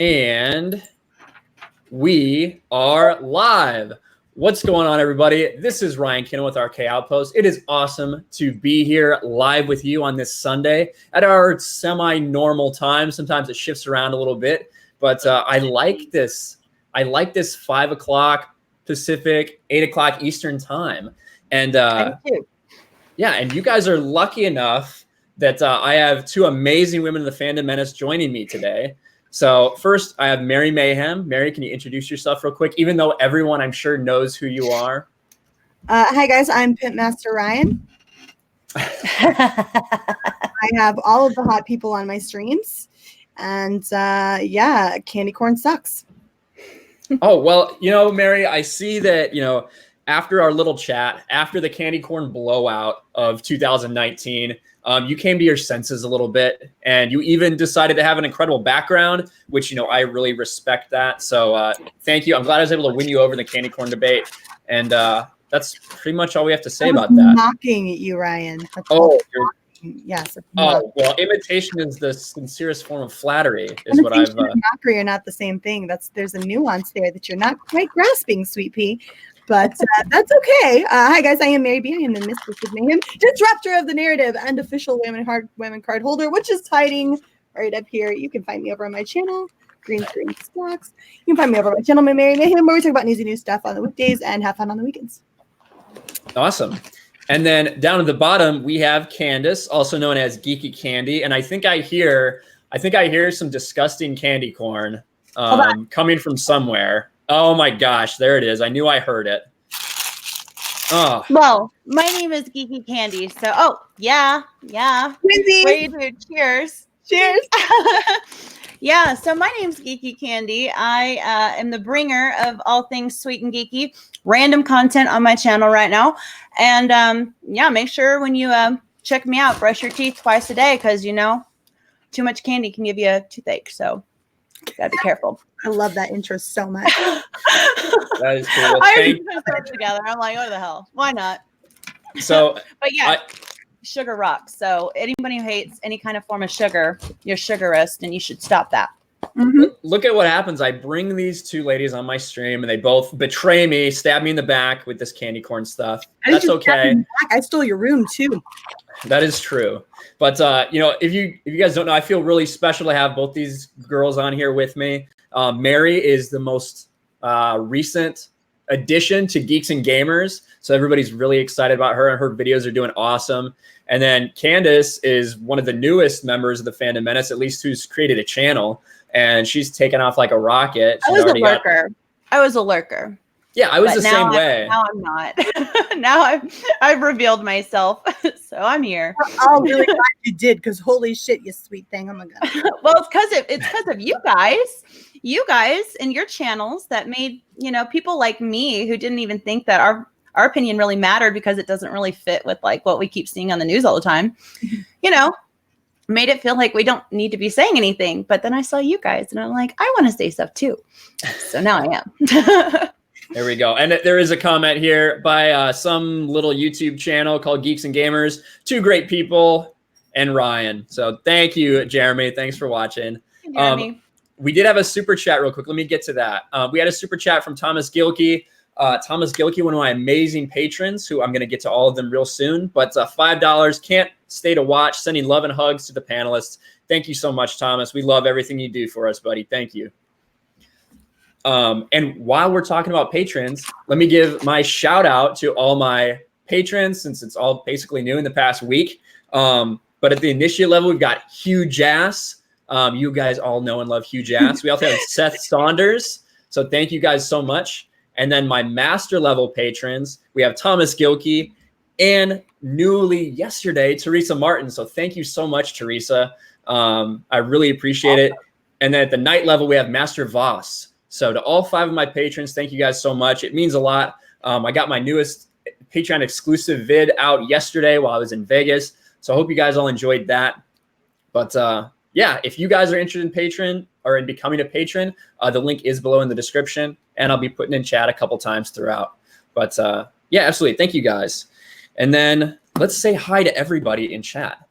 And we are live. What's going on, everybody? This is Ryan Kinel with RK Outpost. It is awesome to be here live with you on this Sunday at our semi-normal time. Sometimes it shifts around a little bit, but I like this. I like this 5 o'clock Pacific, 8 o'clock Eastern time. And yeah, and you guys are lucky enough that I have two amazing women in the Fandom Menace joining me today. So first, I have Mary Mayhem. Mary, can you introduce yourself real quick, even though everyone I'm sure knows who you are? Hi, guys. I'm Pimp Master Ryan. I have all of the hot people on my streams. And yeah, candy corn sucks. Oh, well, you know, Mary, I see that, you know, after our little chat, after the candy corn blowout of 2019, you came to your senses a little bit, and you even decided to have an incredible background, which, you know, I really respect that. So thank you. I'm glad I was able to win you over in the candy corn debate. And that's pretty much all we have to say about that. Mocking you, Ryan. That's yes. Oh, well, imitation is the sincerest form of flattery, is what I've. Mockery are not the same thing. There's a nuance there that you're not quite grasping, Sweet Pea. But that's okay. Hi, guys. I am Mary B. I am the Mistress of Mayhem, disruptor of the narrative, and official women card holder, which is hiding right up here. You can find me over on my channel, Green Screen Stocks. You can find me over on my channel, my Mary Mayhem, where we talk about newsy new stuff on the weekdays and have fun on the weekends. Awesome. And then down at the bottom, we have Candace, also known as Geeky Candy. And I think I hear some disgusting candy corn coming from somewhere. Oh my gosh, there it is. I knew I heard it. Oh. Well, my name is Geeky Candy. So, yeah. Lindsay. What do you do? Cheers. Cheers. Yeah, so my name's Geeky Candy. I am the bringer of all things sweet and geeky, random content on my channel right now. And yeah, make sure when you check me out, brush your teeth twice a day, because, you know, too much candy can give you a toothache. So gotta be careful. I love that intro so much. That is cool. I already put it together. I'm like, what the hell? Why not? So, but yeah, sugar rocks. So anybody who hates any kind of form of sugar, you're sugarist, and you should stop that. Mm-hmm. Look at what happens. I bring these two ladies on my stream, and they both betray me, stab me in the back with this candy corn stuff. That's okay. I stole your room too. That is true. But you know, if you guys don't know, I feel really special to have both these girls on here with me. Mary is the most recent addition to Geeks and Gamers, so everybody's really excited about her, and her videos are doing awesome. And then Candace is one of the newest members of the Fandom Menace, at least who's created a channel, and she's taken off like a rocket. I was a lurker. Yeah, I was the same way. Now I'm not. Now I've revealed myself, so I'm here. I'm really glad you did, because holy shit, you sweet thing! Oh my god. Well, it's because of you guys and your channels that made, you know, people like me who didn't even think that our opinion really mattered, because it doesn't really fit with like what we keep seeing on the news all the time. You know, made it feel like we don't need to be saying anything. But then I saw you guys, and I'm like, I want to say stuff too. So now I am. There we go. And there is a comment here by some little YouTube channel called Geeks and Gamers. Two great people and Ryan. So thank you, Jeremy. Thanks for watching. Hey, Jeremy. We did have a super chat real quick. Let me get to that. We had a super chat from Thomas Gilkey. Thomas Gilkey, one of my amazing patrons, who I'm going to get to all of them real soon. But $5, can't stay to watch. Sending love and hugs to the panelists. Thank you so much, Thomas. We love everything you do for us, buddy. Thank you. And while we're talking about patrons, let me give my shout out to all my patrons, since it's all basically new in the past week. But at the initiate level, we've got Hugh Jass. You guys all know and love Hugh Jass. We also have Seth Saunders. So thank you guys so much. And then my master level patrons, we have Thomas Gilkey and newly yesterday, Teresa Martin. So thank you so much, Teresa. I really appreciate it. And then at the night level, we have Master Voss. So to all 5 of my patrons, thank you guys so much. It means a lot. I got my newest Patreon exclusive vid out yesterday while I was in Vegas. So I hope you guys all enjoyed that. But yeah, if you guys are interested in patron or in becoming a patron, the link is below in the description, and I'll be putting in chat a couple times throughout. But yeah, absolutely. Thank you guys. And then let's say hi to everybody in chat.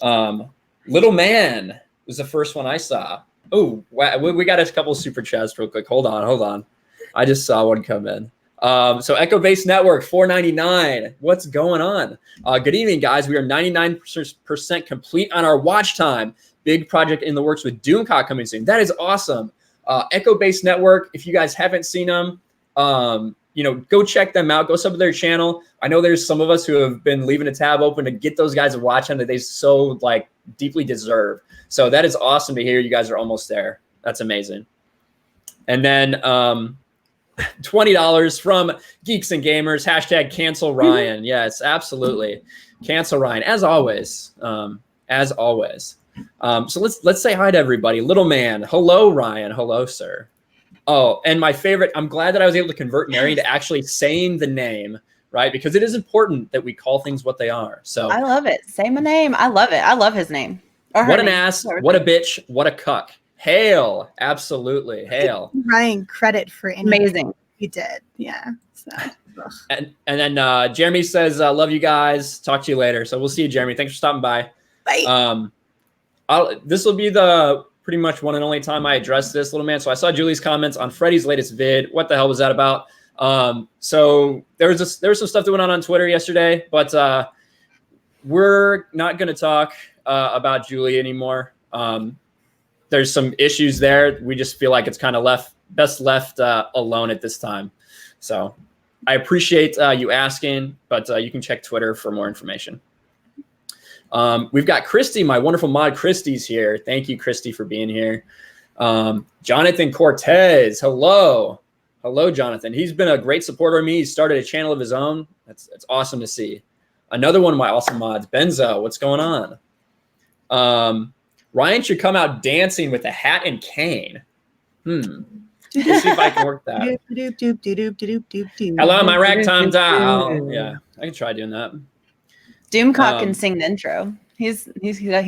Little Man was the first one I saw. Oh, we got a couple super chats real quick. Hold on. I just saw one come in. So Echo Base Network, $4.99. What's going on? Good evening, guys. We are 99% complete on our watch time. Big project in the works with Doomcock coming soon. That is awesome. Echo Base Network, if you guys haven't seen them, go check them out. Go sub to their channel. I know there's some of us who have been leaving a tab open to get those guys a watch on that they so deeply deserve. So that is awesome to hear. You guys are almost there. That's amazing. And then $20 from Geeks and Gamers, hashtag cancel Ryan. Yes, absolutely. Cancel Ryan, as always. So let's say hi to everybody. Little man, hello, Ryan. Hello, sir. Oh, and my favorite, I'm glad that I was able to convert Mary to actually saying the name, right? Because it is important that we call things what they are. So I love it. Say my name. I love it. I love his name. What an ass, what a bitch, what a cuck. Hail. Absolutely. Hail. Ryan credit for amazing. He did. Yeah. So. And then Jeremy says, love you guys. Talk to you later. So we'll see you, Jeremy. Thanks for stopping by. Bye. This will be the pretty much one and only time I address this, little man. So I saw Julie's comments on Freddie's latest vid. What the hell was that about? So there was some stuff that went on Twitter yesterday, but we're not going to talk about Julie anymore. There's some issues there. We just feel like it's kind of best left alone at this time. So I appreciate you asking, but you can check Twitter for more information. We've got Christy, my wonderful mod. Christy's here. Thank you, Christy, for being here. Jonathan Cortez. Hello, Jonathan. He's been a great supporter of me. He's started a channel of his own. That's awesome to see. Another one of my awesome mods, Benzo. What's going on? Ryan should come out dancing with a hat and cane. Let's see if I can work that. Hello, my ragtime doll. Yeah, I can try doing that. Doomcock can sing the intro. He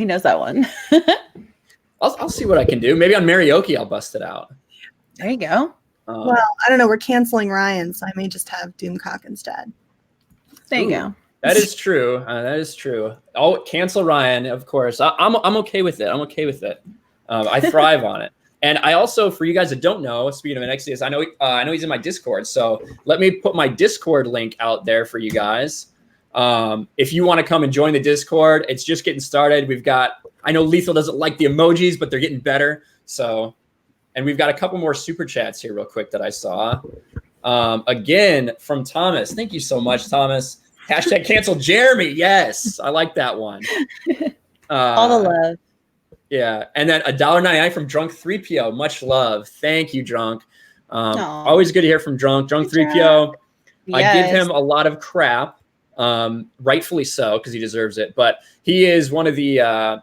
knows that one. I'll see what I can do. Maybe on karaoke I'll bust it out. There you go. Well, I don't know. We're canceling Ryan, so I may just have Doomcock instead. There you go. That is true. That is true. I'll cancel Ryan, of course. I'm okay with it. I thrive on it. And I also, for you guys that don't know, speaking of NXT, I know he's in my Discord. So let me put my Discord link out there for you guys. If you want to come and join the Discord, it's just getting started. I know Lethal doesn't like the emojis, but they're getting better. So, and we've got a couple more super chats here real quick that I saw. Again, from Thomas. Thank you so much, Thomas. Hashtag cancel Jeremy. Yes, I like that one. All the love. Yeah. And then $1.99 from Drunk 3PO. Much love. Thank you, Drunk. Always good to hear from Drunk 3PO. Yes. I give him a lot of crap. Rightfully so, because he deserves it. But he is one of the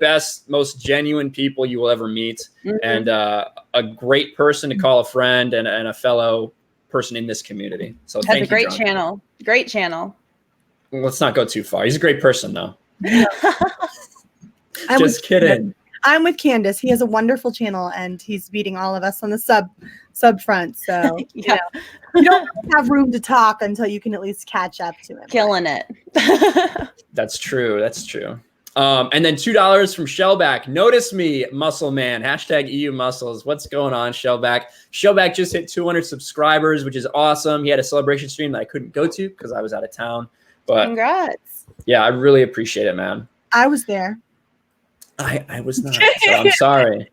best, most genuine people you will ever meet, and a great person to call a friend and a fellow person in this community. So that's a great channel. Great channel. Let's not go too far. He's a great person, though. Just kidding. I'm with Candace. He has a wonderful channel, and he's beating all of us on the sub front. So yeah. You don't really have room to talk until you can at least catch up to him. Killing it. That's true. And then $2 from Shellback. Notice me, muscle man. Hashtag EU muscles. What's going on, Shellback? Shellback just hit 200 subscribers, which is awesome. He had a celebration stream that I couldn't go to because I was out of town. But congrats. Yeah, I really appreciate it, man. I was there. I was not. So I'm sorry.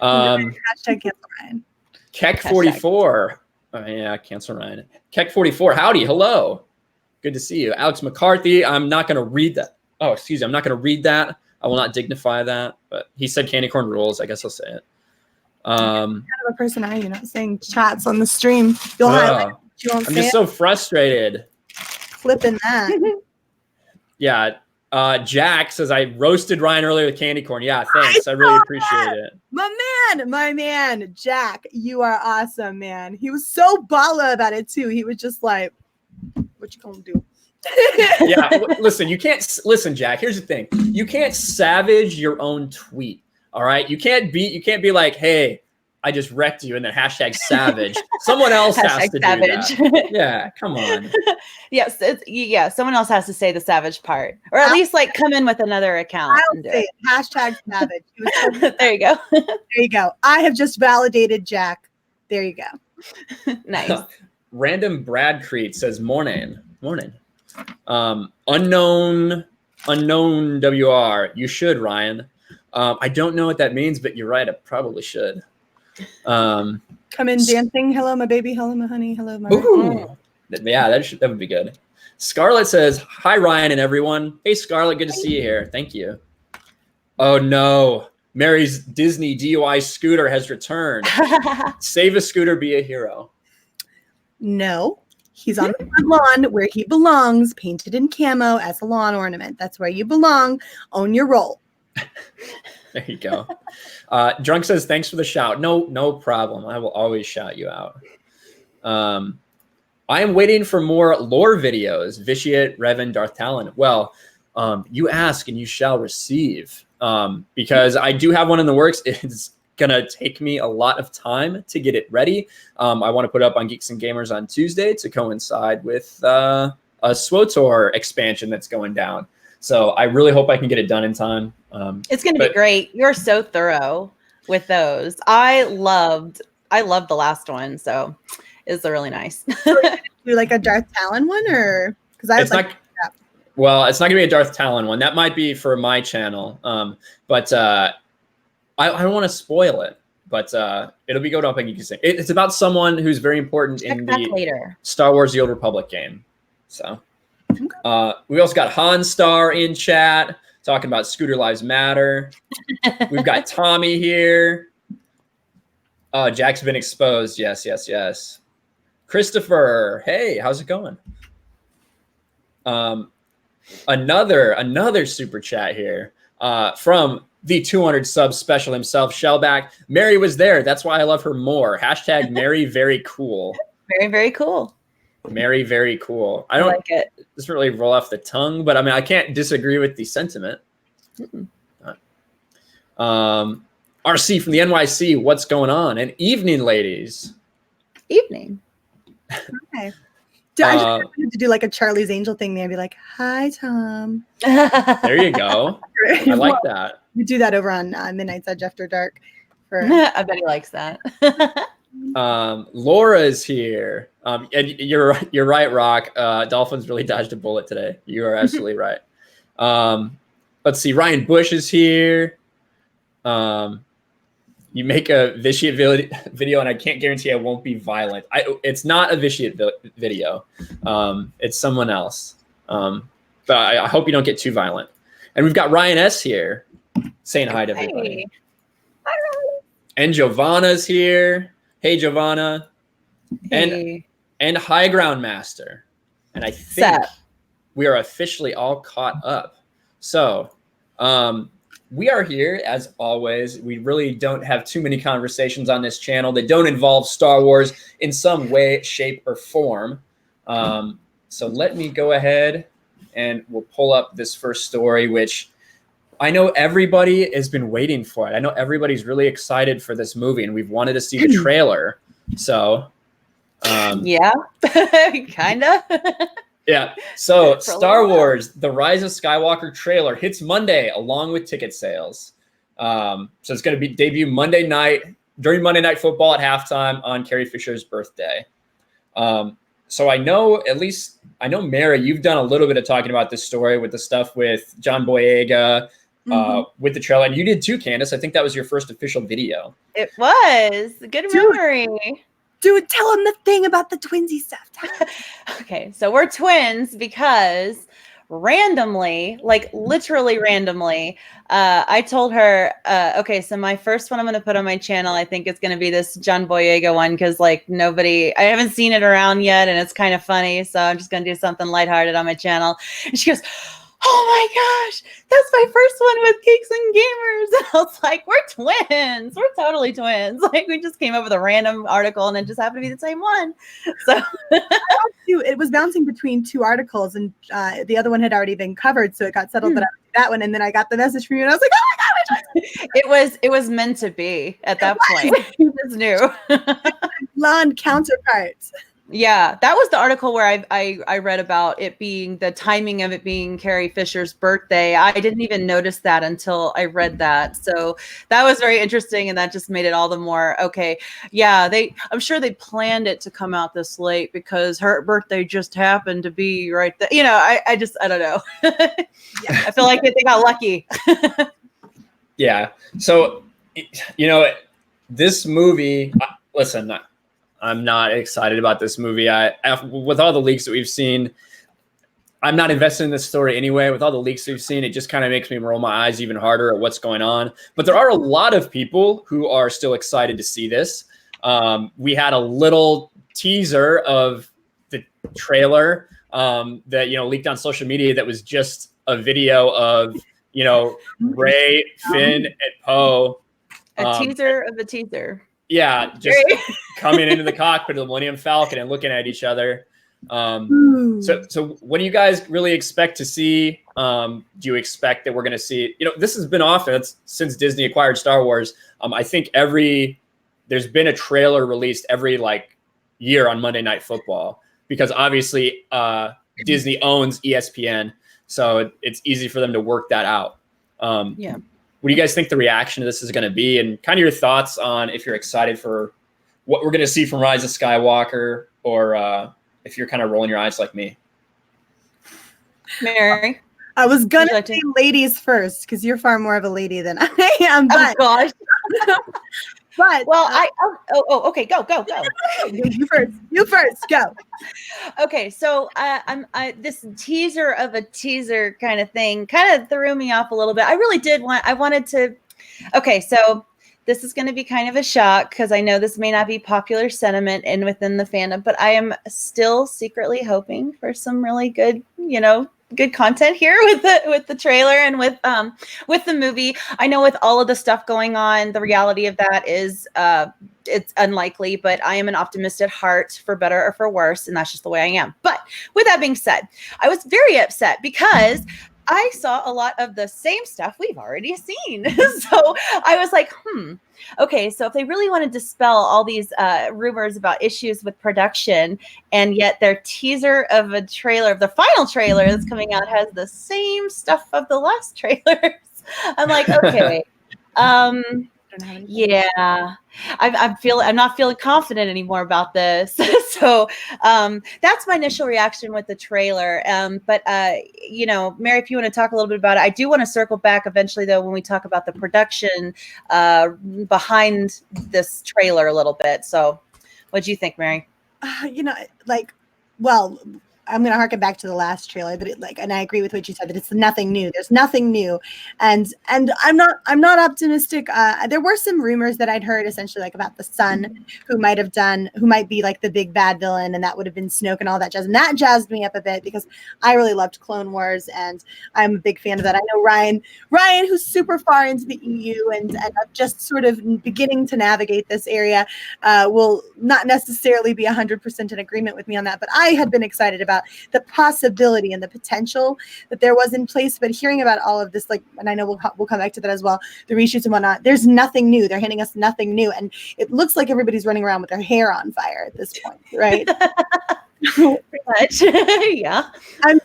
Hashtag cancel Ryan. Keck44. Oh, yeah, cancel Ryan. Keck44. Howdy. Hello. Good to see you. Alex McCarthy. I'm not going to read that. Oh, excuse me. I'm not going to read that. I will not dignify that. But he said candy corn rules. I guess I'll say it. Kind of a person are you? Not saying chats on the stream. You'll highlight. You won't I'm just so frustrated. Flipping that. Yeah. Jack says I roasted Ryan earlier with candy corn. Yeah, thanks. I really appreciate it. My man, Jack, you are awesome, man. He was so balla about it too. He was just like, "What you gonna do?" Yeah, listen, Jack. Here's the thing: you can't savage your own tweet. All right, you can't be like, "Hey, I just wrecked you, and then hashtag savage. Someone else has to savage. do that. Yeah, come on. Yes, someone else has to say the savage part, or at least like come in with another account. I'll say it. Hashtag savage. It was so There you go. there you go. I have just validated Jack. There you go. Nice. Random Brad Crete says morning. Unknown WR. You should, Ryan. I don't know what that means, but you're right. I probably should. Come in dancing. Hello, my baby. Hello, my honey. Hello, my. Yeah, that would be good. Scarlett says, "Hi, Ryan and everyone." Hey, Scarlett, good to see you here. Thank you. Oh no, Mary's Disney DUI scooter has returned. Save a scooter, be a hero. No, he's on the lawn where he belongs, painted in camo as a lawn ornament. That's where you belong. Own your role. There you go. Drunk says, thanks for the shout. No problem. I will always shout you out. I am waiting for more lore videos. Vitiate, Revan, Darth Talon. Well, you ask and you shall receive. Because I do have one in the works. It's going to take me a lot of time to get it ready. I want to put up on Geeks and Gamers on Tuesday to coincide with a SWOTOR expansion that's going down. So I really hope I can get it done in time. It's going to be great. You're so thorough with those. I loved the last one. So it's really nice. Do like a Darth Talon one, or because I like. Well, it's not going to be a Darth Talon one. That might be for my channel. But I don't want to spoil it. But it'll be going up on Geeks. It's about someone who's very important in the Star Wars The Old Republic game. So we also got Han Star in chat talking about Scooter Lives Matter. We've got Tommy here. Oh, Jack's been exposed. Yes. Christopher, hey, how's it going? Another super chat here from the 200 sub special himself, Shellback. Mary was there. That's why I love her more. Hashtag Mary very cool. Very, very cool. Mary very cool. I don't like it. Doesn't really roll off the tongue, but I mean, I can't disagree with the sentiment. RC from the NYC, what's going on? And evening, ladies. Evening. Okay. I just wanted to do like a Charlie's Angel thing there and be like, hi, Tom. There you go. I like that. We do that over on Midnight's Edge After Dark. I bet he likes that. Laura's here. And you're right, Rock. Dolphins really dodged a bullet today. You are absolutely right. Let's see. Ryan Bush is here. You make a vitiate video, and I can't guarantee I won't be violent. It's not a vitiate video. It's someone else. But I hope you don't get too violent. And we've got Ryan S. here saying hi to everybody. Hi, Ryan. And Giovanna's here. Hey, Giovanna. Hey. And High Ground Master. And I think we are officially all caught up. So we are here, as always. We really don't have too many conversations on this channel that don't involve Star Wars in some way, shape, or form. So let me go ahead and we'll pull up this first story, which I know everybody has been waiting for it. I know everybody's really excited for this movie, and we've wanted to see the trailer. So, yeah, kind of. Yeah. So Star Wars, The Rise of Skywalker trailer hits Monday along with ticket sales. So it's going to be debut Monday night during Monday Night Football at halftime on Carrie Fisher's birthday. So I know, Mara, you've done a little bit of talking about this story with the stuff with John Boyega, with the trailer. And you did too, Candace. I think that was your first official video. It was. Good memory. Dude, tell him the thing about the twinsy stuff. Okay, so we're twins because randomly, like literally randomly, I told her, okay, so my first one I'm going to put on my channel, I think it's going to be this John Boyega one because like I haven't seen it around yet and it's kind of funny. So I'm just going to do something lighthearted on my channel. And she goes, oh my gosh, that's my first one with Geeks and Gamers. And I was like, we're twins. We're totally twins. Like we just came up with a random article and it just happened to be the same one. So it was bouncing between two articles and the other one had already been covered. So it got settled that I would do that one. And then I got the message from you and I was like, oh my God, we It was meant to be at that point. He just knew. Blonde counterparts. Yeah, that was the article where I read about it being the timing of it being Carrie Fisher's birthday. I didn't even notice that until I read that. So that was very interesting, and that just made it all the more okay. Yeah, I'm sure they planned it to come out this late because her birthday just happened to be right there. You know, I don't know. I feel like they got lucky. Yeah. So, you know, this movie, listen, I'm not excited about this movie. With all the leaks that we've seen, I'm not invested in this story anyway. With all the leaks we've seen, it just kind of makes me roll my eyes even harder at what's going on. But there are a lot of people who are still excited to see this. We had a little teaser of the trailer that, you know, leaked on social media that was just a video of, you know, Rey, Finn, and Poe. A teaser of a teaser. Yeah, just coming into the cockpit of the Millennium Falcon and looking at each other. So what do you guys really expect to see? Do you expect that we're going to see, you know, this has been often since Disney acquired Star Wars. I think there's been a trailer released every like year on Monday Night Football because obviously Disney owns ESPN. So it's easy for them to work that out. Yeah. What do you guys think the reaction to this is going to be, and kind of your thoughts on if you're excited for what we're going to see from Rise of Skywalker, or if you're kind of rolling your eyes like me? Mary, I was going to say ladies first because you're far more of a lady than I am. Oh gosh. But well, okay, go. You first, go. Okay, so this teaser of a teaser kind of thing kind of threw me off a little bit. I really wanted to. Okay, so this is going to be kind of a shock because I know this may not be popular sentiment within the fandom, but I am still secretly hoping for some really good, you know, good content here with the trailer and with the movie. I know with all of the stuff going on, the reality of that is it's unlikely, but I am an optimist at heart, for better or for worse, and that's just the way I am. But with that being said, I was very upset because I saw a lot of the same stuff we've already seen. So I was like, okay, so if they really want to dispel all these rumors about issues with production, and yet their teaser of a trailer, of the final trailer that's coming out, has the same stuff of the last trailers, I'm like, okay. Yeah, I'm not feeling confident anymore about this. So that's my initial reaction with the trailer. But you know, Mary, if you want to talk a little bit about it, I do want to circle back eventually, though, when we talk about the production behind this trailer a little bit. So, what do you think, Mary? You know, like, well, I'm going to harken back to the last trailer, but and I agree with what you said, that it's nothing new. There's nothing new. And I'm not optimistic. There were some rumors that I'd heard essentially like about the son who might be like the big bad villain. And that would have been Snoke and all that jazz. And that jazzed me up a bit because I really loved Clone Wars and I'm a big fan of that. I know Ryan, who's super far into the EU and just sort of beginning to navigate this area, will not necessarily be 100% in agreement with me on that. But I had been excited about the possibility and the potential that there was in place, but hearing about all of this, like, and I know we'll come back to that as well, the reshoots and whatnot, there's nothing new. They're handing us nothing new, and it looks like everybody's running around with their hair on fire at this point, right? Pretty much. Yeah. I'm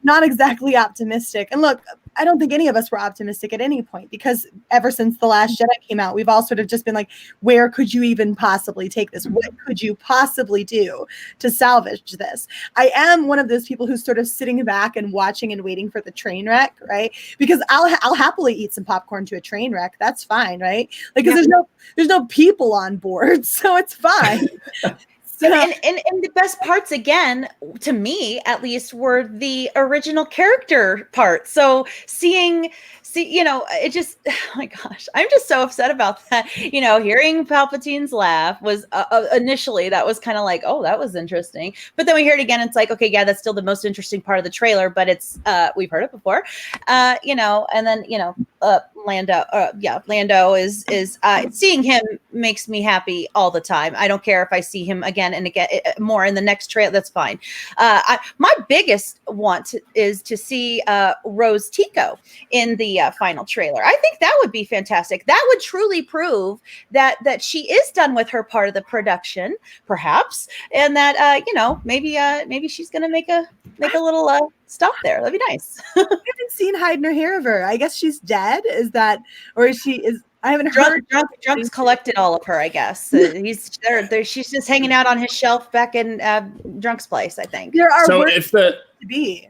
not exactly optimistic. And look, I don't think any of us were optimistic at any point because ever since The Last Jedi came out, we've all sort of just been like, where could you even possibly take this? What could you possibly do to salvage this? I am one of those people who's sort of sitting back and watching and waiting for the train wreck, right? Because I'll happily eat some popcorn to a train wreck. That's fine, right? Like, because there's no people on board, so it's fine. So, and the best parts, again, to me at least, were the original character parts. So you know, it just, oh my gosh, I'm just so upset about that. You know, hearing Palpatine's laugh was initially, that was kind of like, oh, that was interesting. But then we hear it again. It's like, okay, yeah, that's still the most interesting part of the trailer, but it's, we've heard it before, you know, and then, you know, Lando is seeing him makes me happy all the time. I don't care if I see him again and again more in the next trailer. That's fine. My biggest want is to see Rose Tico in the the final trailer. I think that would be fantastic. That would truly prove that she is done with her part of the production, perhaps, and that maybe she's gonna make a little stop there. That'd be nice. I haven't seen hide nor hair of her. I guess she's dead. Is that, or is she? I haven't heard. Drunk's collected all of her, I guess. He's there. She's just hanging out on his shelf back in Drunk's place, I think. There are So worse if the to be.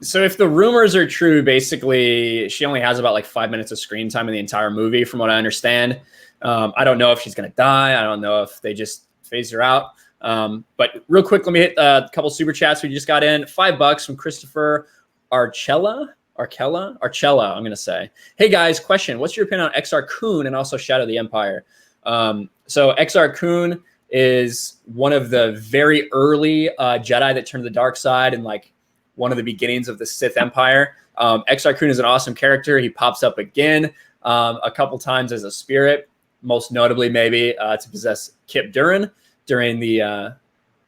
So if the rumors are true, basically she only has about like 5 minutes of screen time in the entire movie, from what I understand. I don't know if she's going to die. I don't know if they just phase her out. But real quick, let me hit a couple super chats we just got in. $5 from Christopher Archella, I'm going to say. Hey guys, question. What's your opinion on XR Kun and also Shadow of the Empire? So XR Kun is one of the very early Jedi that turned to the dark side, and like one of the beginnings of the Sith Empire. XR Kun is an awesome character. He pops up again a couple times as a spirit, most notably maybe to possess Kip Durin during the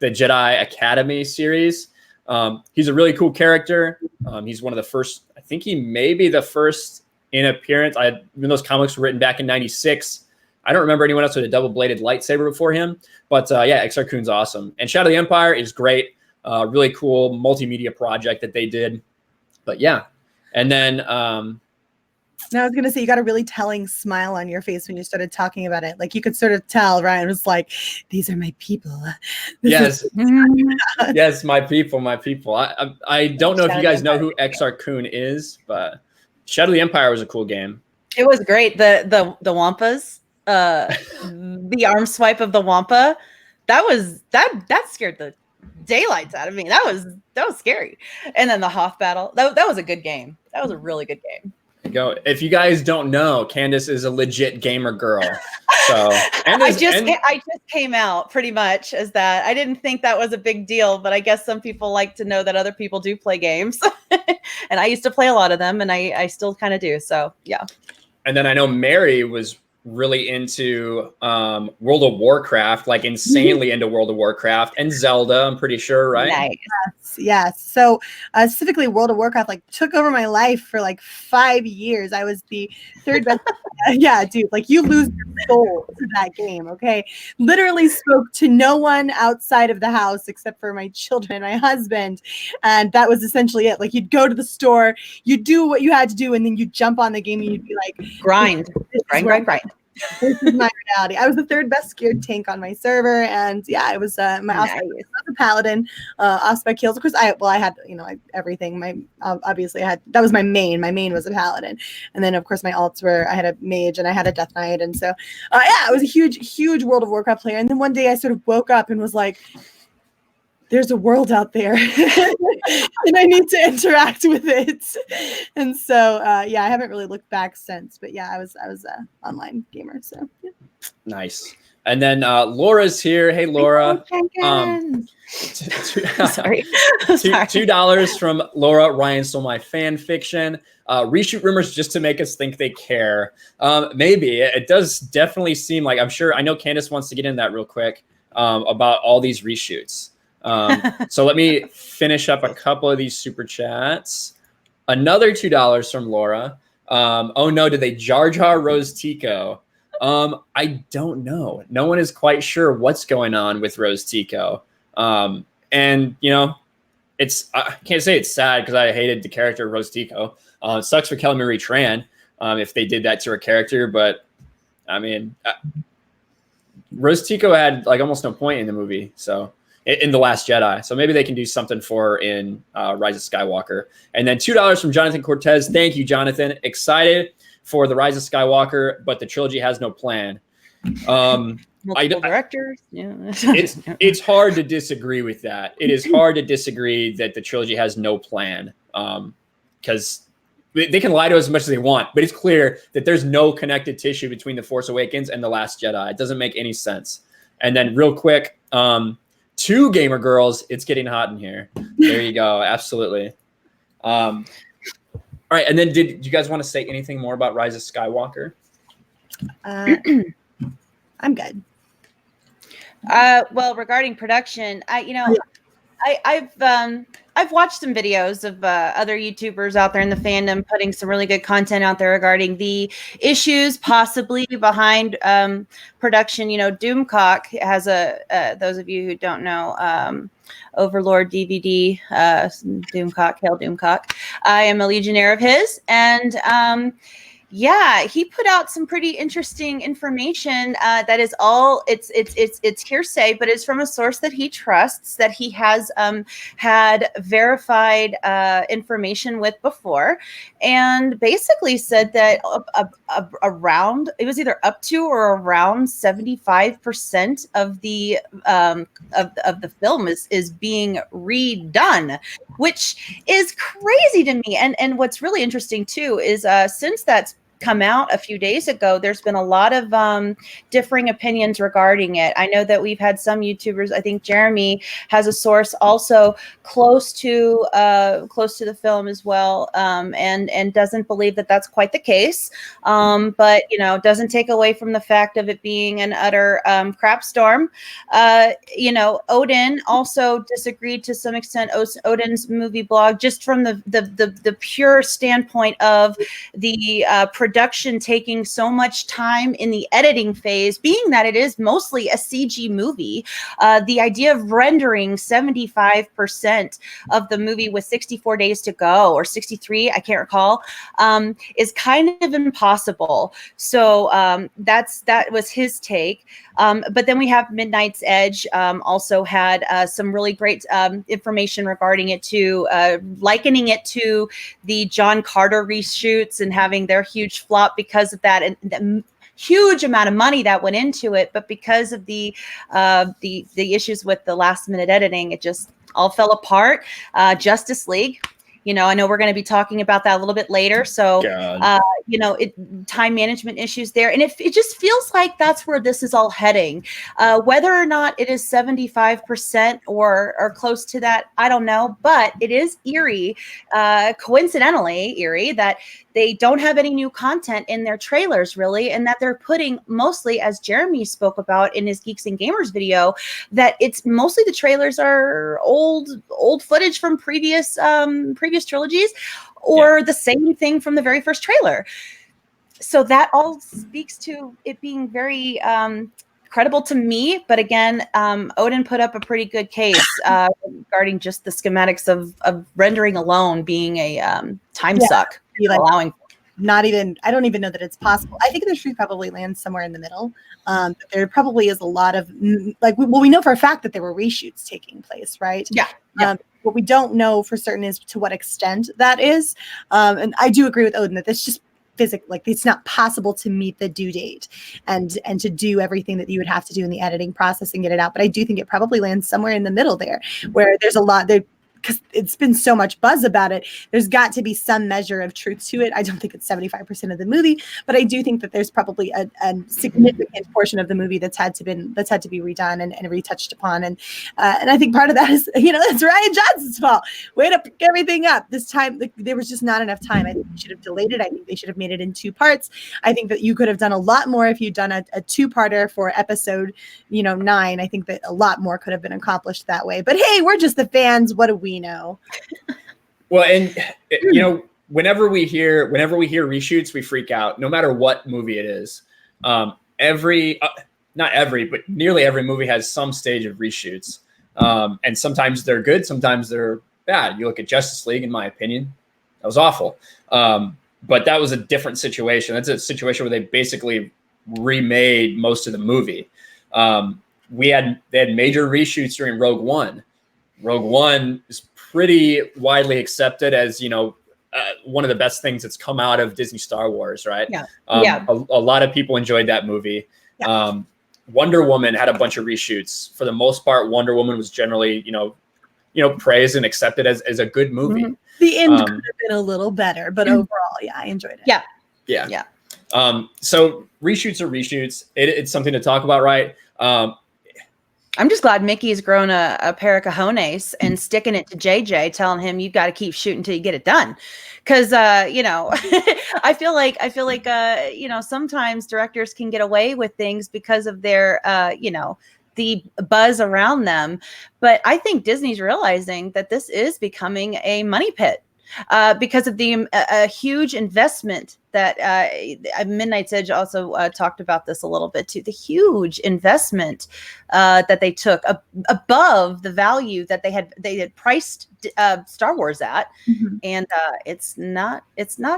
Jedi Academy series. He's a really cool character. He's one of the first, I think he may be the first in appearance. Even those comics were written back in 96. I don't remember anyone else with a double-bladed lightsaber before him. But yeah, XR Kun's awesome. And Shadow of the Empire is great. Really cool multimedia project that they did. But yeah. And then Now I was gonna say, you got a really telling smile on your face when you started talking about it. Like you could sort of tell Ryan was like, "These are my people." Yes, yes, my people. I don't know if you guys know who XR Kun is, but Shadow of the Empire was a cool game. It was great. The Wampas, the arm swipe of the Wampa, that scared the daylights out of me. That was scary. And then the Hoth battle. That was a good game. That was a really good game. Go. If you guys don't know, Candace is a legit gamer girl. So I just came out pretty much as that. I didn't think that was a big deal, but I guess some people like to know that other people do play games. And I used to play a lot of them, and I still kind of do. So yeah. And then I know Mary was really into World of Warcraft, like insanely into World of Warcraft and Zelda, I'm pretty sure, right? Nice. Yes. So specifically World of Warcraft like took over my life for like 5 years. I was the third best. Yeah, dude, like you lose your soul to that game. Okay. Literally spoke to no one outside of the house except for my children, my husband. And that was essentially it. Like you'd go to the store, you'd do what you had to do, and then you'd jump on the game and you'd be like, grind. This is my reality. I was the third best geared tank on my server, and yeah, it was my nice. I was a paladin, Auspex heals. Of course, I had everything. Obviously I had, that was my main. My main was a paladin, and then of course my alts were, I had a mage and I had a death knight, and so yeah, I was a huge World of Warcraft player. And then one day I sort of woke up and was like, there's a world out there and I need to interact with it. And so, yeah, I haven't really looked back since, but yeah, I was an online gamer. So yeah. Nice. And then Laura's here. Hey, Laura. Sorry. $2 from Laura. Ryan stole my fan fiction. Reshoot rumors just to make us think they care. Maybe it does definitely seem like, I know Candace wants to get in that real quick about all these reshoots. So let me finish up a couple of these super chats. Another $2 from Laura. Oh no, did they Jar Jar Rose Tico? I don't know. No one is quite sure what's going on with Rose Tico. And it's, I can't say it's sad because I hated the character of Rose Tico. It sucks for Kelly Marie Tran if they did that to her character, but I mean, Rose Tico had like almost no point in the movie. So in The Last Jedi. So maybe they can do something for her in Rise of Skywalker. And then $2 from Jonathan Cortez. Thank you, Jonathan. Excited for The Rise of Skywalker, but the trilogy has no plan. Multiple directors. Yeah. It's hard to disagree with that. It is hard to disagree that the trilogy has no plan. Because they can lie to us as much as they want, but it's clear that there's no connected tissue between The Force Awakens and The Last Jedi. It doesn't make any sense. And then real quick, 2 gamer girls, it's getting hot in here. There you go. Absolutely. All right. And then did you guys want to say anything more about Rise of Skywalker? I'm good. Well, regarding production, I I've watched some videos of other YouTubers out there in the fandom putting some really good content out there regarding the issues possibly behind production. You know, Doomcock has those of you who don't know, Overlord DVD, Doomcock, hail Doomcock. I am a Legionnaire of his, and yeah, he put out some pretty interesting information that is all it's hearsay, but it's from a source that he trusts, that he has had verified information with before, and basically said that around, it was either up to or around 75% of the film is being redone, which is crazy to me. And what's really interesting too is since that's come out a few days ago, there's been a lot of differing opinions regarding it. I know that we've had some YouTubers, I think Jeremy has a source also close to the film as well, and doesn't believe that that's quite the case, but you know, doesn't take away from the fact of it being an utter crap storm. You know, Odin also disagreed to some extent. Odin's movie blog, just from the pure standpoint of the production taking so much time in the editing phase, being that it is mostly a CG movie. The idea of rendering 75% of the movie with 64 days to go, or 63, I can't recall, is kind of impossible. So that was his take. But then we have Midnight's Edge also had some really great information regarding it too, likening it to the John Carter reshoots and having their huge flop because of that, and the huge amount of money that went into it. But because of the issues with the last minute editing, it just all fell apart. Justice League, you know, I know we're going to be talking about that a little bit later. So, you know, time management issues there. And it just feels like that's where this is all heading. Whether or not it is 75% or close to that, I don't know. But it is eerie, coincidentally eerie, that they don't have any new content in their trailers, really, and that they're putting mostly, as Jeremy spoke about in his Geeks and Gamers video, that it's mostly the trailers are old footage from previous trilogies, or the same thing from the very first trailer. So that all speaks to it being very credible to me. But again, Odin put up a pretty good case regarding just the schematics of rendering alone being a time suck. Like, allowing I don't even know that it's possible. I think the truth probably lands somewhere in the middle. But there probably is a lot of we know for a fact that there were reshoots taking place, right? Yeah. What we don't know for certain is to what extent that is. And I do agree with Odin that that's just physically, it's not possible to meet the due date and to do everything that you would have to do in the editing process and get it out. But I do think it probably lands somewhere in the middle there, where there's a lot there. Because it's been so much buzz about it, there's got to be some measure of truth to it. I don't think it's 75% of the movie, but I do think that there's probably a significant portion of the movie that's had to be redone and retouched upon. And I think part of that is, it's Ryan Johnson's fault. Way to pick everything up. This time, there was just not enough time. I think they should have delayed it. I think they should have made it in 2 parts. I think that you could have done a lot more if you'd done a 2-parter for episode 9. I think that a lot more could have been accomplished that way. But hey, we're just the fans. What do we know? Well, and whenever we hear reshoots, we freak out, no matter what movie it is. Not every, but nearly every movie has some stage of reshoots. And sometimes they're good, sometimes they're bad. You look at Justice League, in my opinion, that was awful. But that was a different situation. That's a situation where they basically remade most of the movie. They had major reshoots during Rogue One. Rogue One is pretty widely accepted as, one of the best things that's come out of Disney Star Wars, right? Yeah. A lot of people enjoyed that movie. Yeah. Wonder Woman had a bunch of reshoots. For the most part, Wonder Woman was generally, praised and accepted as a good movie. Mm-hmm. The end could have been a little better, but overall, I enjoyed it. Yeah. So reshoots are reshoots. It's something to talk about, right? I'm just glad Mickey's grown a pair of cojones and sticking it to JJ, telling him you got to keep shooting until you get it done. Because I feel like sometimes directors can get away with things because of their the buzz around them. But I think Disney's realizing that this is becoming a money pit because of the a huge investment that Midnight's Edge also talked about this a little bit too. The huge investment that they took above the value that they had priced Star Wars at, and it's not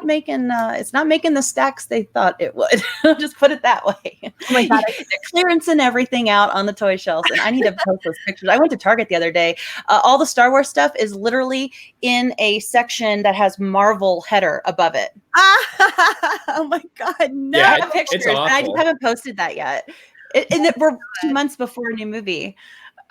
making the stacks they thought it would. I'll just put it that way. Oh my God, they're clearancing everything out on the toy shelves, and I need to post those pictures. I went to Target the other day. All the Star Wars stuff is literally in a section that has Marvel header above it. Oh my God, no. Yeah, I have pictures, and I just haven't posted that yet. We're 2 months before a new movie.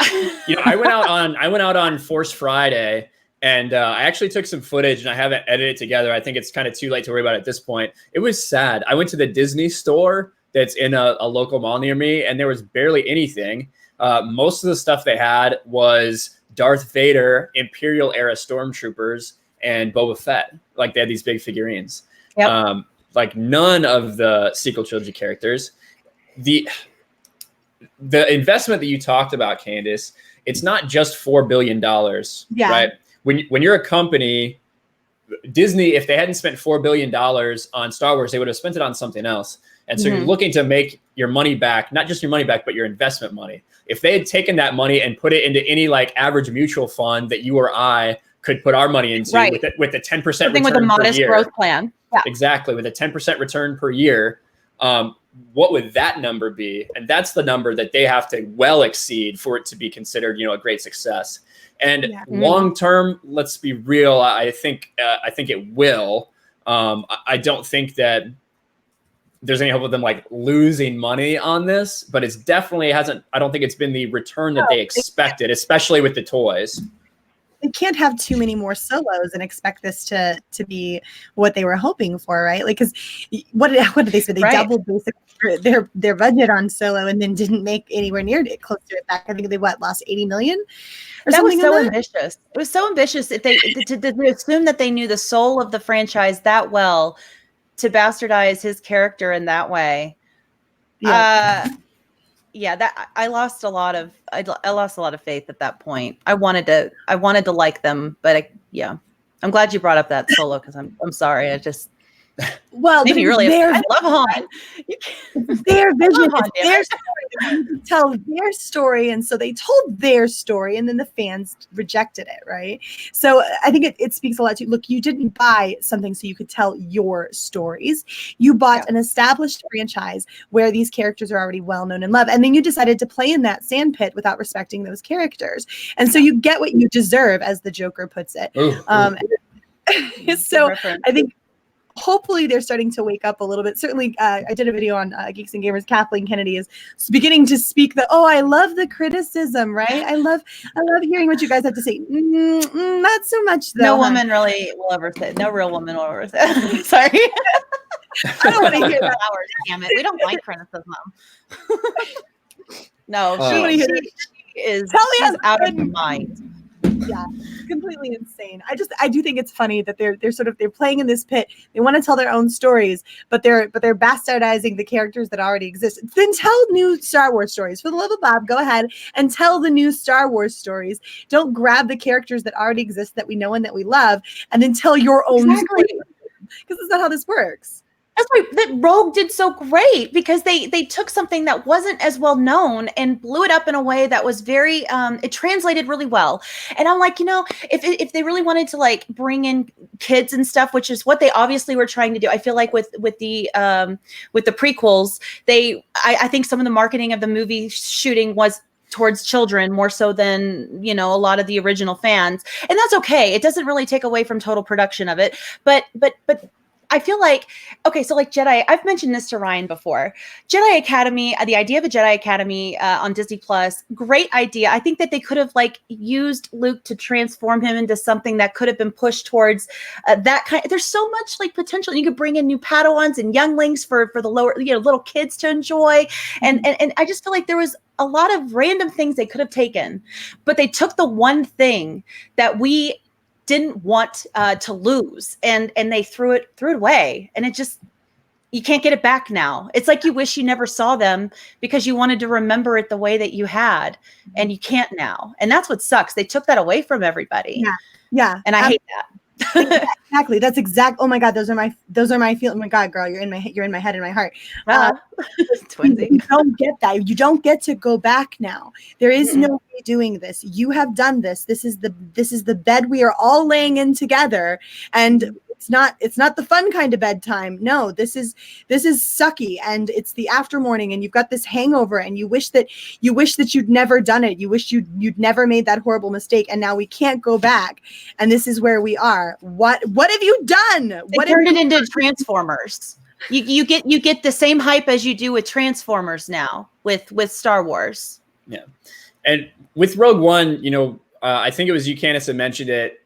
I went out on Force Friday, and I actually took some footage, and I haven't edited it together. I think it's kind of too late to worry about it at this point. It was sad. I went to the Disney store that's in a local mall near me, and there was barely anything. Most of the stuff they had was Darth Vader, Imperial era stormtroopers, and Boba Fett. Like, they had these big figurines. Yep. Like, none of the sequel trilogy characters. The investment that you talked about, Candace, it's not just $4 billion, right? When you're a company, Disney, if they hadn't spent $4 billion on Star Wars, they would have spent it on something else. And so you're looking to make your money back, not just your money back, but your investment money. If they had taken that money and put it into any like average mutual fund that you or I could put our money into with a 10% return with a modest growth plan. Yeah. Exactly. With a 10% return per year. What would that number be? And that's the number that they have to well exceed for it to be considered, a great success. And long term, let's be real. I think it will. I don't think that there's any hope of them like losing money on this, but it's definitely hasn't. I don't think it's been the return that they expected, especially with the toys. They can't have too many more solos and expect this to be what they were hoping for, right? Like, because what did they say? They doubled basically their budget on Solo and then didn't make anywhere near close to it back. I think they lost 80 million or that something. Was so ambitious. It was so ambitious if they to assume that they knew the soul of the franchise that well to bastardize his character in that way. Yeah. That I lost a lot of faith at that point. I wanted to like them, but I'm glad you brought up that Solo because I'm sorry. I just made me really. I love Han. Their vision, their story. You tell their story, and so they told their story, and then the fans rejected it, right? So I think it speaks a lot to look. You didn't buy something so you could tell your stories. You bought an established franchise where these characters are already well known and loved, and then you decided to play in that sandpit without respecting those characters, and so you get what you deserve, as the Joker puts it. So I think. Hopefully they're starting to wake up a little bit. Certainly, I did a video on Geeks and Gamers. Kathleen Kennedy is beginning to speak I love the criticism, right? I love hearing what you guys have to say. Not so much, though. No woman really will ever say. No real woman will ever say. Sorry. I don't want to hear that. Damn it. We don't like criticism. No, she is out of her mind. Yeah, completely insane. I do think it's funny that they're playing in this pit. They want to tell their own stories, but they're bastardizing the characters that already exist. Then tell new Star Wars stories. For the love of Bob, go ahead and tell the new Star Wars stories. Don't grab the characters that already exist that we know and that we love, and then tell your own story. Because that's not how this works. That's why that Rogue did so great, because they took something that wasn't as well known and blew it up in a way that was very it translated really well. And I'm like, if they really wanted to like bring in kids and stuff, which is what they obviously were trying to do. I feel like with the prequels, I think some of the marketing of the movie shooting was towards children more so than a lot of the original fans, and that's okay. It doesn't really take away from total production of it, but I feel like, so like Jedi, I've mentioned this to Ryan before. Jedi Academy, the idea of a Jedi Academy on Disney Plus, great idea. I think that they could have like used Luke to transform him into something that could have been pushed towards that kind. There's so much like potential. You could bring in new Padawans and younglings for the lower, little kids to enjoy. And I just feel like there was a lot of random things they could have taken, but they took the one thing that we didn't want to lose, and they threw it away, and it just you can't get it back now. It's like you wish you never saw them because you wanted to remember it the way that you had, and you can't now. And that's what sucks. They took that away from everybody. Yeah. And I hate that. Exactly. That's exact. Oh my God. Those are my feelings. Oh my God, girl, you're in my head and my heart. Twinsy. You don't get that. You don't get to go back now. There is no way doing this. You have done this. This is the bed we are all laying in together. And it's not the fun kind of bedtime. No, this is sucky, and it's the after morning, and you've got this hangover, and you wish that you'd never done it. You wish you'd never made that horrible mistake, and now we can't go back. And this is where we are. What have you done? They turned it into Transformers. You get the same hype as you do with Transformers now with Star Wars. Yeah, and with Rogue One, I think it was you, Candace, that mentioned it.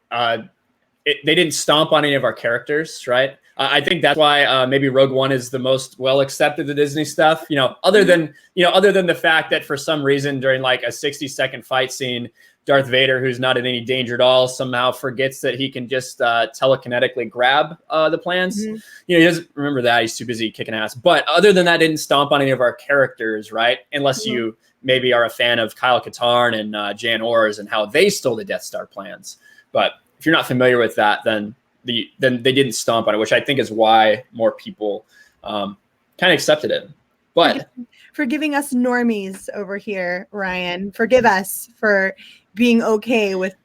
They didn't stomp on any of our characters, right? I think that's why maybe Rogue One is the most well accepted the Disney stuff. Other than the fact that for some reason during like a 60-second fight scene, Darth Vader, who's not in any danger at all, somehow forgets that he can just telekinetically grab the plans. He doesn't remember that. He's too busy kicking ass. But other than that, didn't stomp on any of our characters, right? Unless you maybe are a fan of Kyle Katarn and Jan Ors and how they stole the Death Star plans. But if you're not familiar with that, then they didn't stomp on it, which I think is why more people kind of accepted it. But for giving us normies over here, Ryan, forgive us for being okay with,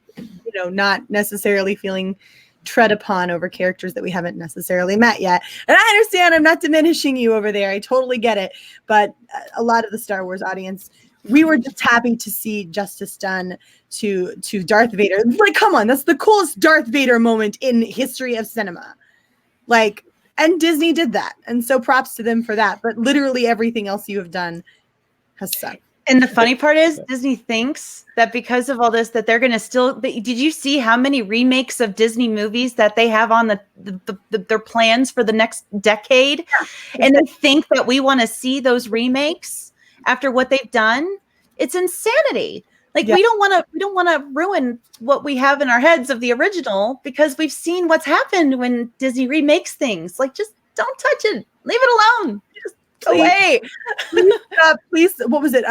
not necessarily feeling tread upon over characters that we haven't necessarily met yet. And I understand, I'm not diminishing you over there. I totally get it. But a lot of the Star Wars audience, we were just happy to see justice done to Darth Vader. Like, come on, that's the coolest Darth Vader moment in history of cinema. Like, and Disney did that. And so props to them for that. But literally everything else you have done has sucked. And the funny part is Disney thinks that because of all this, that they're going to still, did you see how many remakes of Disney movies that they have on their plans for the next decade? Yeah. And they think that we want to see those remakes after what they've done. It's insanity. Like, we don't want to ruin what we have in our heads of the original because we've seen what's happened when Disney remakes things. Like, just don't touch it. Leave it alone. Just go away. Please, what was it?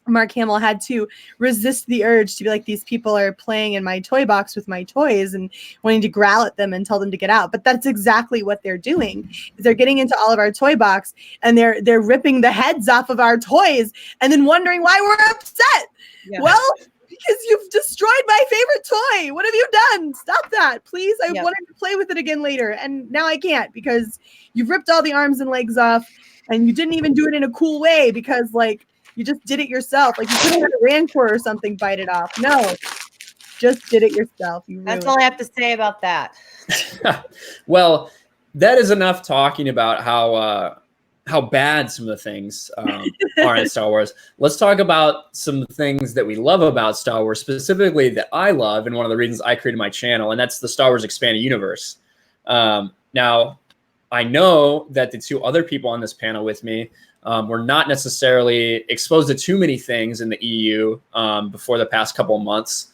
Mark Hamill had to resist the urge to be like, these people are playing in my toy box with my toys and wanting to growl at them and tell them to get out. But that's exactly what they're doing. They're getting into all of our toy box and they're ripping the heads off of our toys and then wondering why we're upset. Yeah. Well, because you've destroyed my favorite toy. What have you done? Stop that, please. I wanted to play with it again later, and now I can't because you've ripped all the arms and legs off, and you didn't even do it in a cool way because, like, you just did it yourself. Like, you could have had a Rancor or something bite it off. No, just did it yourself. That's all I have to say about that. Well, that is enough talking about how bad some of the things are in Star Wars. Let's talk about some things that we love about Star Wars, specifically that I love, and one of the reasons I created my channel, and that's the Star Wars Expanded Universe. Now, I know that the two other people on this panel with me were not necessarily exposed to too many things in the EU before the past couple of months.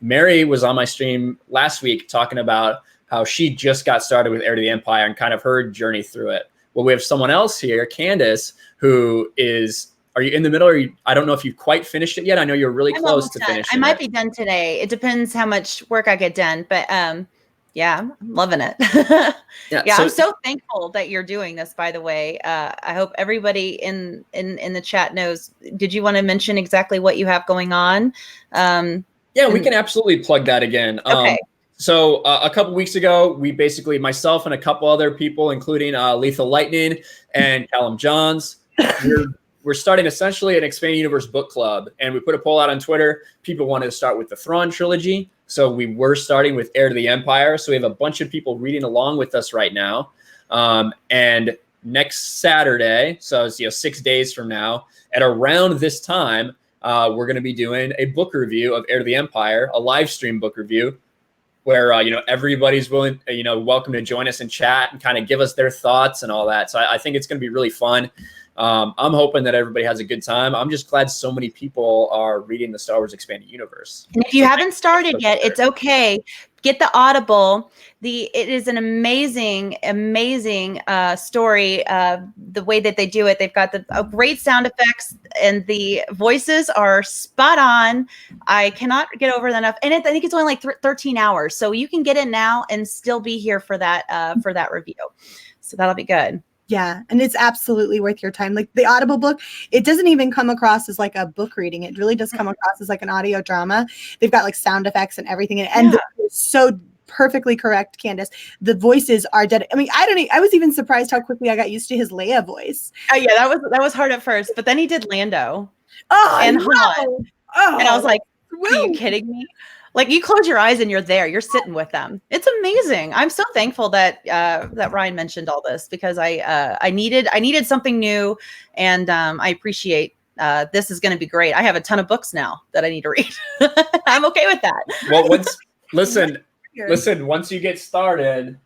Mary was on my stream last week talking about how she just got started with Heir to the Empire and kind of her journey through it. Well, we have someone else here, Candace, who is, are you in the middle? I don't know if you've quite finished it yet. I know you're really close to finishing I might be done today. It depends how much work I get done, but yeah, I'm loving it. Yeah, I'm so thankful that you're doing this, by the way. I hope everybody in the chat knows. Did you want to mention exactly what you have going on? Yeah, we can absolutely plug that again. Okay. So a couple weeks ago, we basically, myself and a couple other people, including Lethal Lightning and Callum Johns, we're starting essentially an Expanded Universe book club. And we put a poll out on Twitter. People wanted to start with the Thrawn trilogy. So we were starting with Heir to the Empire. So we have a bunch of people reading along with us right now. And next Saturday, so it's 6 days from now, at around this time, we're going to be doing a book review of Heir to the Empire, a live stream book review, where everybody's welcome to join us and chat and kind of give us their thoughts and all that. So I think it's going to be really fun. I'm hoping that everybody has a good time. I'm just glad so many people are reading the Star Wars Expanded Universe. And if you haven't started yet, it's okay. Get the Audible. It is an amazing story. The way that they do it, they've got the great sound effects, and the voices are spot on. I cannot get over that enough. And I think it's only like 13 hours, so you can get it now and still be here for that review. So that'll be good. Yeah, and it's absolutely worth your time. Like the Audible book, it doesn't even come across as like a book reading. It really does come across as like an audio drama. They've got like sound effects and everything. And they're so perfectly correct, Candace. The voices are dead. I mean, I was even surprised how quickly I got used to his Leia voice. Oh yeah, that was hard at first, but then he did Lando. Oh, and Han. Oh, and I was like, are you kidding me? Like, you close your eyes and you're there. You're sitting with them. It's amazing. I'm so thankful that that Ryan mentioned all this, because I needed something new, and I appreciate this is going to be great. I have a ton of books now that I need to read. I'm okay with that. Well, listen. Once you get started,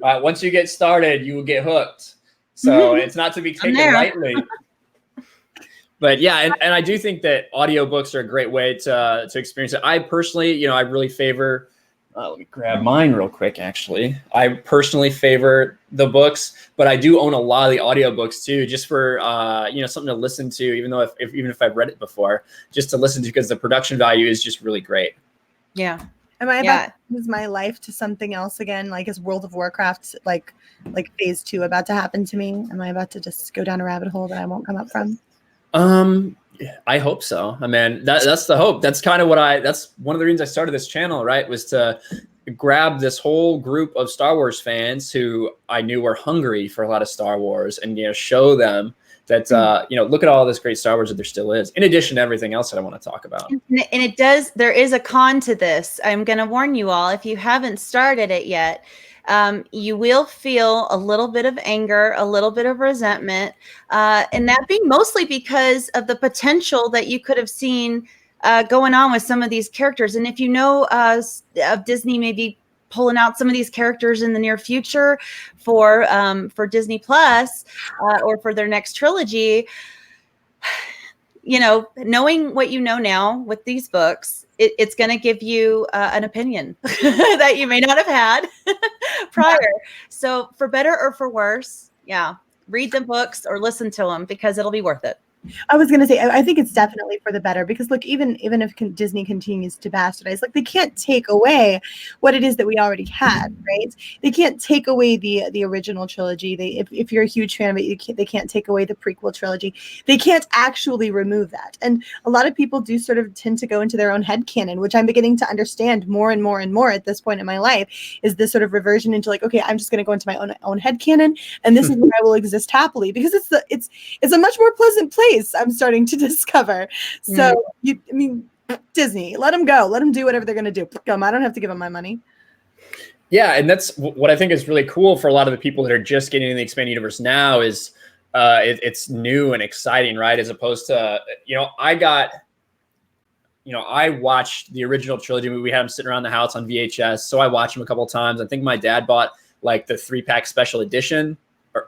you will get hooked. So it's not to be taken lightly. But yeah, and I do think that audiobooks are a great way to experience it. I personally, I really favor, let me grab mine real quick, actually. I personally favor the books, but I do own a lot of the audiobooks too, just for, something to listen to, even if I've read it before, just to listen to, because the production value is just really great. Yeah. Am I about to lose my life to something else again? Like, is World of Warcraft like phase 2 about to happen to me? Am I about to just go down a rabbit hole that I won't come up from? I hope so. I mean, that's the hope. That's kind of that's one of the reasons I started this channel, right? Was to grab this whole group of Star Wars fans who I knew were hungry for a lot of Star Wars, and, show them that, look at all this great Star Wars that there still is, in addition to everything else that I want to talk about. And there is a con to this. I'm going to warn you all, if you haven't started it yet, you will feel a little bit of anger, a little bit of resentment, and that being mostly because of the potential that you could have seen going on with some of these characters. And if you know of Disney maybe pulling out some of these characters in the near future for Disney Plus or for their next trilogy, knowing what you know now with these books, it's going to give you an opinion that you may not have had prior. So for better or for worse, read the books or listen to them, because it'll be worth it. I was going to say, I think it's definitely for the better, because look, even if Disney continues to bastardize, like, they can't take away what it is that we already had, right? They can't take away the original trilogy. If you're a huge fan of it, they can't take away the prequel trilogy. They can't actually remove that. And a lot of people do sort of tend to go into their own headcanon, which I'm beginning to understand more and more and more at this point in my life, is this sort of reversion into like, okay, I'm just going to go into my own headcanon, and this is where I will exist happily, because it's a much more pleasant place, I'm starting to discover. So Disney, let them go. Let them do whatever they're going to do. I don't have to give them my money. Yeah, and that's what I think is really cool for a lot of the people that are just getting in the expanded universe now is it's new and exciting, right? As opposed to, I watched the original trilogy movie. We had them sitting around the house on VHS, so I watched them a couple of times. I think my dad bought like the 3-pack special edition,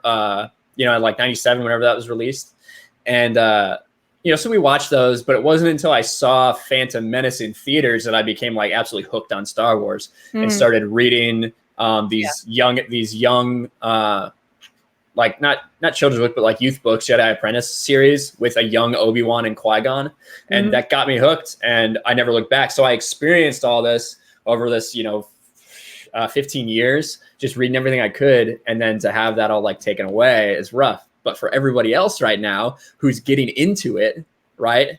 like 97, whenever that was released. And, so we watched those, but it wasn't until I saw Phantom Menace in theaters that I became like absolutely hooked on Star Wars and started reading these young like not children's books, but like youth books, Jedi Apprentice series with a young Obi-Wan and Qui-Gon. And that got me hooked, and I never looked back. So I experienced all this over this, 15 years, just reading everything I could. And then to have that all like taken away is rough. But for everybody else right now who's getting into it, right,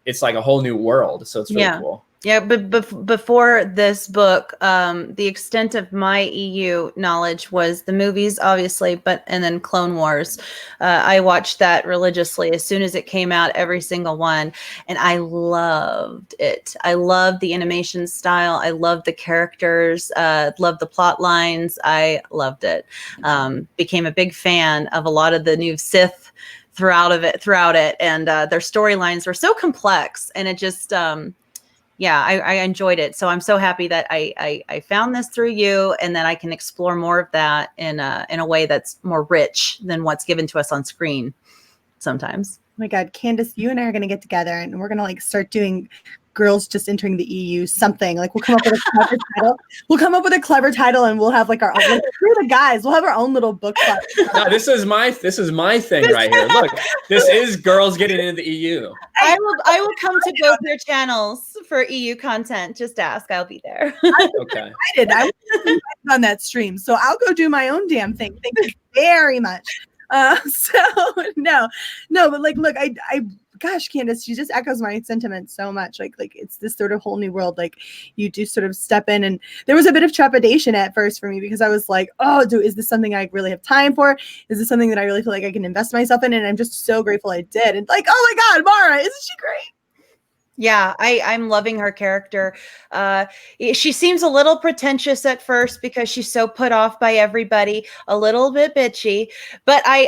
it's like a whole new world. So it's really cool. Yeah, but before this book, the extent of my EU knowledge was the movies, obviously, and then Clone Wars. I watched that religiously as soon as it came out, every single one, and I loved it. I loved the animation style. I loved the characters. Loved the plot lines. I loved it. Became a big fan of a lot of the new Sith throughout it, and their storylines were so complex, and it just. I enjoyed it. So I'm so happy that I found this through you, and that I can explore more of that in a way that's more rich than what's given to us on screen. sometimes. Oh my God, Candace, you and I are going to get together and we're going to like start doing girls just entering the EU something. Like we'll come up with a clever title. We'll come up with a clever title and we'll have like our own, like, we're the guys. We'll have our own little book club. No, this is my thing right here. Look, this is girls getting into the EU. I will come to both their channels for EU content. Just ask, I'll be there. Okay. I was on that stream, so I'll go do my own damn thing. Thank you very much. So no, but like, look, I gosh, Candace, she just echoes my sentiment so much. Like it's this sort of whole new world. Like you do sort of step in, and there was a bit of trepidation at first for me because I was like, oh, is this something I really have time for? Is this something that I really feel like I can invest myself in? And I'm just so grateful I did. And like, oh my God, Mara, isn't she great? Yeah, I'm loving her character. She seems a little pretentious at first because she's so put off by everybody, a little bit bitchy, but I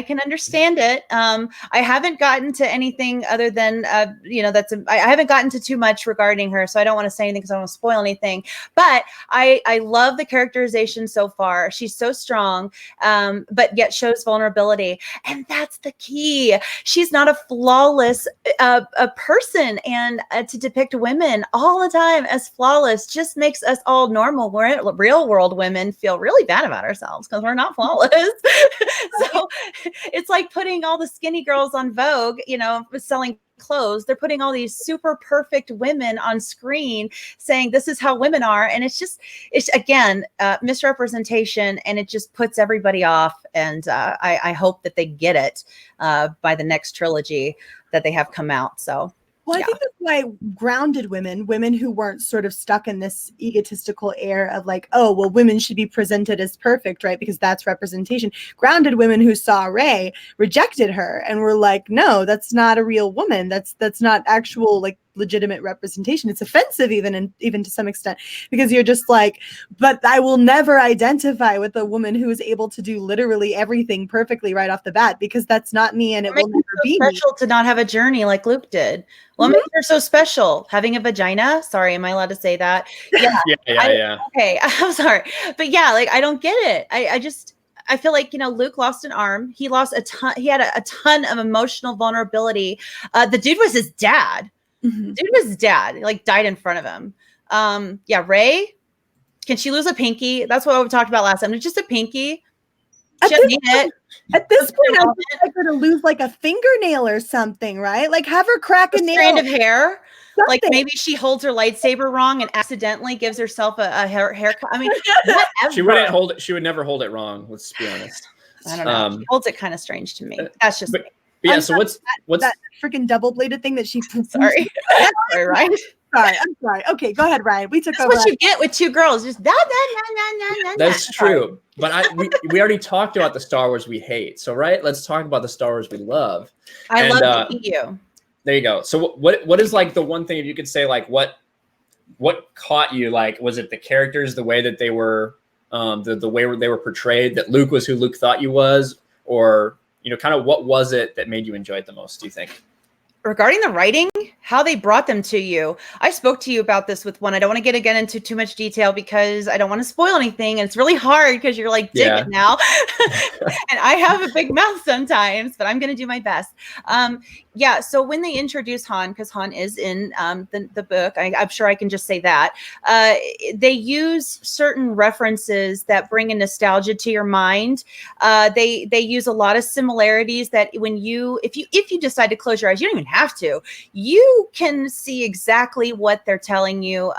can understand it. I haven't gotten to anything other than, I haven't gotten to too much regarding her, so I don't want to say anything because I don't want to spoil anything, but I love the characterization so far. She's so strong, but yet shows vulnerability. And that's the key. She's not a flawless, a person, and to depict women all the time as flawless just makes us all normal real world women feel really bad about ourselves because we're not flawless. So it's like putting all the skinny girls on Vogue, selling clothes. They're putting all these super perfect women on screen saying this is how women are, and it's again misrepresentation, and it just puts everybody off. And I hope that they get it by the next trilogy that they have come out. So well, I think that's why grounded women who weren't sort of stuck in this egotistical air of like, oh, well, women should be presented as perfect, right? Because that's representation. Grounded women who saw Rey rejected her and were like, no, that's not a real woman. That's not actual like legitimate representation. It's offensive even to some extent, because you're just like, but I will never identify with a woman who is able to do literally everything perfectly right off the bat, because that's not me, and it will never be special to not have a journey like Luke did. What makes her so special? Having a vagina? Sorry, am I allowed to say that? Yeah. Yeah. Okay, I'm sorry, but yeah, like I don't get it. I feel like, Luke lost an arm. He lost a ton. He had a ton of emotional vulnerability. The dude was his dad. Mm-hmm. Dude was his dad, like died in front of him. Rey, can she lose a pinky? That's what we talked about last time. It's just a pinky. At this point, I think I'm going to lose like a fingernail or something, right? Like have her crack a nail. Strand of hair. Something. Like maybe she holds her lightsaber wrong and accidentally gives herself a haircut. I mean, whatever. She would never hold it wrong. Let's be honest. I don't know. She holds it kind of strange to me. That's just me. Yeah. So what's that freaking double bladed thing that she? Sorry, sorry, Ryan. Sorry, I'm sorry. Okay, go ahead, Ryan. We took over. That's what you get with two girls. Just That's true. But we already talked about the Star Wars we hate. So let's talk about the Star Wars we love. I love you. There you go. So what is like the one thing, if you could say, like what caught you? Like, was it the characters, the way that they were, the way they were portrayed, that Luke was who Luke thought he was, or kind of what was it that made you enjoy it the most, do you think? Regarding the writing, how they brought them to you. I spoke to you about this with one. I don't want to get again into too much detail because I don't want to spoil anything. And it's really hard because you're like, dig it now. And I have a big mouth sometimes, but I'm going to do my best. So when they introduce Han, because Han is in the book, I'm sure I can just say that, they use certain references that bring a nostalgia to your mind. They use a lot of similarities that if you decide to close your eyes, you don't even have to. You can see exactly what they're telling you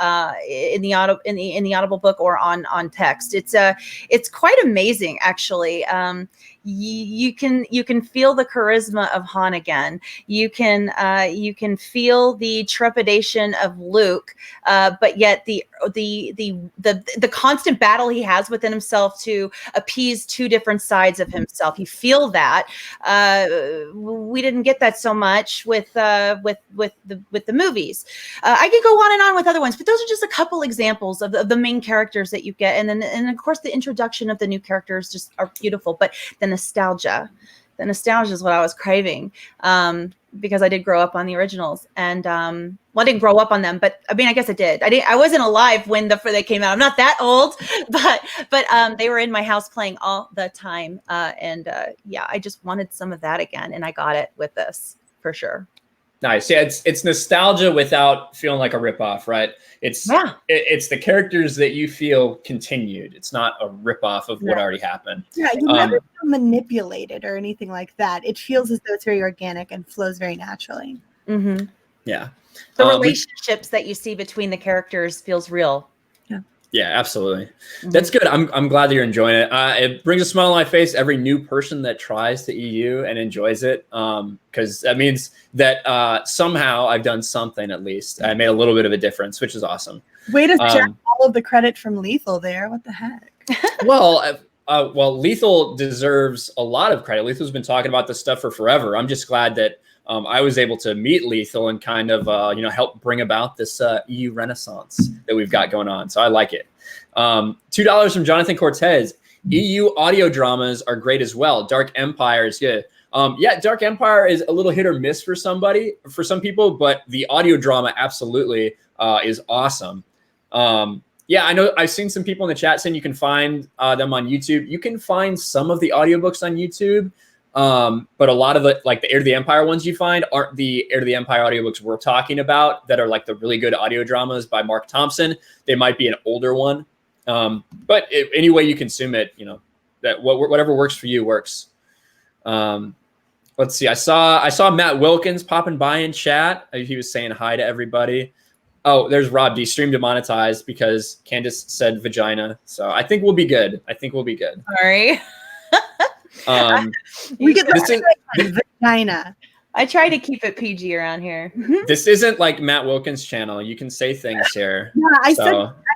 in the Audible book or on text. It's quite amazing, actually. You can feel the charisma of Han again. You can feel the trepidation of Luke, but yet the constant battle he has within himself to appease two different sides of himself. You feel that. We didn't get that so much with the movies. I could go on and on with other ones, but those are just a couple examples of the main characters that you get, and of course the introduction of the new characters just are beautiful. But the nostalgia is what I was craving. because I did grow up on the originals, and well, I didn't grow up on them, but I mean, I guess I did. I wasn't alive when they came out. I'm not that old, but they were in my house playing all the time, and yeah, I just wanted some of that again, and I got it with this for sure. Nice. Yeah, it's nostalgia without feeling like a ripoff, right? It's the characters that you feel continued. It's not a ripoff of what already happened. Yeah, you never feel manipulated or anything like that. It feels as though it's very organic and flows very naturally. Mm-hmm. Yeah. The relationships that you see between the characters feels real. Yeah, absolutely. That's good. I'm glad that you're enjoying it. It brings a smile on my face every new person that tries the EU and enjoys it, because that means that somehow I've done something at least. I made a little bit of a difference, which is awesome. Way to jack all of the credit from Lethal there. What the heck? Well, Lethal deserves a lot of credit. Lethal's been talking about this stuff for forever. I'm just glad that I was able to meet Lethal and kind of, help bring about this EU renaissance that we've got going on. So I like it. $2 from Jonathan Cortez. EU audio dramas are great as well. Dark Empire is good. Dark Empire is a little hit or miss for some people, but the audio drama absolutely is awesome. I know I've seen some people in the chat saying you can find them on YouTube. You can find some of the audiobooks on YouTube. But a lot of the Heir to the Empire ones you find aren't the Heir to the Empire audiobooks we're talking about that are like the really good audio dramas by Mark Thompson. They might be an older one. But any way you consume it, that whatever works for you works. Let's see. I saw Matt Wilkins popping by in chat. He was saying hi to everybody. Oh, there's Rob D. Stream demonetized because Candace said vagina. So I think we'll be good. Sorry. We get vagina. I try to keep it PG around here. This isn't like Matt Wilkins' channel. You can say things here. Yeah, I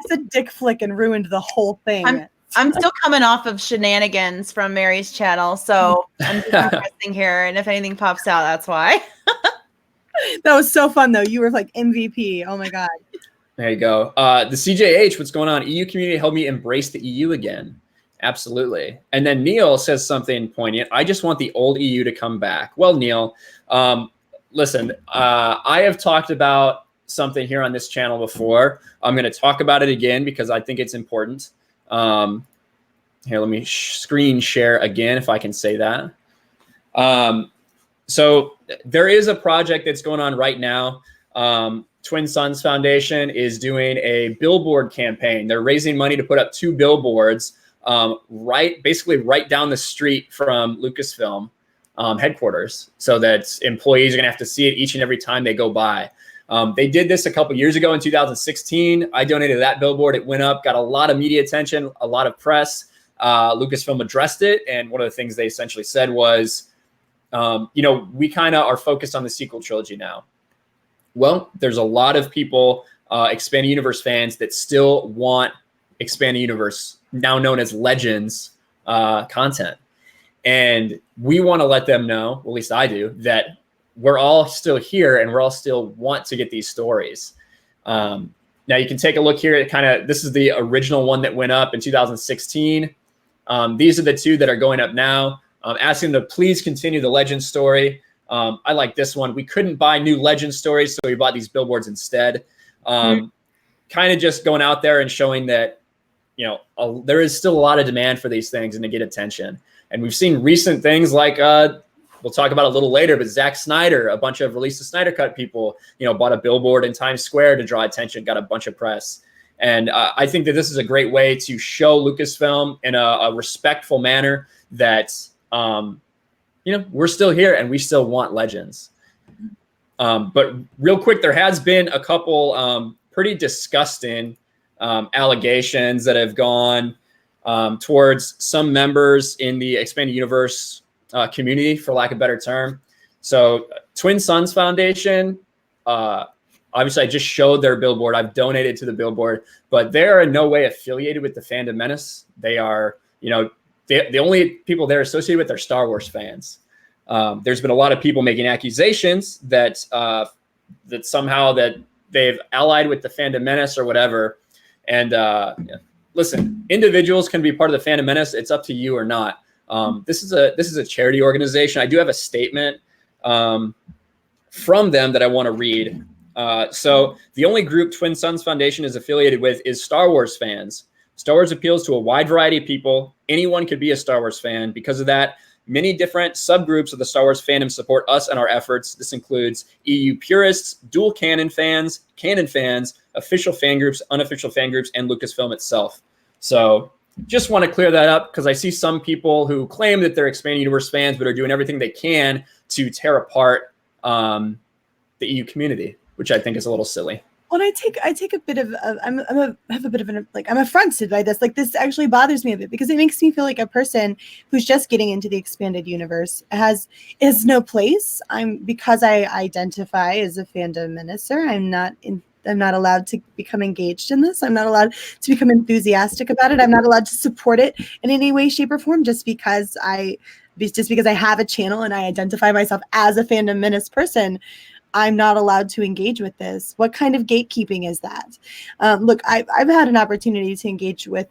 said dick flick and ruined the whole thing. I'm still coming off of shenanigans from Mary's channel, so I'm just interesting here. And if anything pops out, that's why. That was so fun, though. You were like MVP. Oh my god. There you go. The CJH, what's going on? EU community helped me embrace the EU again. Absolutely. And then Neil says something poignant. I just want the old EU to come back. Well, Neil, listen, I have talked about something here on this channel before. I'm going to talk about it again because I think it's important. Here, let me screen share again, if I can say that. So there is a project that's going on right now. Twin Sons Foundation is doing a billboard campaign. They're raising money to put up 2 billboards basically right down the street from Lucasfilm headquarters, so that employees are gonna have to see it each and every time they go by. They did this a couple years ago in 2016. I donated that billboard. It went up, got a lot of media attention, a lot of press. Lucasfilm addressed it, and one of the things they essentially said was, we kind of are focused on the sequel trilogy now. Well, there's a lot of people, Expanded Universe fans, that still want Expanded Universe, now known as Legends, content. And we want to let them know, well, at least I do, that we're all still here and we're all still want to get these stories. Now you can take a look here at this is the original one that went up in 2016. These are the 2 that are going up now. Asking them to please continue the Legends story. I like this one. We couldn't buy new Legends stories, so we bought these billboards instead. Kind of just going out there and showing that, there is still a lot of demand for these things and to get attention. And we've seen recent things like, we'll talk about it a little later, but Zack Snyder, a bunch of Release the Snyder Cut people, bought a billboard in Times Square to draw attention, got a bunch of press. And I think that this is a great way to show Lucasfilm in a respectful manner that, we're still here and we still want Legends. But real quick, there has been a couple pretty disgusting allegations that have gone towards some members in the Expanded Universe community, for lack of a better term. So Twin Sons Foundation, obviously I just showed their billboard. I've donated to the billboard, but they are in no way affiliated with the Fandom Menace. They are, the only people they're associated with are Star Wars fans. There's been a lot of people making accusations that somehow that they've allied with the Fandom Menace or whatever. And listen, individuals can be part of the Fandom Menace. It's up to you or not. This is a charity organization. I do have a statement from them that I want to read. So the only group Twin Suns Foundation is affiliated with is Star Wars fans. Star Wars appeals to a wide variety of people. Anyone could be a Star Wars fan. Because of that, many different subgroups of the Star Wars fandom support us and our efforts. This includes EU purists, dual canon fans, official fan groups, unofficial fan groups, and Lucasfilm itself. So just want to clear that up because I see some people who claim that they're Expanding Universe fans but are doing everything they can to tear apart the EU community, which I think is a little silly. Well, I take a bit of I'm affronted by this. Like, this actually bothers me a bit because it makes me feel like a person who's just getting into the expanded universe has no place. Because I identify as a fandom minister, I'm not allowed to become engaged in this. I'm not allowed to become enthusiastic about it. I'm not allowed to support it in any way, shape, or form just because I have a channel and I identify myself as a fandom menace person. I'm not allowed to engage with this. What kind of gatekeeping is that? Look, I've had an opportunity to engage with,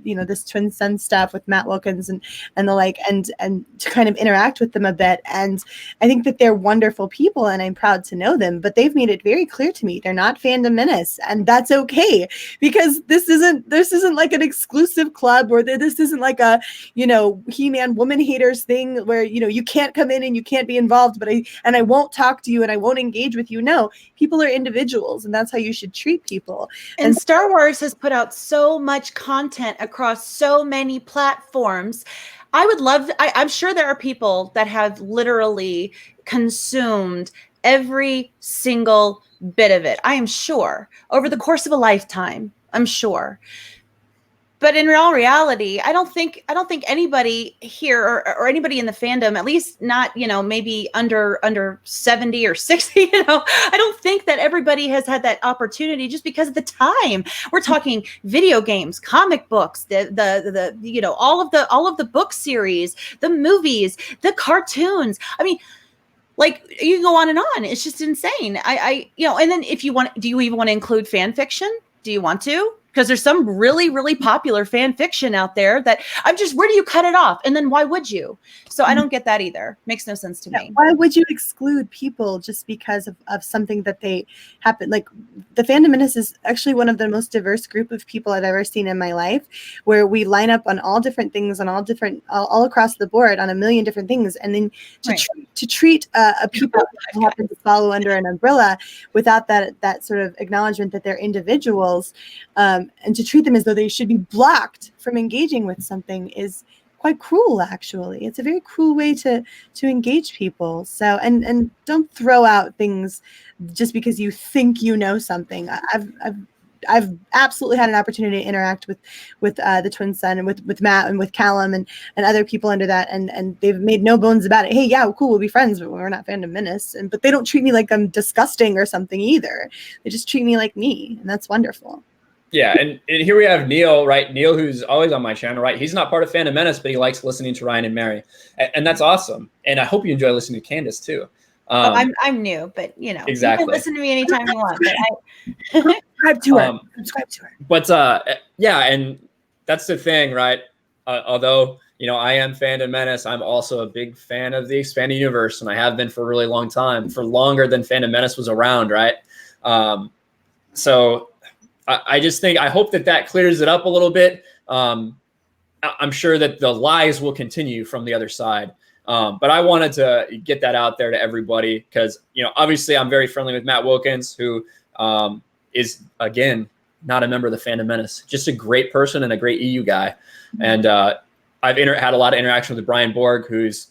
this Twin Sun stuff with Matt Wilkins and the like, and to kind of interact with them a bit. And I think that they're wonderful people and I'm proud to know them, but they've made it very clear to me they're not fandom menace, and that's okay because this isn't like an exclusive club, or this isn't like a, He-Man woman haters thing where, you can't come in and you can't be involved, but I won't talk to you and I won't engage with you. No, people are individuals, and that's how you should treat people. And Star Wars has put out so much content across so many platforms. I'm sure there are people that have literally consumed every single bit of it. I am sure over the course of a lifetime. I'm sure. But in all reality, I don't think anybody here or anybody in the fandom, at least not, maybe under 70 or 60, I don't think that everybody has had that opportunity just because of the time. We're talking video games, comic books, the all of the book series, the movies, the cartoons. I mean, like, you can go on and on. It's just insane. And then if you want, do you even want to include fan fiction? Do you want to? Because there's some really, really popular fan fiction out there that where do you cut it off? And then why would you? So I don't get that either. Makes no sense to me. Why would you exclude people just because of something that they happen? Like, the Fandom Menace is actually one of the most diverse group of people I've ever seen in my life, where we line up on all different things, on all across the board on a million different things. And then to treat a people who happen to follow under an umbrella without that sort of acknowledgement that they're individuals, and to treat them as though they should be blocked from engaging with something is quite cruel, actually. It's a very cruel way to engage people. So, and don't throw out things just because you think you know something. I've absolutely had an opportunity to interact with the Twin Sun and with Matt and with Callum and other people under that, and they've made no bones about it. Hey, yeah, cool, we'll be friends, but we're not Fandom Menace. But they don't treat me like I'm disgusting or something either. They just treat me like me, and that's wonderful. Yeah, and here we have Neil, right? Neil, who's always on my channel, right? He's not part of Fandom Menace, but he likes listening to Ryan and Mary, and that's awesome. And I hope you enjoy listening to Candace too. I'm new, but exactly. You can listen to me anytime you want. But subscribe to her. But yeah, and that's the thing, right? Although I am Fandom Menace, I'm also a big fan of the Expanded Universe, and I have been for a really long time, for longer than Fandom Menace was around, right? So I hope that clears it up a little bit. I'm sure that the lies will continue from the other side. But I wanted to get that out there to everybody because, obviously I'm very friendly with Matt Wilkins, who is, again, not a member of the Fandom Menace, just a great person and a great EU guy. And I've had a lot of interaction with Brian Borg, who's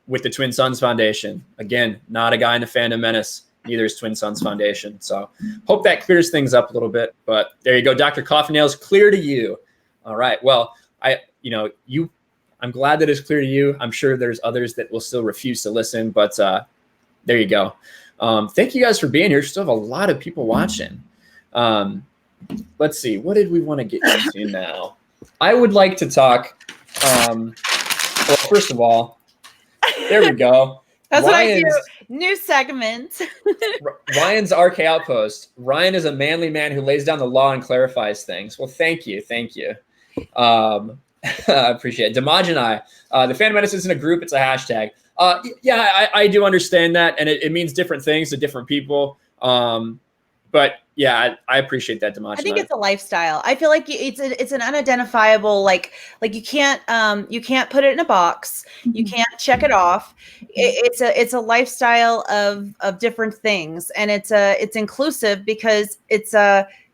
with the Twin Suns Foundation. Again, not a guy in the Fandom Menace. Neither is Twin Suns Foundation. So hope that clears things up a little bit. But there you go. Dr. Coffin Nails, clear to you. All right. Well, I'm glad that it's clear to you. I'm sure there's others that will still refuse to listen, but there you go. Thank you guys for being here. Still have a lot of people watching. Let's see. What did we want to get into now? I would like to talk. Well, first of all, there we go. That's Ryan's, what I do. New segment. Ryan's RK Outpost. Ryan is a manly man who lays down the law and clarifies things. Well, thank you. I appreciate it. Damaj and I. The Fandom Menace isn't a group, it's a hashtag. Yeah, I do understand that, and it means different things to different people. But yeah, I appreciate that, Dimash. I think it's a lifestyle. I feel like it's an unidentifiable, like you can't put it in a box. You can't check it off. It's a lifestyle of different things, and it's inclusive because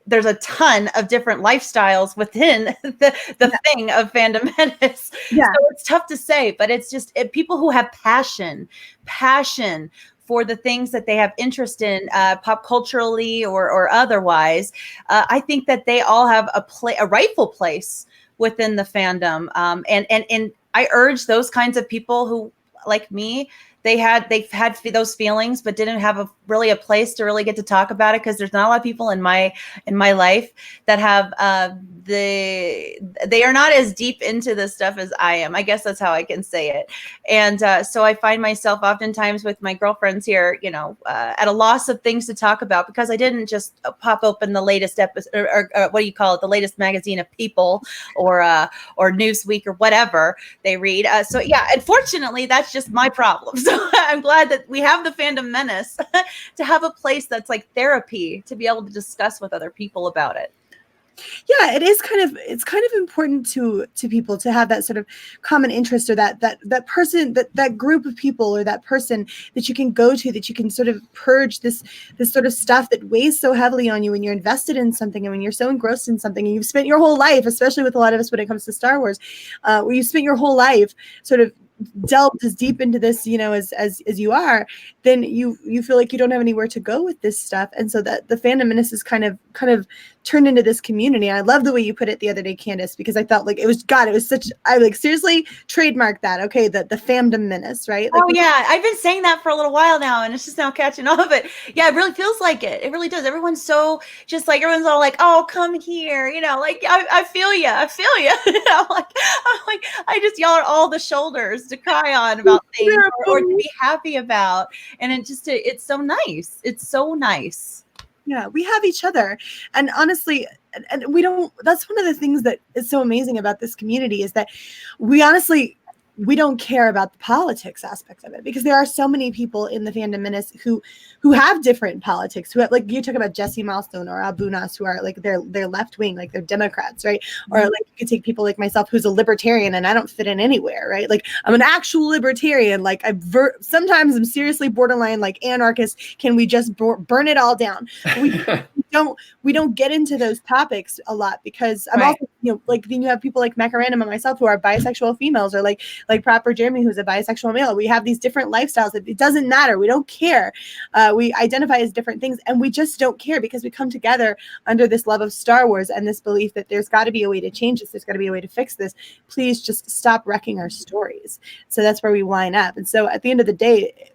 there's a ton of different lifestyles within the thing of Fandom Menace. Yeah. So it's tough to say, but it's just people who have passion for the things that they have interest in, pop culturally or otherwise. I think that they all have a rightful place within the fandom. And I urge those kinds of people who, like me, they've had those feelings, but didn't have really a place to really get to talk about it, because there's not a lot of people in my life that have they are not as deep into this stuff as I am. I guess that's how I can say it. And so I find myself oftentimes with my girlfriends here, at a loss of things to talk about, because I didn't just pop open the latest episode or what do you call it, the latest magazine of People or Newsweek or whatever they read. So yeah, unfortunately, that's just my problem. So I'm glad that we have the Fandom Menace to have a place that's like therapy, to be able to discuss with other people about it. Yeah, it's kind of important to people to have that sort of common interest, or that person, that group of people, or that person that you can go to, that you can sort of purge this sort of stuff that weighs so heavily on you when you're invested in something, and when you're so engrossed in something, and you've spent your whole life, especially with a lot of us when it comes to Star Wars, where you spent your whole life sort of delved as deep into this, as you are, then you feel like you don't have anywhere to go with this stuff. And so that the Fandom Menace is kind of turned into this community. I love the way you put it the other day, Candace, because I felt like it was such, I like seriously trademarked that. Okay. The Fandom Menace, right? Like, oh yeah. I've been saying that for a little while now, and it's just now catching on. But yeah, it really feels like it. It really does. Everyone's so just like, everyone's all like, oh, come here. Like I feel you. I feel you. I'm like, y'all are all the shoulders to cry on about things or to be happy about. And it's so nice. It's so nice. Yeah, we have each other. And honestly, and we don't, that's one of the things that is so amazing about this community, is that we don't care about the politics aspect of it, because there are so many people in the Fandom Menace who have different politics, who have, like you talk about Jesse Milestone or Abunas, who are like they're left wing, like they're Democrats, right? Mm-hmm. Or like you could take people like myself, who's a libertarian, and I don't fit in anywhere, right? Like I'm an actual libertarian. Like sometimes I'm seriously borderline like anarchist. Can we just burn it all down? We don't get into those topics a lot, because I'm also, like then you have people like Macarena and myself who are bisexual females, or like Proper Jeremy, who's a bisexual male. We have these different lifestyles. It doesn't matter. We don't care. We identify as different things, and we just don't care, because we come together under this love of Star Wars and this belief that there's got to be a way to change this. There's got to be a way to fix this. Please just stop wrecking our stories. So that's where we line up. And so at the end of the day,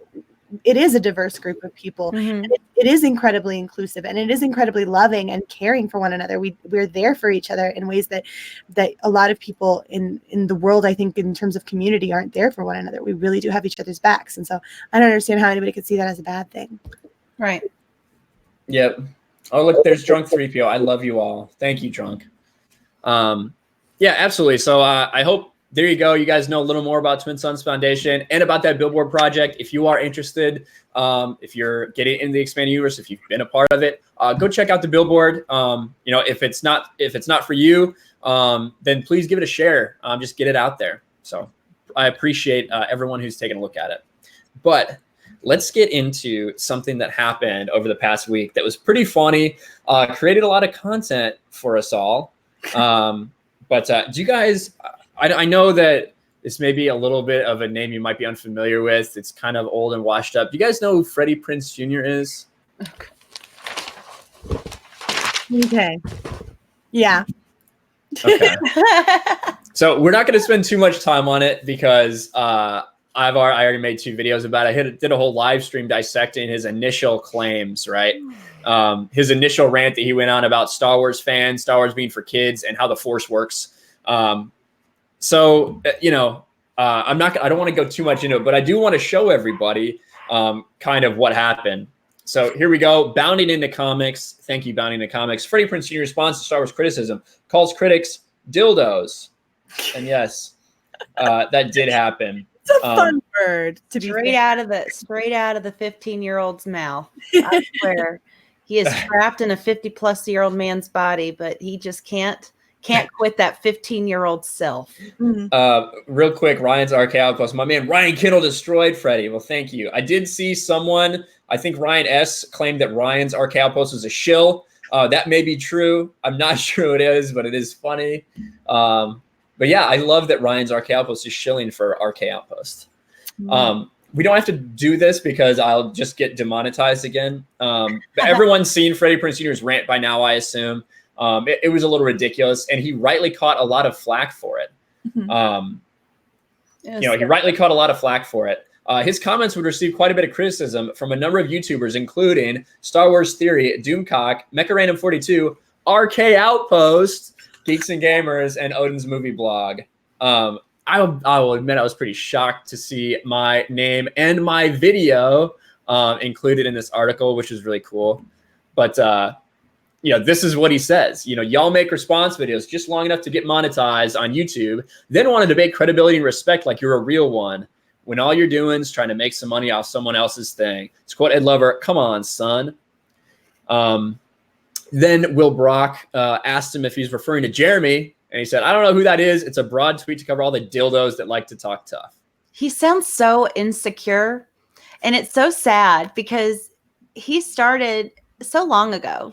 it is a diverse group of people. Mm-hmm. And it is incredibly inclusive, and it is incredibly loving and caring for one another. We're there for each other in ways that a lot of people in the world, I think, in terms of community, aren't there for one another. We really do have each other's backs. And so I don't understand how anybody could see that as a bad thing. Right. Yep. Oh, look, there's Drunk 3PO. I love you all. Thank you, Drunk. Yeah, absolutely. So I hope, there you go. You guys know a little more about Twin Suns Foundation and about that billboard project. If you are interested, if you're getting into the expanded universe, if you've been a part of it, go check out the billboard. If it's not for you, then please give it a share. Just get it out there. So I appreciate everyone who's taken a look at it. But let's get into something that happened over the past week that was pretty funny, created a lot of content for us all. But do you guys... I know that this may be a little bit of a name you might be unfamiliar with. It's kind of old and washed up. Do you guys know who Freddie Prinze Jr. is? Okay. Yeah. Okay. So we're not going to spend too much time on it, because I already made 2 videos about it. I did a whole live stream dissecting his initial claims, right? His initial rant that he went on about Star Wars fans, Star Wars being for kids, and how the Force works. So, I don't want to go too much into it, but I do want to show everybody kind of what happened. So here we go. Bounding into Comics. Thank you, Bounding into Comics. Freddie Prinze Jr. responds to Star Wars criticism, calls critics dildos. And yes, that did happen. It's a fun bird to be straight out of the 15-year-old's mouth. I swear, he is trapped in a 50-plus-year-old man's body, but he just can't quit that 15-year-old self. Real quick, Ryan's RK Outpost. My man Ryan Kinel destroyed Freddie. Well, thank you. I did see someone, I think Ryan S. claimed that Ryan's RK Outpost was a shill. That may be true. I'm not sure it is, but it is funny. But yeah, I love that Ryan's RK Outpost is shilling for RK Outpost. We don't have to do this because I'll just get demonetized again. But everyone's seen Freddie Prinze Jr.'s rant by now, I assume. It was a little ridiculous, and he rightly caught a lot of flack for it. He rightly caught a lot of flack for it. His comments would receive quite a bit of criticism from a number of YouTubers, including Star Wars Theory, Doomcock, MechaRandom42, RK Outpost, Geeks and Gamers, and Odin's Movie Blog. I will admit I was pretty shocked to see my name and my video included in this article, which is really cool. But this is what he says. Y'all make response videos just long enough to get monetized on YouTube, then want to debate credibility and respect like you're a real one, when all you're doing is trying to make some money off someone else's thing. To quote Ed Lover, come on, son. Then Will Brock asked him if he's referring to Jeremy, and he said, I don't know who that is. It's a broad tweet to cover all the dildos that like to talk tough. He sounds so insecure, and it's so sad because he started so long ago,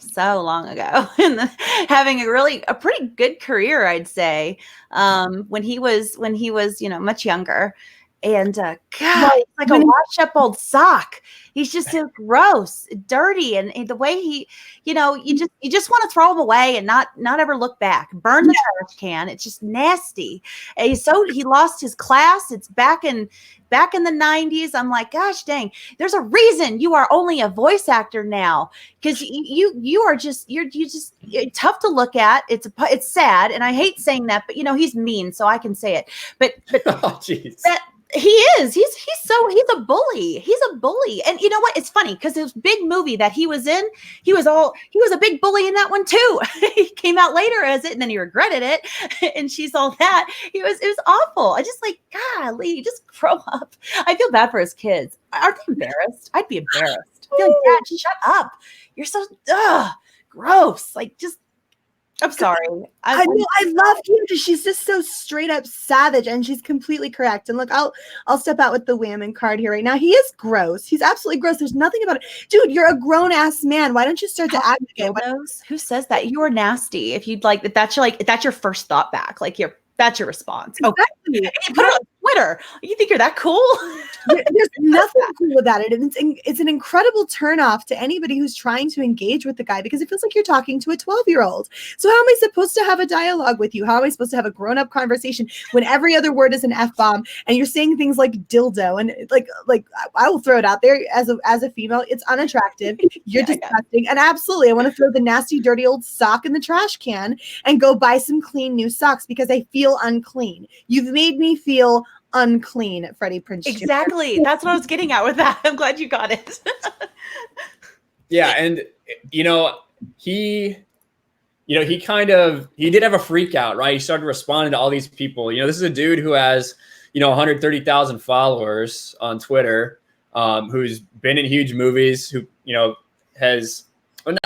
and having a pretty good career, I'd say, when he was, much younger. And God, it's like a washed up old sock. He's just so gross, dirty, and the way he, you just want to throw him away and not ever look back. Burn the trash can. It's just nasty. And he lost his class. It's back in the 90s. I'm like, gosh dang, there's a reason you are only a voice actor now, because you're tough to look at. It's sad, and I hate saying that, but he's mean, so I can say it. But oh, jeez. He is. He's a bully. He's a bully. And you know what? It's funny because this big movie that he was in, he was a big bully in that one too. He came out later as it, and then he regretted it. And she's all that. It was awful. I just like, golly, just grow up. I feel bad for his kids. Aren't they embarrassed? I'd be embarrassed. I'd be like, Dad, just shut up. You're so gross. Like, just. I'm sorry. I love Kim because she's just so straight up savage, and she's completely correct. And look, I'll step out with the whammon card here right now. He is gross. He's absolutely gross. There's nothing about it. Dude, you're a grown ass man. Why don't you start to act again? Who says that? You are nasty. If you'd like, that's your first thought back. Like that's your response. Exactly. Okay. You put it on Twitter. You think you're that cool? There's nothing cool about it. And it's an incredible turnoff to anybody who's trying to engage with the guy, because it feels like you're talking to a 12-year-old. So how am I supposed to have a dialogue with you? How am I supposed to have a grown-up conversation when every other word is an F-bomb and you're saying things like dildo? And like I will throw it out there as a female. It's unattractive. You're disgusting. And absolutely, I want to throw the nasty, dirty old sock in the trash can and go buy some clean new socks because I feel unclean. You've made me feel unclean, Freddie Prinze Jr. Exactly. That's what I was getting at with that. I'm glad you got it. Yeah, and he did have a freak out, right? He started responding to all these people. This is a dude who has 130,000 followers on Twitter, who's been in huge movies, who has,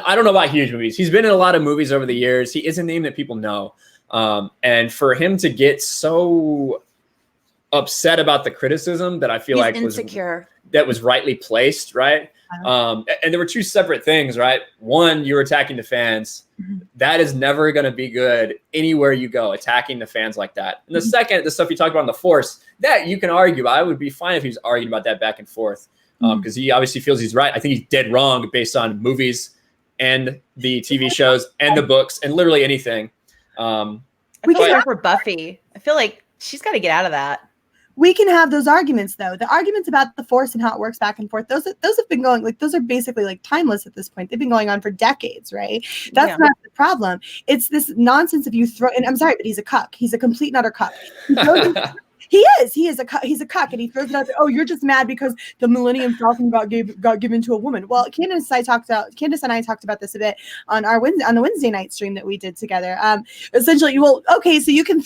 I don't know about huge movies. He's been in a lot of movies over the years. He is a name that people know. And for him to get so upset about the criticism that I feel like insecure. was rightly placed, right? And there were two separate things, right? One, you were attacking the fans. Mm-hmm. That is never going to be good anywhere you go, attacking the fans like that. And the second, the stuff you talked about on the Force, that you can argue. I would be fine if he was arguing about that back and forth, because he obviously feels he's right. I think he's dead wrong based on movies and the TV shows and the books and literally anything. We can go for Buffy. I feel like she's got to get out of that. We can have those arguments, though. The arguments about the Force and how it works back and forth, those have been going, those are basically timeless at this point. They've been going on for decades, right? That's not the problem. It's this nonsense of you throw, and I'm sorry, but he's a cuck. He's a complete and utter cuck. He is. He's a cuck, and he throws it out there. Oh, you're just mad because the Millennium Falcon got given to a woman. Well, Candace and I talked about this a bit on the Wednesday night stream that we did together. Essentially, well, okay, so you can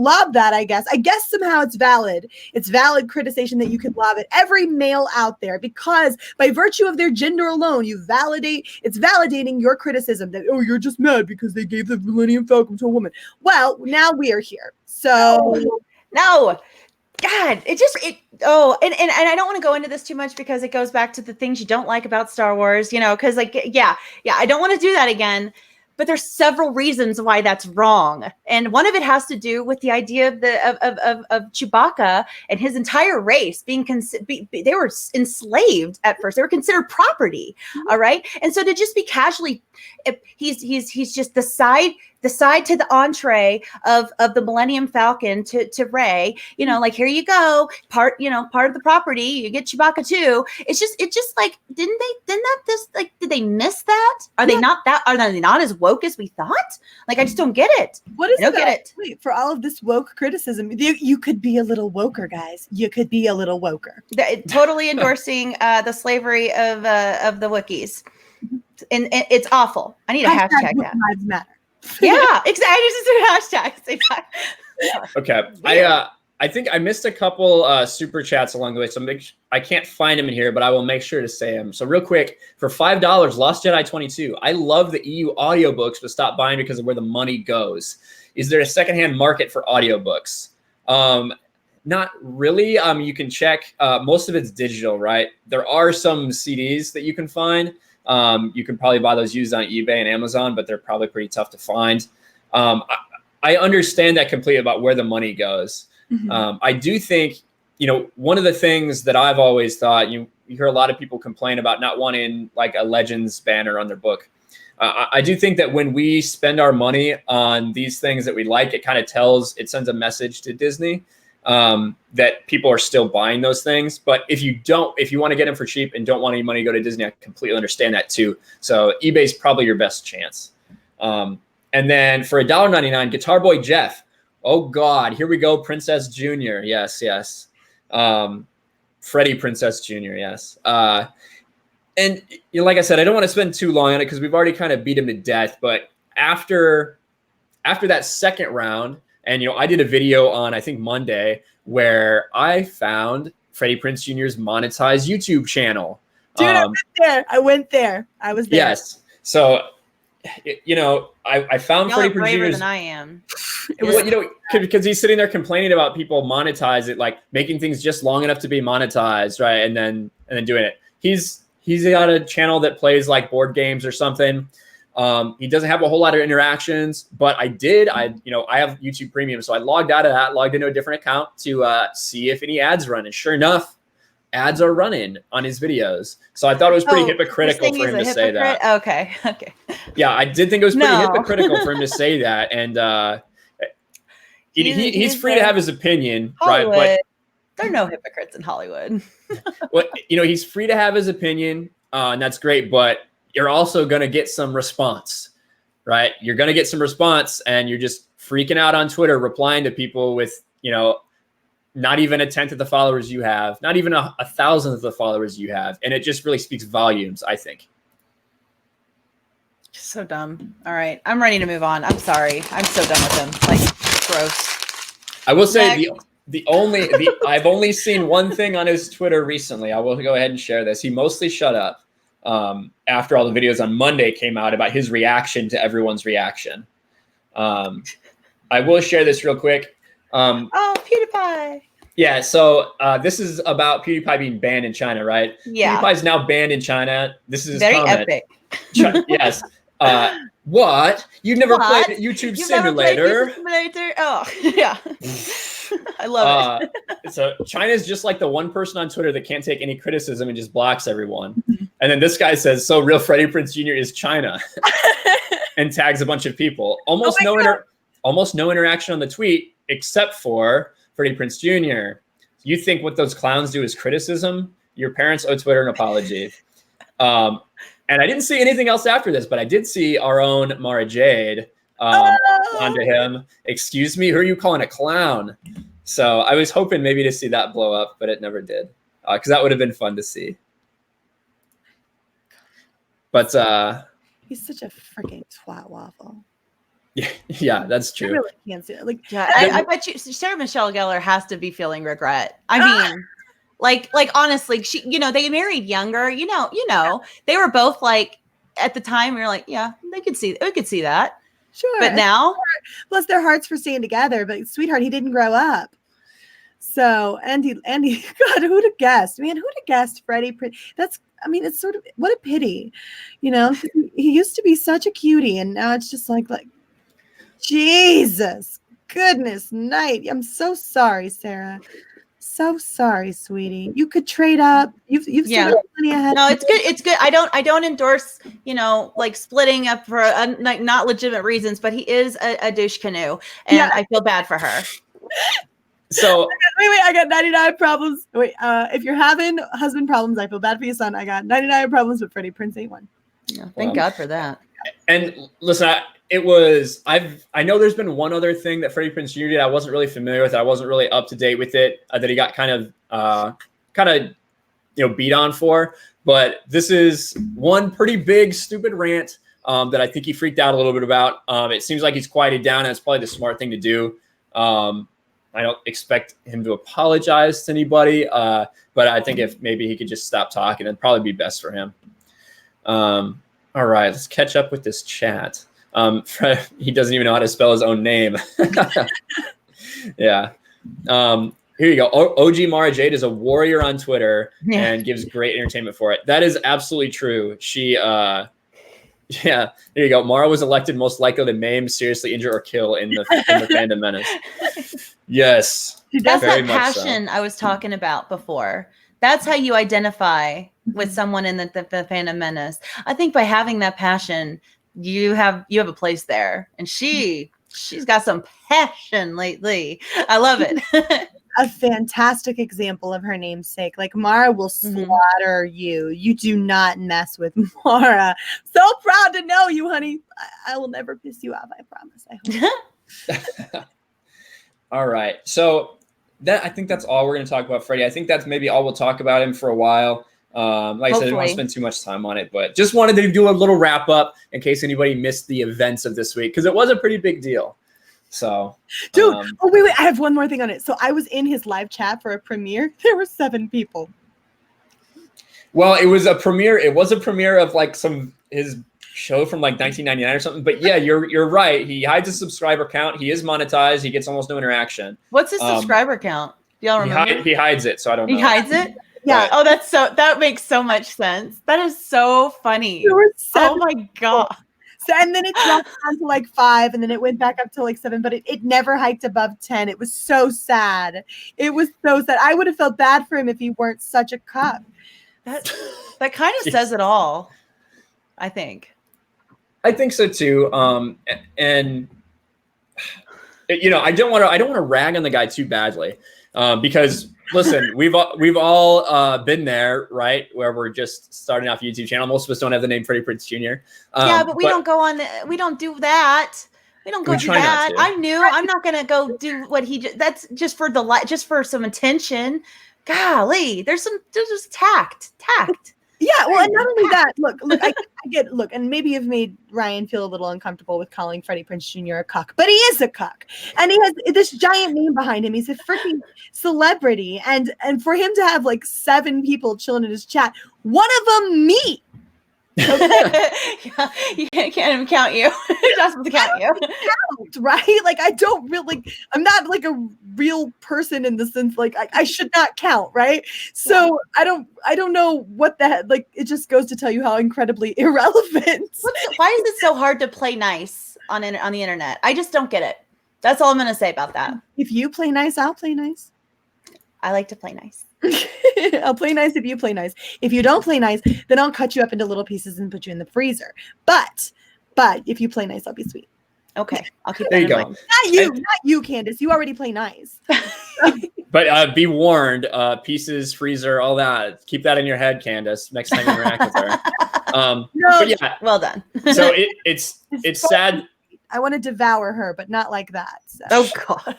lob that. I guess somehow it's valid. It's valid criticism that you can lob at every male out there because by virtue of their gender alone, it's validating your criticism that you're just mad because they gave the Millennium Falcon to a woman. Well, now we are here. So no, God, and I don't want to go into this too much because it goes back to the things you don't like about Star Wars, because I don't want to do that again. But there's several reasons why that's wrong, and one of it has to do with the idea of Chewbacca and his entire race being they were enslaved at first. They were considered property, all right. And so to just be casually, he's just the side to the entree of the Millennium Falcon to Rey. Like here you go, part of the property. You get Chewbacca too. It's just like did they miss that? Are they not as woke as we thought? Like I just don't get it. What is get it? Wait, for all of this woke criticism, you could be a little woker, guys. You could be a little woker. Totally endorsing the slavery of the Wookiees, and it's awful. I need a hashtag that. Lives matter. Yeah, exactly. Just a hashtag. Okay. I think I missed a couple super chats along the way, so I can't find them in here, but I will make sure to say them. So real quick, for $5, Lost Jedi 22. I love the EU audiobooks, but stop buying because of where the money goes. Is there a secondhand market for audiobooks? Not really. You can check. Most of it's digital, right? There are some CDs that you can find. You can probably buy those used on eBay and Amazon, but they're probably pretty tough to find. I understand that completely about where the money goes. Mm-hmm. I do think, one of the things that I've always thought, you hear a lot of people complain about not wanting like a Legends banner on their book. I do think that when we spend our money on these things that we like, it sends a message to Disney that people are still buying those things. But if you want to get them for cheap and don't want any money to go to Disney, I completely understand that too. So eBay's probably your best chance. And then for $1.99, Guitar Boy Jeff. Oh God, here we go. Princess Jr. Yes. Freddie Princess Jr. Yes. And like I said, I don't want to spend too long on it because we've already kind of beat him to death. But after that second round, and I did a video on I think Monday where I found Freddie Prinze Jr.'s monetized YouTube channel. Dude, I went there. I was there. Yes. So I found Y'all Freddie are braver Prinze Jr.'s. than I am. Because he's sitting there complaining about people monetize it, like making things just long enough to be monetized, right? And then doing it. He's got a channel that plays like board games or something. He doesn't have a whole lot of interactions, but I have YouTube Premium, so I logged out of that, logged into a different account to see if any ads run. And sure enough, ads are running on his videos. So I thought it was pretty hypocritical for him to say that. Okay. Yeah, I did think it was pretty hypocritical for him to say that. And he's free to have his opinion, Hollywood. right? But there are no hypocrites in Hollywood. well, he's free to have his opinion, and that's great, but you're also going to get some response, right? You're going to get some response, and you're just freaking out on Twitter, replying to people with, not even a tenth of the followers you have, not even a thousandth of the followers you have. And it just really speaks volumes, I think. So dumb. All right. I'm ready to move on. I'm sorry. I'm so done with him. Like, gross. I will say I've only seen one thing on his Twitter recently. I will go ahead and share this. He mostly shut up after all the videos on Monday came out about his reaction to everyone's reaction. I will share this real quick. PewDiePie. Yeah, so this is about PewDiePie being banned in China, right? Yeah. PewDiePie's now banned in China. This is his very comment. epic. Yes. What? You've never played YouTube Simulator? Oh, yeah. I love it. So China's just like the one person on Twitter that can't take any criticism and just blocks everyone. And then this guy says, so real Freddie Prinze Jr. is China. And tags a bunch of people. Almost no interaction on the tweet except for Freddie Prinze Jr. You think what those clowns do is criticism? Your parents owe Twitter an apology. And I didn't see anything else after this, but I did see our own Mara Jade onto him. Excuse me, who are you calling a clown? So I was hoping maybe to see that blow up, but it never did, because that would have been fun to see. But he's such a freaking twat waffle. Yeah, that's I true. really can't see it. Like, Yeah, I bet you Sarah Michelle Gellar has to be feeling regret. I mean, like honestly, she, they married younger. They were both like at the time. We were like, yeah, we could see that. sure. But now, Plus their hearts for staying together. But sweetheart, he didn't grow up. So Andy, God, who'd have guessed? Man, who'd have guessed Freddie Prinze? It's sort of, what a pity. He used to be such a cutie, and now it's just like Jesus, goodness night. I'm so sorry, Sarah. So sorry, sweetie. You could trade up. You've still got plenty ahead. no, it's good. It's good. I don't endorse, like splitting up for like not legitimate reasons, but he is a douche canoe, and I feel bad for her. So wait, I got 99 problems. Wait, if you're having husband problems, I feel bad for your son. I got 99 problems with Freddie Prinze ain't one. Yeah, thank God for that. And listen, I know there's been one other thing that Freddie Prinze Jr. did. I wasn't really familiar with it. I wasn't really up to date with it, that he got kind of beat on for. But this is one pretty big stupid rant that I think he freaked out a little bit about. It seems like he's quieted down, and it's probably the smart thing to do. I don't expect him to apologize to anybody, but I think if maybe he could just stop talking, it'd probably be best for him. All right, let's catch up with this chat. He doesn't even know how to spell his own name. Yeah. Here you go. OG Mara Jade is a warrior on Twitter and gives great entertainment for it. That is absolutely true. She, there you go. Mara was elected most likely to maim, seriously injure, or kill in the Fandom Menace. Yes. That's that passion I was talking about before. That's how you identify with someone in the Phantom Menace. I think by having that passion, you have a place there. And she's got some passion lately. I love it. A fantastic example of her namesake. Like, Mara will slaughter you. You do not mess with Mara. So proud to know you, honey. I will never piss you off. I promise. I hope. All right. So I think that's all we're going to talk about Freddie. I think that's maybe all we'll talk about him for a while. Like I said, I didn't want to spend too much time on it, but just wanted to do a little wrap up in case anybody missed the events of this week, because it was a pretty big deal. So, dude, wait, I have one more thing on it. So I was in his live chat for a premiere. There were 7 people. Well, it was a premiere. It was a premiere of like his show from like 1999 or something. But yeah, you're right. He hides his subscriber count. He is monetized. He gets almost no interaction. What's his subscriber count? Do y'all remember? He hides it, so I don't know. He hides it? Yeah. Oh, that makes so much sense. That is so funny. There were 7 oh my God. So, and then it dropped down to like 5, and then it went back up to like 7, but it never hiked above 10. It was so sad. It was so sad. I would have felt bad for him if he weren't such a cuck. That kind of says it all, I think. I think so too. And I don't want to rag on the guy too badly, because listen, we've all been there, right? Where we're just starting off a YouTube channel. Most of us don't have the name Freddie Prinze Jr. But we don't go on. We don't do that. We don't go do that. I'm new. I'm not gonna go do what he did. That's just for just for some attention. Golly, there's just tact. Yeah, well, and not only that, look, I get, and maybe you've made Ryan feel a little uncomfortable with calling Freddie Prinze Jr. a cuck, but he is a cuck, and he has this giant name behind him. He's a freaking celebrity, and for him to have like 7 people chilling in his chat, one of them me. Okay. You can't even count you. You're not supposed to count you. Count, right? Like, I don't really, I'm not like a real person in the sense, like I should not count, right? So I don't know what that, like, it just goes to tell you how incredibly irrelevant. Why is it so hard to play nice on the internet? I just don't get it. That's all I'm going to say about that. If you play nice, I'll play nice. I like to play nice. I'll play nice if you play nice. If you don't play nice, then I'll cut you up into little pieces and put you in the freezer. But if you play nice, I'll be sweet. Okay, I'll keep there that you in go. mind. Not you, Candace. You already play nice. But be warned, pieces, freezer, all that. Keep that in your head, Candace, next time you interact with her. No, but yeah, well done. So it's sad. I want to devour her, but not like that. So. Oh God.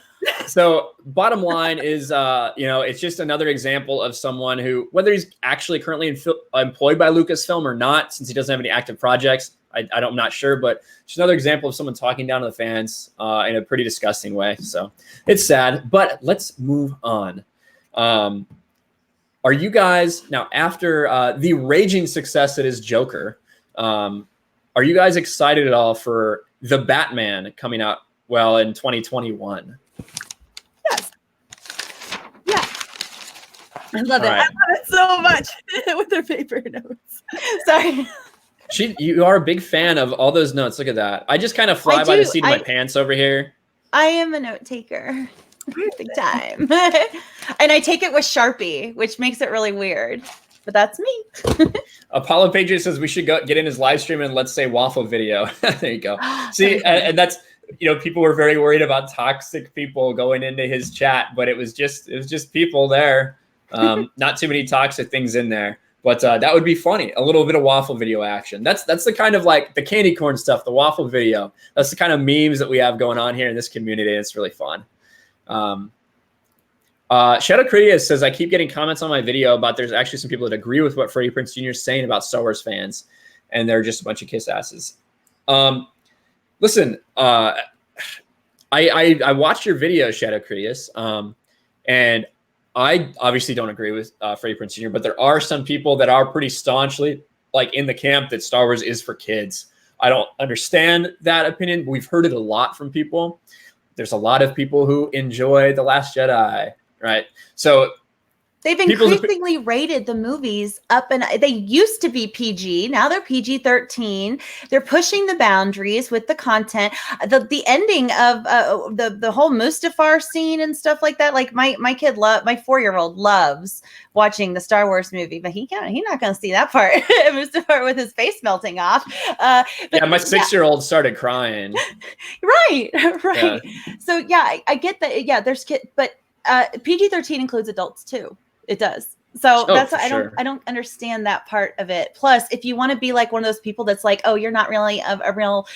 So bottom line is, it's just another example of someone who, whether he's actually currently employed by Lucasfilm or not, since he doesn't have any active projects, I'm not sure, but just another example of someone talking down to the fans in a pretty disgusting way. So it's sad, but let's move on. Are you guys now, after the raging success that is Joker, are you guys excited at all for The Batman coming out, in 2021? Yes. Yeah. I love it. Right. I love it so much with their paper notes. Sorry. You are a big fan of all those notes. Look at that. I just kind of fly by the seat of my pants over here. I am a note taker. Big time. And I take it with Sharpie, which makes it really weird. But that's me. Apollo Patriot says we should get in his live stream and let's say waffle video. There you go. See, and that's, people were very worried about toxic people going into his chat, but it was just people there. Not too many toxic things in there. But that would be funny. A little bit of waffle video action. That's the kind of like the candy corn stuff, the waffle video. That's the kind of memes that we have going on here in this community. It's really fun. Shadow Critias says, I keep getting comments on my video about there's actually some people that agree with what Freddie Prinze Jr. is saying about Star Wars fans, and they're just a bunch of kiss asses. Listen, I watched your video, Shadow Critias, and I obviously don't agree with Freddie Prinze Jr., but there are some people that are pretty staunchly like in the camp that Star Wars is for kids. I don't understand that opinion. We've heard it a lot from people. There's a lot of people who enjoy The Last Jedi, right? So they've increasingly rated the movies up, and they used to be PG. Now they're PG-13. They're pushing the boundaries with the content. The ending of the whole Mustafar scene and stuff like that. Like my kid, my 4-year-old loves watching the Star Wars movie, but he's not going to see that part. Mustafar with his face melting off. My 6-year-old started crying. Right. Yeah. So yeah, I get that. Yeah, there's kids, but PG-13 includes adults too. It does. So that's why I don't understand that part of it. Plus, if you want to be like one of those people that's like, oh, you're not really a real,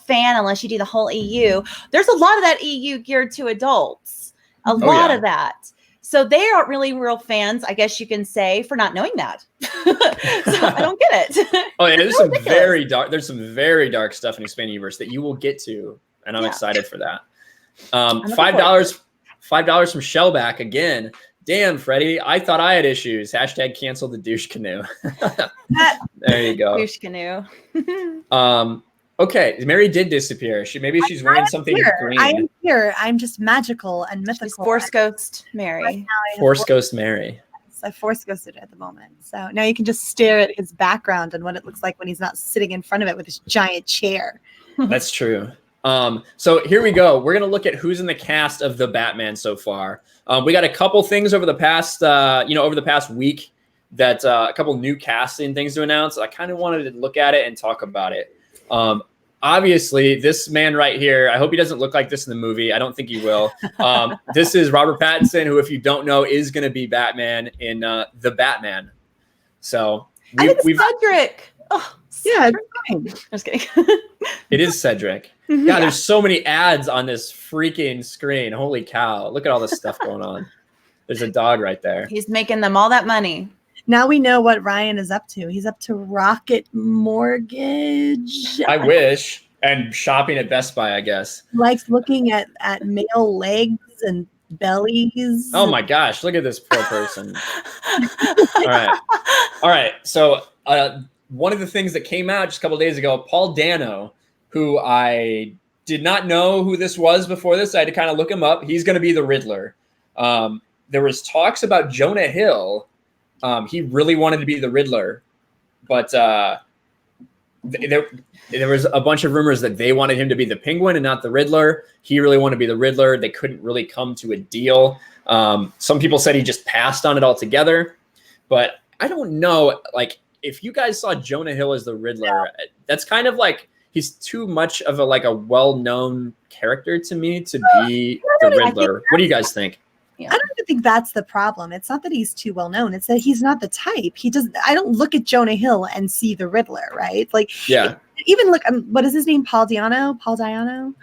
fan unless you do the whole EU. There's a lot of that EU geared to adults. A lot of that. So they aren't really real fans, I guess you can say, for not knowing that. So I don't get it. Oh, yeah, there's some very dark stuff in Expanded Universe that you will get to, and I'm excited for that. $5 from Shellback again. Damn, Freddie, I thought I had issues. # cancel the douche canoe. There you go. Douche canoe. Okay, Mary did disappear. Maybe she's wearing something green. I am here. I'm just magical and mythical. She's Force Ghost Mary. Right Force Ghost Mary. I Force Ghosted at the moment. So now you can just stare at his background and what it looks like when he's not sitting in front of it with his giant chair. That's true. So here we go. We're going to look at who's in the cast of The Batman so far. We got a couple things over the past week that a couple new casting things to announce. I kind of wanted to look at it and talk about it. Obviously, this man right here, I hope he doesn't look like this in the movie. I don't think he will. This is Robert Pattinson, who, if you don't know, is going to be Batman in The Batman. So we've Cedric. Oh, yeah, it's fine. Just kidding. It is Cedric. God, there's so many ads on this freaking screen. Holy cow. Look at all this stuff going on. There's a dog right there. He's making them all that money. Now we know what Ryan is up to. He's up to Rocket Mortgage. I wish. And shopping at Best Buy, I guess. Likes looking at male legs and bellies. Oh my gosh. Look at this poor person. All right. So one of the things that came out just a couple of days ago, Paul Dano, who I did not know who this was before this. I had to kind of look him up. He's going to be the Riddler. There was talks about Jonah Hill. He really wanted to be the Riddler, but there was a bunch of rumors that they wanted him to be the Penguin and not the Riddler. He really wanted to be the Riddler. They couldn't really come to a deal. Some people said he just passed on it altogether, but I don't know. Like, if you guys saw Jonah Hill as the Riddler, that's kind of like, he's too much of a well-known character to me to be the Riddler. What do you guys think? Yeah. I don't even think that's the problem. It's not that he's too well known. It's that he's not the type. I don't look at Jonah Hill and see the Riddler, right? Like, yeah. Even look, what is his name? Paul Dano. Paul Dano.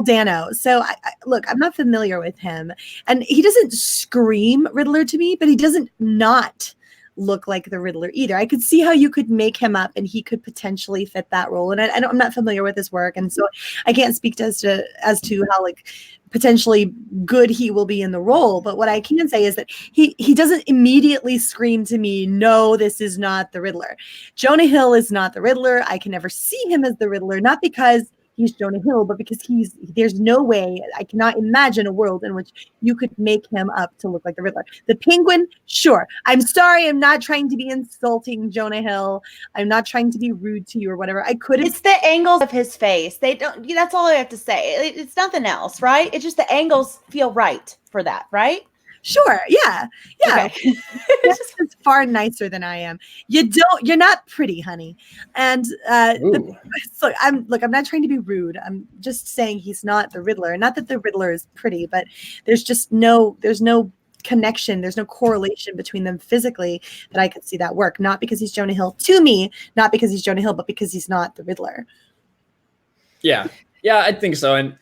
Dano. So look, I'm not familiar with him, and he doesn't scream Riddler to me, but he doesn't not look like the Riddler either. I could see how you could make him up and he could potentially fit that role. And I'm not familiar with his work, and so I can't speak as to how like potentially good he will be in the role. But what I can say is that he doesn't immediately scream to me, no, this is not the Riddler. Jonah Hill is not the Riddler. I can never see him as the Riddler, not because he's Jonah Hill, but because there's no way, I cannot imagine a world in which you could make him up to look like the Riddler. The Penguin, sure. I'm sorry, I'm not trying to be insulting Jonah Hill. I'm not trying to be rude to you or whatever. I couldn't. It's the angles of his face. They don't, that's all I have to say. It's nothing else, right? It's just the angles feel right for that, right? Sure. Yeah. Okay. It's just far nicer than I am. You're not pretty, honey. And I'm not trying to be rude. I'm just saying he's not the Riddler. Not that the Riddler is pretty, but there's no connection. There's no correlation between them physically that I could see that work. Not because he's Jonah Hill to me, not because he's Jonah Hill, but because he's not the Riddler. Yeah, I think so. And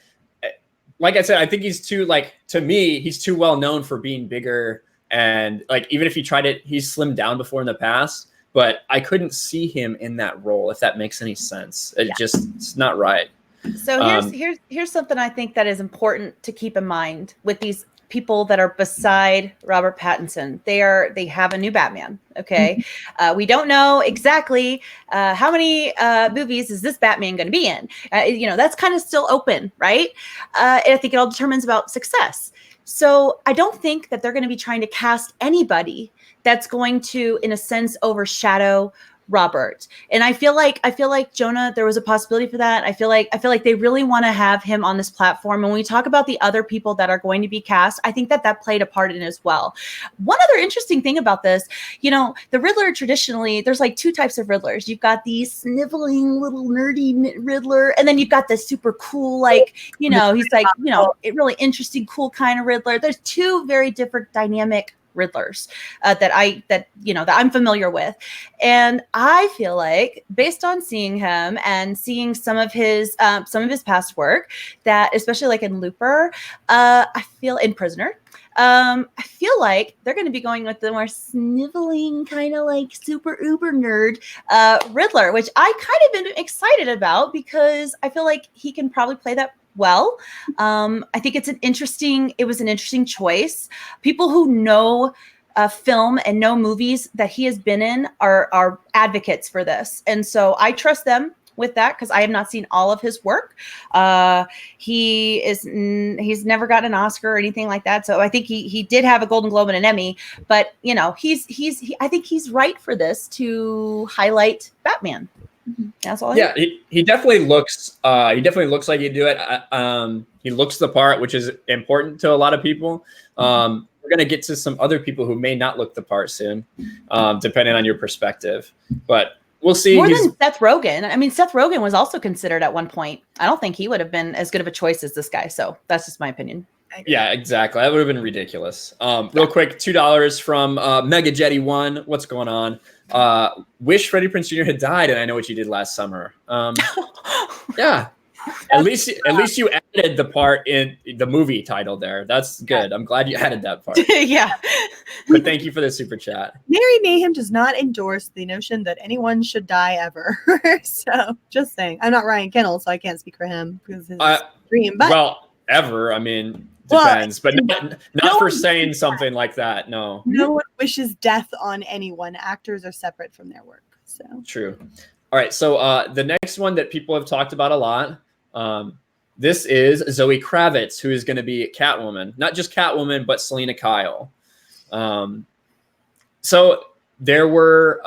like I said, I think he's too, like, to me, he's too well known for being bigger. And like, even if he tried it, he's slimmed down before in the past, but I couldn't see him in that role, if that makes any sense. It's not right. So here's something I think that is important to keep in mind with these people that are beside Robert Pattinson. They have a new Batman. Okay. We don't know exactly how many movies is this Batman going to be in. That's kind of still open, right? I think it all determines about success. So I don't think that they're going to be trying to cast anybody that's going to, in a sense, overshadow Robert. And I feel like Jonah, there was a possibility for that. I feel like they really want to have him on this platform. And when we talk about the other people that are going to be cast, I think that played a part in it as well. One other interesting thing about this, the Riddler really, there's like two types of Riddlers. You've got the sniveling little nerdy Riddler, and then you've got the super cool, like, he's like, a really interesting, cool kind of Riddler. There's two very different dynamic Riddlers that I'm familiar with. And I feel like, based on seeing him and seeing some of his past work, that especially like in Looper, I feel in Prisoner, I feel like they're going to be going with the more sniveling, kind of like super uber nerd Riddler, which I kind of been excited about because I feel like he can probably play that well. I think it was an interesting choice. People who know film and know movies that he has been in are advocates for this. And so I trust them with that because I have not seen all of his work. He's never gotten an Oscar or anything like that. So I think he did have a Golden Globe and an Emmy, but I think he's right for this to highlight Batman. That's all. Yeah, he definitely looks like he'd do it. He looks the part, which is important to a lot of people. We're gonna get to some other people who may not look the part soon, depending on your perspective. But we'll see. More than Seth Rogen. I mean, Seth Rogen was also considered at one point. I don't think he would have been as good of a choice as this guy. So that's just my opinion. Yeah, exactly. That would have been ridiculous. Real quick, $2 from Mega Jetty 1. What's going on? Wish Freddie Prinze Jr. had died, and I know what you did last summer. Yeah. At least you added the part in the movie title there. That's good. I'm glad you added that part. Yeah. But thank you for the super chat. Mary Mayhem does not endorse the notion that anyone should die ever. So just saying. I'm not Ryan Kinel, so I can't speak for him because his dream. But well, ever. I mean, depends, but not for saying something like that. No. No one wishes death on anyone. Actors are separate from their work. So true. All right. So the next one that people have talked about a lot. This is Zoe Kravitz, who is going to be Catwoman. Not just Catwoman, but Selena Kyle. So there were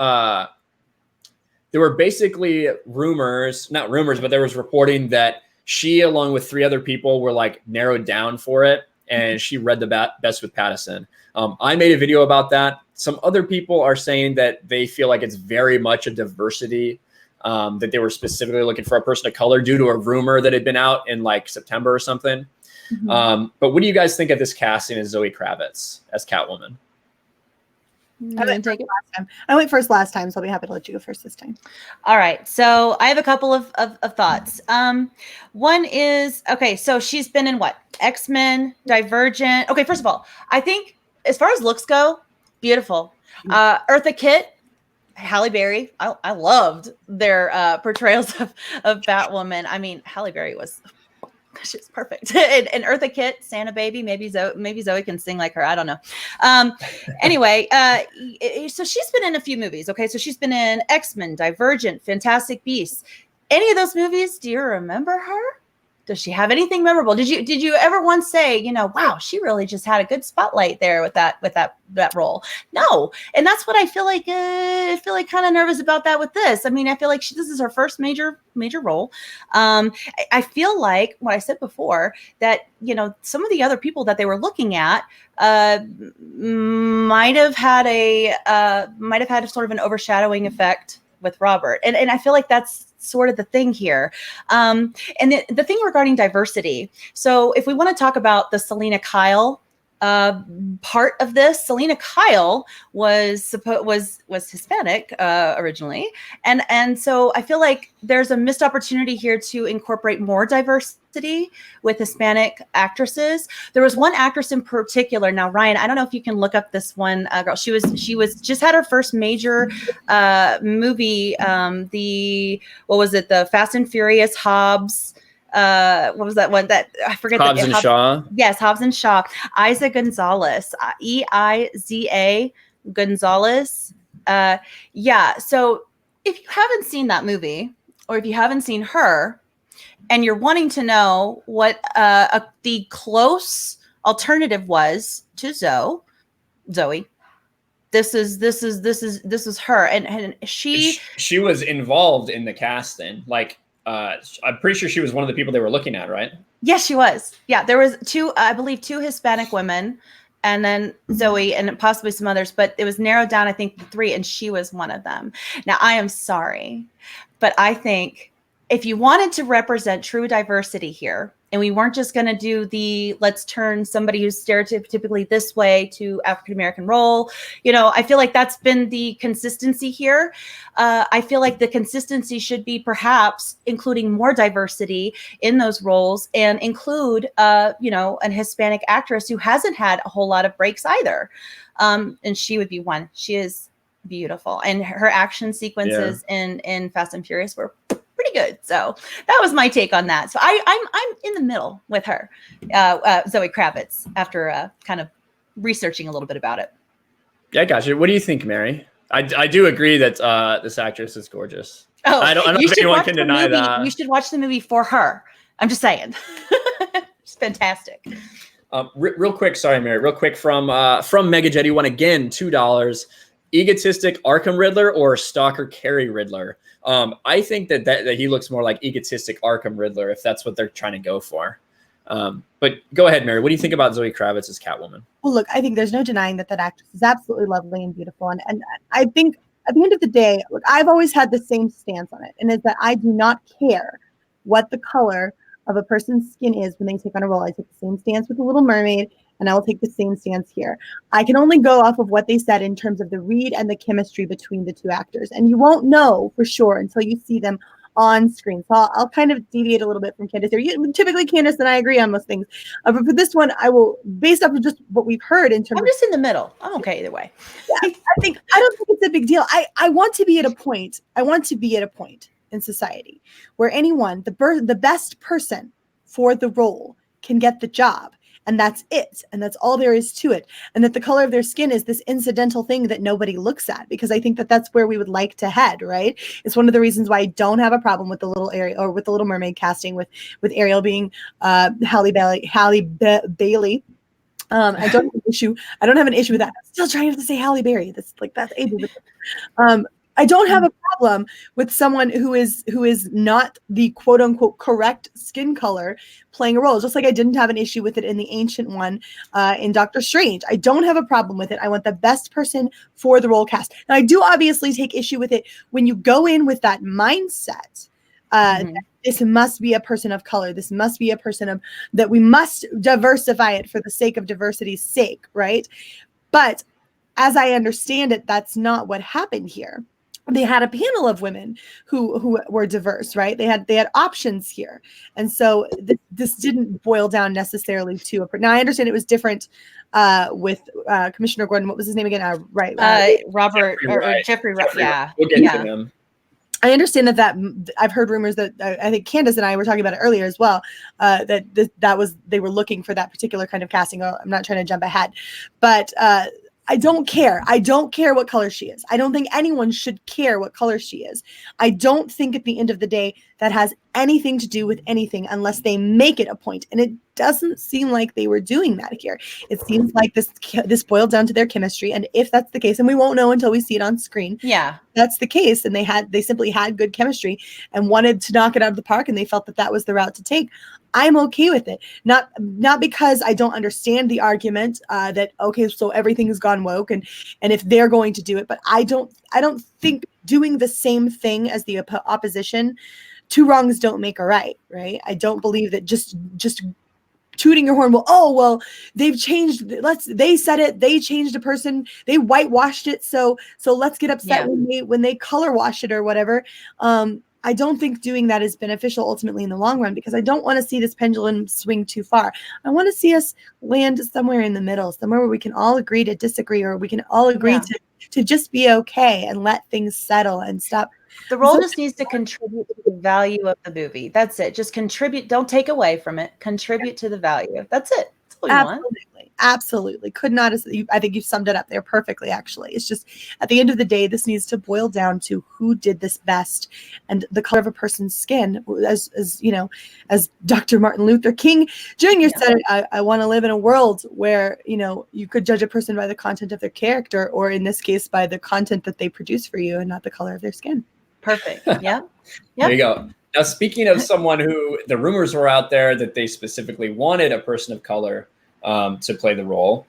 basically rumors, not rumors, but there was reporting that she, along with 3 other people, were like narrowed down for it, and she read the best with Pattinson. I made a video about that. Some other people are saying that they feel like it's very much a diversity, that they were specifically looking for a person of color due to a rumor that had been out in like September or something. But what do you guys think of this casting as Zoe Kravitz as Catwoman? You gonna take it? Last time. I went first last time, so I'll be happy to let you go first this time. All right. So I have a couple of thoughts. One is, okay, so she's been in what? X-Men, Divergent. Okay, first of all, I think as far as looks go, beautiful. Eartha Kitt, Halle Berry. I loved their portrayals of Batwoman. I mean, Halle Berry was... she's perfect. and Eartha Kitt, Santa Baby, maybe Zoe can sing like her. I don't know. Anyway, so she's been in a few movies. Okay, so she's been in X-Men, Divergent, Fantastic Beasts. Any of those movies? Do you remember her? Does she have anything memorable? Did you ever once say, wow, she really just had a good spotlight there with that role? No, and that's what I feel like. Kind of nervous about that with this. I mean, I feel like this is her first major role. I feel like what I said before, that some of the other people that they were looking at might have had a sort of an overshadowing effect with Robert, and I feel like that's sort of the thing here. And the thing regarding diversity. So if we want to talk about the Selena Kyle part of this, Selena Kyle was Hispanic originally, and so I feel like there's a missed opportunity here to incorporate more diversity with Hispanic actresses. There was one actress in particular. Now, Ryan, I don't know if you can look up this one girl. She was just had her first major movie. The Fast and Furious Hobbs. What was that one that I forget? Hobbs and Shaw. Yes, Hobbs and Shaw. Eiza Gonzalez. Eiza Gonzalez. Yeah. So if you haven't seen that movie, or if you haven't seen her, and you're wanting to know what the close alternative was to Zoe, this is her, and she was involved in the casting. Like, I'm pretty sure she was one of the people they were looking at, right? Yes, she was. Yeah, there was I believe two Hispanic women, and then Zoe, and possibly some others, but it was narrowed down, I think, to 3, and she was one of them. Now, I am sorry, but I think if you wanted to represent true diversity here, and we weren't just going to do let's turn somebody who's stereotypically this way to African-American role, I feel like that's been the consistency here. I feel like the consistency should be perhaps including more diversity in those roles, and include, an Hispanic actress who hasn't had a whole lot of breaks either. And she would be one. She is beautiful. And her action sequences in Fast and Furious were pretty good. So that was my take on that. So I'm in the middle with her, Zoe Kravitz, after kind of researching a little bit about it. Yeah, gotcha. What do you think, Mary? I do agree that this actress is gorgeous. Oh, I don't know if anyone can deny that. You should watch the movie for her. I'm just saying. It's fantastic. Real quick, sorry, Mary. Real quick from Mega Jetty one again, $2. Egotistic Arkham Riddler or Stalker Carrie Riddler? I think that he looks more like egotistic Arkham Riddler, if that's what they're trying to go for. But go ahead, Mary. What do you think about Zoe Kravitz as Catwoman? Well, look, I think there's no denying that actress is absolutely lovely and beautiful. And I think at the end of the day, look, I've always had the same stance on it. And it's that I do not care what the color of a person's skin is when they take on a role. I take the same stance with The Little Mermaid, and I will take the same stance here. I can only go off of what they said in terms of the read and the chemistry between the two actors. And you won't know for sure until you see them on screen. So I'll kind of deviate a little bit from Candace here. Typically, Candace and I agree on most things. But for this one, I will, based off of just what we've heard in terms I'm just in the middle. I'm okay either way. Yeah, I don't think it's a big deal. I want to be at a point. I want to be at a point in society where anyone, the best person for the role, can get the job. And that's it. And that's all there is to it. And that the color of their skin is this incidental thing that nobody looks at, because I think that that's where we would like to head, right? It's one of the reasons why I don't have a problem with the Little Ariel, or with the Little Mermaid casting, with Ariel being Halle Bailey. I don't have an issue. I don't have an issue with that. I'm still trying to say Halle Berry. That's able. I don't have a problem with someone who is not the quote unquote correct skin color playing a role, just like I didn't have an issue with it in the ancient one in Doctor Strange. I don't have a problem with it. I want the best person for the role cast. And I do obviously take issue with it when you go in with that mindset. That this must be a person of color. This must be a person that we must diversify it for the sake of diversity's sake, right? But as I understand it, that's not what happened here. They had a panel of women who were diverse, right? They had options here, and so this didn't boil down necessarily to a. Now I understand it was different with Commissioner Gordon. What was his name again? Right, Robert Jeffrey Wright. Yeah, we'll get to him. I understand that I've heard rumors that I think Candace and I were talking about it earlier as well. That was they were looking for that particular kind of casting. I'm not trying to jump ahead, but. I don't care. I don't care what color she is. I don't think anyone should care what color she is. I don't think at the end of the day that has anything to do with anything unless they make it a point. And it doesn't seem like they were doing that here. It seems like this boiled down to their chemistry. And if that's the case, and we won't know until we see it on screen. Yeah, that's the case. And they simply had good chemistry and wanted to knock it out of the park. And they felt that was the route to take. I'm okay with it. Not because I don't understand the argument that, okay, so everything has gone woke and if they're going to do it, but I don't think doing the same thing as the opposition, two wrongs don't make a right, right? I don't believe that just tooting your horn, well, they've changed. They said it, they changed a person, they whitewashed it. So let's get upset when they color wash it or whatever. I don't think doing that is beneficial ultimately in the long run, because I don't want to see this pendulum swing too far. I want to see us land somewhere in the middle, somewhere where we can all agree to disagree, or we can all agree to just be okay and let things settle and stop. The role just needs to contribute to the value of the movie. That's it. Just contribute. Don't take away from it. Contribute to the value. That's it. That's all you want. Absolutely. Could not. I think you summed it up there perfectly, actually. It's just at the end of the day, this needs to boil down to who did this best, and the color of a person's skin. As Dr. Martin Luther King Jr. said, I want to live in a world where, you could judge a person by the content of their character, or in this case, by the content that they produce for you and not the color of their skin. Perfect. Yeah. There you go. Now, speaking of someone who the rumors were out there that they specifically wanted a person of color to play the role,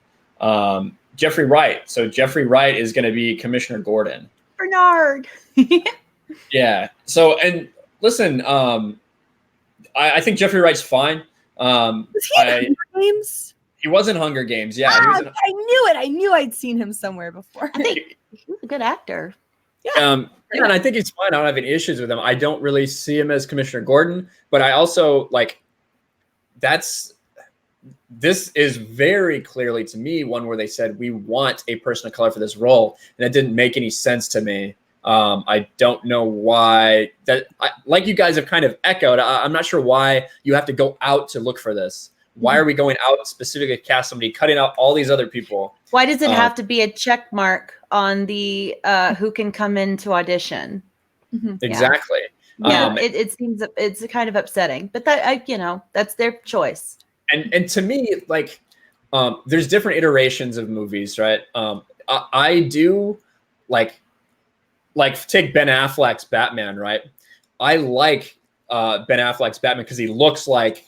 Jeffrey Wright. So Jeffrey Wright is going to be Commissioner Gordon. Bernard. Yeah. So, and listen, I think Jeffrey Wright's fine. Was he in Hunger Games? He was in Hunger Games. Yeah. I knew it. I knew I'd seen him somewhere before. I think he was a good actor. Yeah. And I think he's fine. I don't have any issues with him. I don't really see him as Commissioner Gordon, but I also this is very clearly to me one where they said we want a person of color for this role, and that didn't make any sense to me. I don't know why like you guys have kind of echoed. I'm not sure why you have to go out to look for this. Why are we going out specifically to cast somebody, cutting out all these other people? Why does it have to be a check mark on the who can come in to audition? Exactly. Yeah, it seems it's kind of upsetting, but that's their choice. And to me, there's different iterations of movies, right? I do like take Ben Affleck's Batman, right? I like Ben Affleck's Batman because he looks like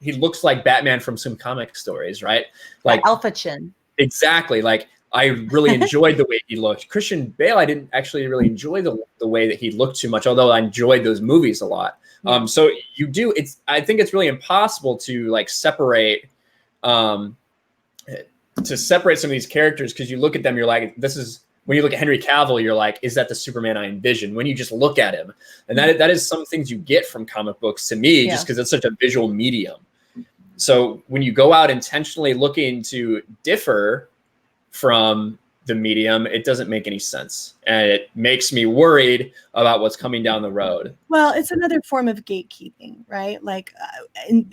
he looks like Batman from some comic stories, right? Like Alpha Chin. Exactly. Like I really enjoyed the way he looked. Christian Bale, I didn't actually really enjoy the way that he looked too much, although I enjoyed those movies a lot. So I think it's really impossible to separate some of these characters, because you look at them, you're like, when you look at Henry Cavill, you're like, is that the Superman I envision? When you just look at him, and that is some things you get from comic books to me, just because it's such a visual medium. So when you go out intentionally looking to differ from the medium, it doesn't make any sense. And it makes me worried about what's coming down the road. Well, it's another form of gatekeeping, right?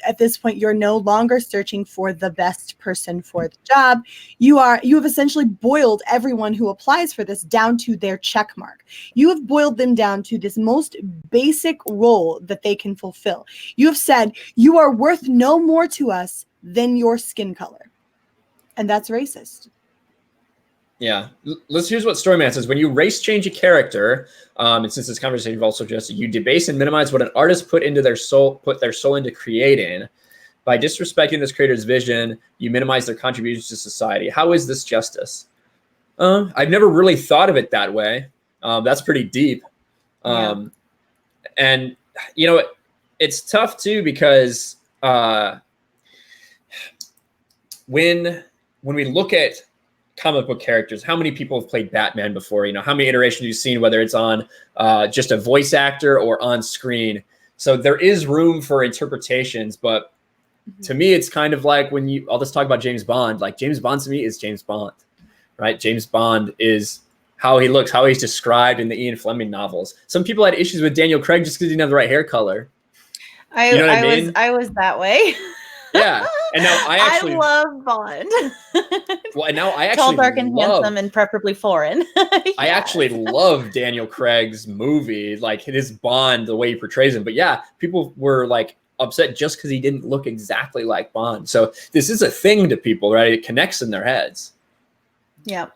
At this point, you're no longer searching for the best person for the job. You have essentially boiled everyone who applies for this down to their check mark. You have boiled them down to this most basic role that they can fulfill. You have said, you are worth no more to us than your skin color. And that's racist. Yeah. Here's what Storyman says. When you race change a character, and since this conversation you've also suggested, you debase and minimize what an artist put their soul into creating. By disrespecting this creator's vision, you minimize their contributions to society. How is this justice? I've never really thought of it that way. That's pretty deep. And it's tough too, because when we look at comic book characters. How many people have played Batman before? You know, how many iterations you've seen, whether it's on just a voice actor or on screen. So there is room for interpretations, but to me, it's kind of like when I'll just talk about James Bond. Like James Bond to me is James Bond, right? James Bond is how he looks, how he's described in the Ian Fleming novels. Some people had issues with Daniel Craig just because he didn't have the right hair color. I was that way. Yeah, and now I love Bond. Well, and now I actually tall, dark, and handsome, and preferably foreign. Yes. I actually love Daniel Craig's movie, like his Bond, the way he portrays him. But yeah, people were like upset just because he didn't look exactly like Bond. So this is a thing to people, right? It connects in their heads. Yeah.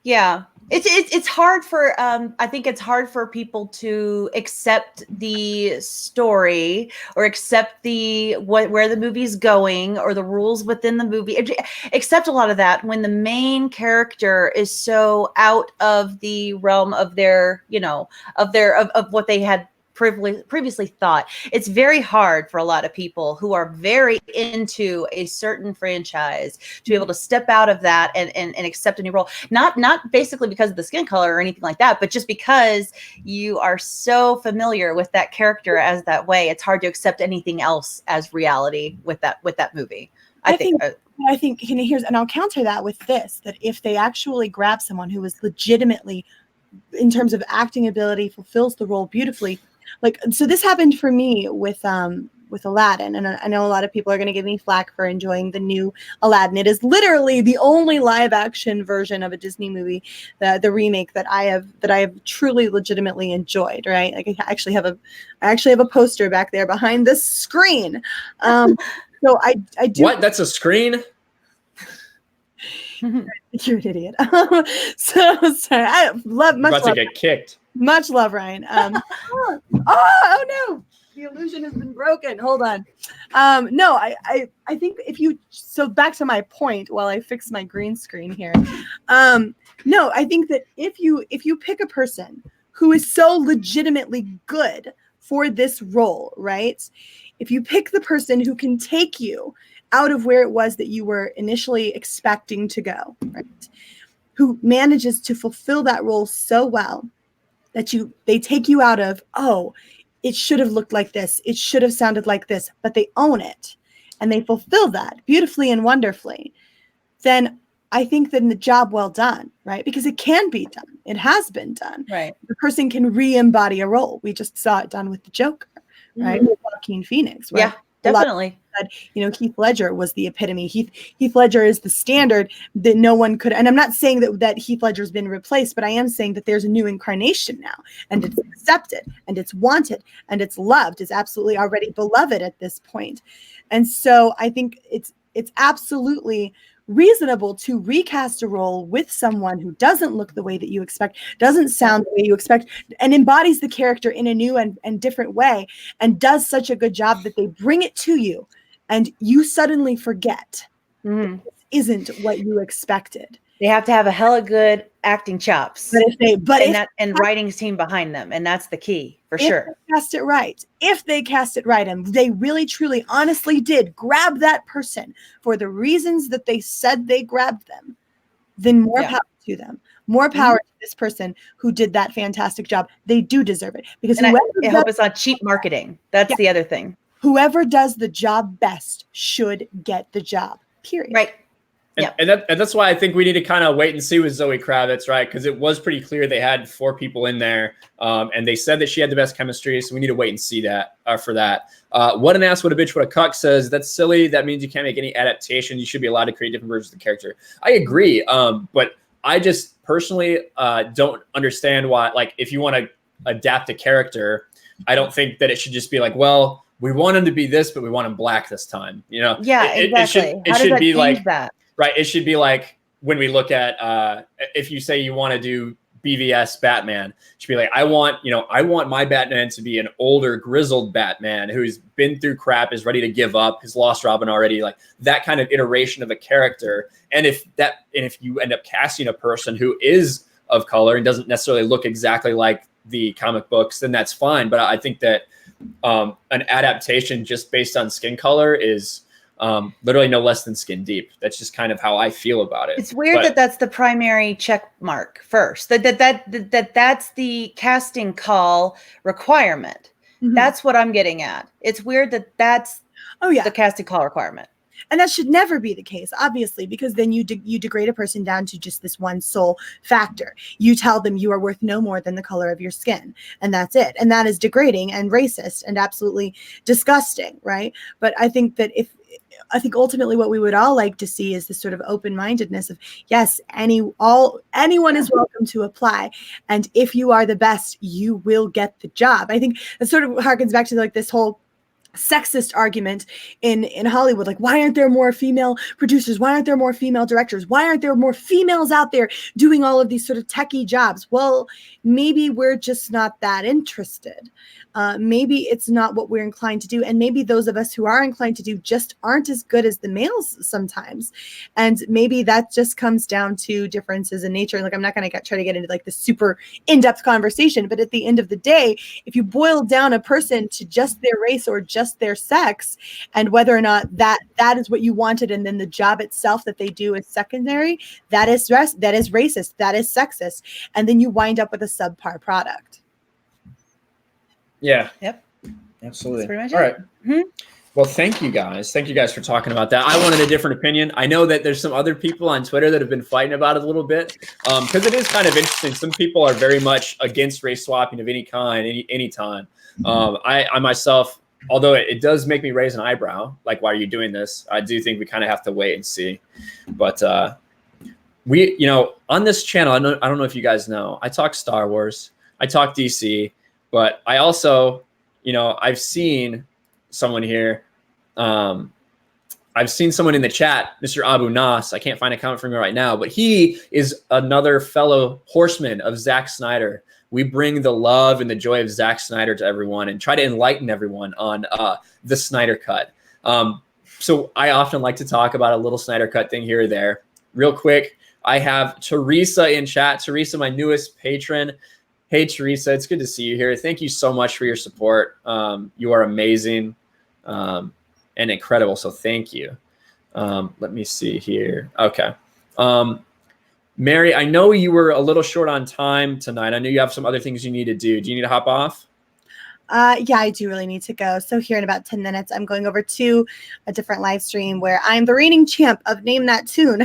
Yeah. It's hard for I think it's hard for people to accept the story or accept where the movie's going or the rules within the movie. Accept a lot of that when the main character is so out of the realm of their, you know, of what they had previously thought. It's very hard for a lot of people who are very into a certain franchise to be able to step out of that and accept a new role. Not basically because of the skin color or anything like that, but just because you are so familiar with that character as that way. It's hard to accept anything else as reality with that movie. I think and I'll counter that with this, that if they actually grab someone who is legitimately, in terms of acting ability, fulfills the role beautifully. Like, so this happened for me with Aladdin, and I know a lot of people are going to give me flack for enjoying the new Aladdin. It is literally the only live action version of a Disney movie, the remake that I have truly legitimately enjoyed. Right? Like I actually have a poster back there behind the screen. So I do. What? That's a screen? You're an idiot. So sorry. I love much. About to get kicked. Much love, Ryan. Oh no, the illusion has been broken. Hold on. No, I think so back to my point while I fix my green screen here. No, I think that if you pick a person who is so legitimately good for this role, right? If you pick the person who can take you out of where it was that you were initially expecting to go, right? Who manages to fulfill that role so well that they take you out of, oh, it should have looked like this, it should have sounded like this, but they own it and they fulfill that beautifully and wonderfully, then I think then the job well done, right? Because it can be done. It has been done. Right. The person can re-embody a role. We just saw it done with the Joker, right? With Joaquin Phoenix, right? Yeah. Definitely. Said, Heath Ledger was the epitome. Heath Ledger is the standard that no one could. And I'm not saying that Heath Ledger's been replaced, but I am saying that there's a new incarnation now, and it's accepted, and it's wanted, and it's loved. It's absolutely already beloved at this point. And so I think it's absolutely reasonable to recast a role with someone who doesn't look the way that you expect, doesn't sound the way you expect, and embodies the character in a new and different way, and does such a good job that they bring it to you and you suddenly forget that this isn't what you expected. They have to have a hella good acting chops, and writing team behind them, and that's the key for sure. If they cast it right, and they really, truly, honestly did grab that person for the reasons that they said they grabbed them, then more power to them. More power to this person who did that fantastic job. They do deserve it, because I hope it's not cheap marketing. That's the other thing. Whoever does the job best should get the job. Period. Right. And that's why I think we need to kind of wait and see with Zoe Kravitz, right? Because it was pretty clear they had 4 people in there, and they said that she had the best chemistry. So we need to wait and see that for that. What an ass, what a bitch, what a cuck says, that's silly. That means you can't make any adaptation. You should be allowed to create different versions of the character. I agree, but I just personally don't understand why. Like, if you want to adapt a character, I don't think that it should just be like, well, we want him to be this, but we want him black this time. You know? Yeah, exactly. It should be like that. Right. It should be like when we look at if you say you want to do BVS Batman, it should be like, I want my Batman to be an older, grizzled Batman who's been through crap, is ready to give up, has lost Robin already, like that kind of iteration of a character. And if you end up casting a person who is of color and doesn't necessarily look exactly like the comic books, then that's fine. But I think that an adaptation just based on skin color is literally no less than skin deep. That's just kind of how I feel about it. It's weird that that's the primary check mark first. That's the casting call requirement. Mhm. That's what I'm getting at. It's weird that that's the casting call requirement. And that should never be the case, obviously, because then you degrade a person down to just this one sole factor. You tell them you are worth no more than the color of your skin, and that's it. And that is degrading and racist and absolutely disgusting, right? But I think that I think ultimately what we would all like to see is this sort of open-mindedness of, yes, anyone is welcome to apply. And if you are the best, you will get the job. I think that sort of harkens back to like this whole sexist argument in Hollywood. Like, why aren't there more female producers? Why aren't there more female directors? Why aren't there more females out there doing all of these sort of techie jobs? Well, maybe we're just not that interested. Maybe it's not what we're inclined to do. And maybe those of us who are inclined to do just aren't as good as the males sometimes. And maybe that just comes down to differences in nature. Like, I'm not going to try to get into like the super in-depth conversation, but at the end of the day, if you boil down a person to just their race or just their sex, and whether or not that is what you wanted, and then the job itself that they do is secondary, that is racist, that is sexist, and then you wind up with a subpar product. Yeah. Yep. Absolutely. That's pretty much all it. right. Mm-hmm. Well, thank you guys. Thank you guys for talking about that. I wanted a different opinion. I know that there's some other people on Twitter that have been fighting about it a little bit, because it is kind of interesting. Some people are very much against race swapping of any kind, any time. I myself, although it does make me raise an eyebrow, like, why are you doing this? I do think we kind of have to wait and see. But we, on this channel, I don't know if you guys know, I talk Star Wars, I talk DC, but I also, I've seen someone here. I've seen someone in the chat, Mr. Abu Nas. I can't find a comment from him right now, but he is another fellow horseman of Zack Snyder. We bring the love and the joy of Zack Snyder to everyone and try to enlighten everyone on the Snyder Cut. So I often like to talk about a little Snyder Cut thing here or there. Real quick, I have Teresa in chat. Teresa, my newest patron. Hey, Teresa, it's good to see you here. Thank you so much for your support. You are amazing and incredible, so thank you. Let me see here. Okay. Mary, I know you were a little short on time tonight. I know you have some other things you need to do. Do you need to hop off? Yeah, I do really need to go. So here in about 10 minutes, I'm going over to a different live stream where I'm the reigning champ of Name That Tune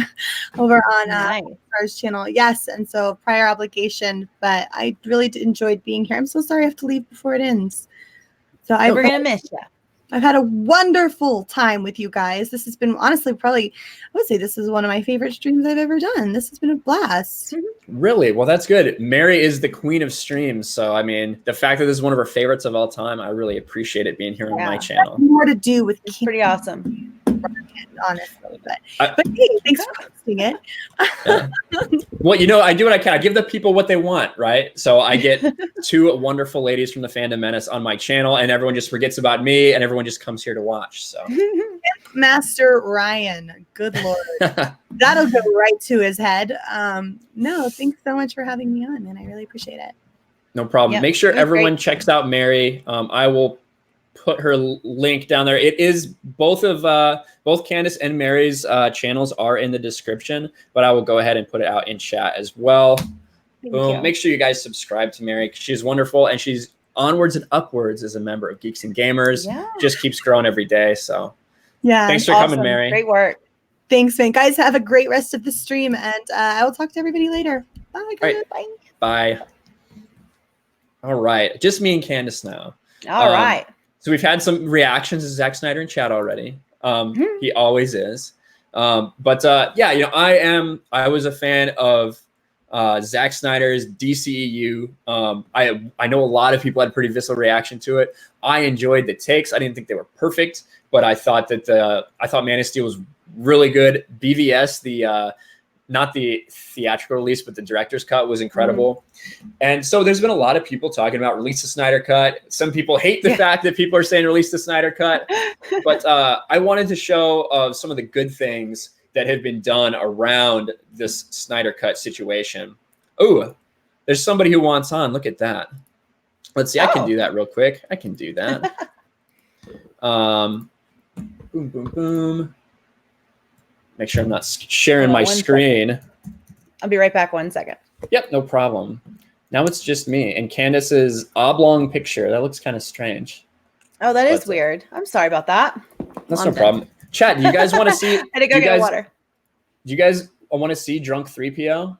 over on Star's channel. Yes, and so prior obligation, but I really enjoyed being here. I'm so sorry I have to leave before it ends. So we're going to miss you. I've had a wonderful time with you guys. This has been honestly I would say this is one of my favorite streams I've ever done. This has been a blast. Really? Well, that's good. Mary is the queen of streams. So, I mean, the fact that this is one of her favorites of all time, I really appreciate it being here on my channel. That's more to do with it's pretty awesome. Honestly, but hey, thanks for hosting it. Yeah. Well, I do what I can. I give the people what they want, right? So I get two wonderful ladies from the Fandom Menace on my channel, and everyone just forgets about me, and everyone just comes here to watch. So, Master Ryan, good Lord, that'll go right to his head. No, thanks so much for having me on, man. I really appreciate it. No problem. Yep. Make sure everyone checks out Mary. I will put her link down there. It is both Candace and Mary's channels are in the description, but I will go ahead and put it out in chat as well. Boom. Make sure you guys subscribe to Mary. She's wonderful, and she's onwards and upwards as a member of Geeks and Gamers. Yeah. Just keeps growing every day. So yeah, thanks for coming, Mary. Great work. Thanks, man. Guys, have a great rest of the stream, and I will talk to everybody later. Bye. Right. Bye. All right. Just me and Candace now. All right. So we've had some reactions to Zack Snyder in chat already. He always is. But I was a fan of Zack Snyder's DCEU. I know a lot of people had a pretty visceral reaction to it. I enjoyed the takes. I didn't think they were perfect, but I thought Man of Steel was really good. BVS, not the theatrical release, but the director's cut was incredible. And so there's been a lot of people talking about release the Snyder cut. Some people hate the fact that people are saying release the Snyder cut. But I wanted to show some of the good things that have been done around this Snyder cut situation. Oh, there's somebody who wants on. Look at that. Let's see. I can do that real quick. I can do that. Boom, boom, boom. Make sure I'm not sharing Hold on my screen. I'll be right back 1 second. Yep, no problem. Now it's just me and Candace's oblong picture. That looks kind of strange. Oh, that is weird. I'm sorry about that. That's no problem. Chat, do you guys want to see? I had to go get water. Do you guys want to see Drunk 3PO?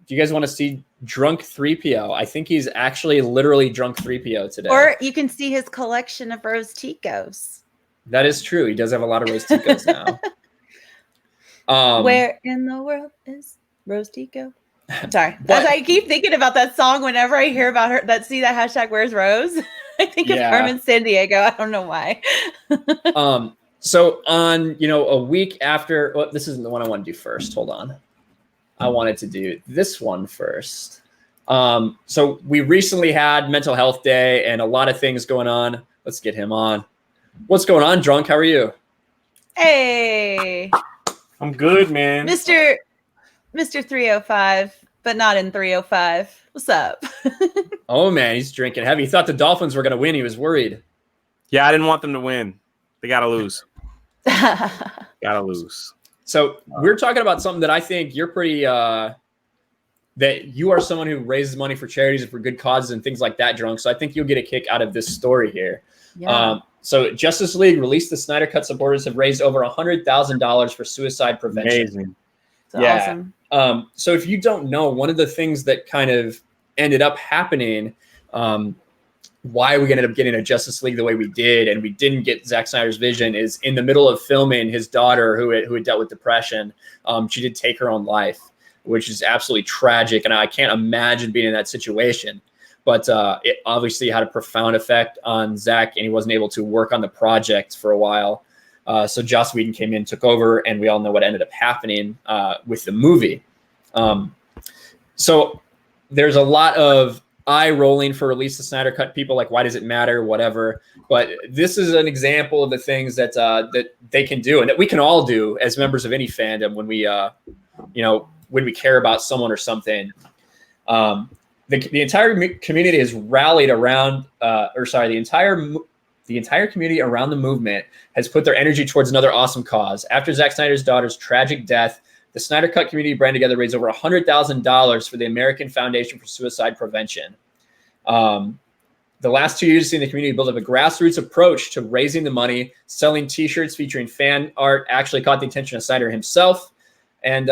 Do you guys want to see Drunk 3PO? I think he's actually literally Drunk 3PO today. Or you can see his collection of Rose Ticos. That is true. He does have a lot of Rose Ticos now. Where in the world is Rose Tico? Sorry. As I keep thinking about that song whenever I hear about her, see that hashtag Where's Rose? I think of Carmen Sandiego. I don't know why. So on, a week after, well, this isn't the one I want to do first. Hold on. I wanted to do this one first. So we recently had Mental Health Day and a lot of things going on. Let's get him on. What's going on, Drunk? How are you? Hey. I'm good, man. Mr. 305, but not in 305. What's up? Oh, man, he's drinking heavy. He thought the Dolphins were going to win. He was worried. Yeah, I didn't want them to win. They got to lose. Gotta lose. So we're talking about something that I think you're pretty, that you are someone who raises money for charities and for good causes and things like that, Drunk. So I think you'll get a kick out of this story here. Yeah. So Justice League released the Snyder Cut supporters have raised over $100,000 for suicide prevention. Amazing. Awesome. So if you don't know, one of the things that kind of ended up happening, why we ended up getting a Justice League the way we did, and we didn't get Zack Snyder's vision, is in the middle of filming, his daughter, who had dealt with depression, she did take her own life, which is absolutely tragic, and I can't imagine being in that situation. But it obviously had a profound effect on Zack, and he wasn't able to work on the project for a while. So Joss Whedon came in, took over, and we all know what ended up happening with the movie. So there's a lot of eye rolling for release the Snyder Cut. People like, why does it matter? Whatever. But this is an example of the things that that they can do, and that we can all do as members of any fandom when we, when we care about someone or something. The entire community has rallied around, the entire community around the movement has put their energy towards another awesome cause. After Zack Snyder's daughter's tragic death, the Snyder Cut community brand together raised over $100,000 for the American Foundation for Suicide Prevention. The last 2 years have seen the community build up a grassroots approach to raising the money. Selling T-shirts featuring fan art actually caught the attention of Snyder himself. And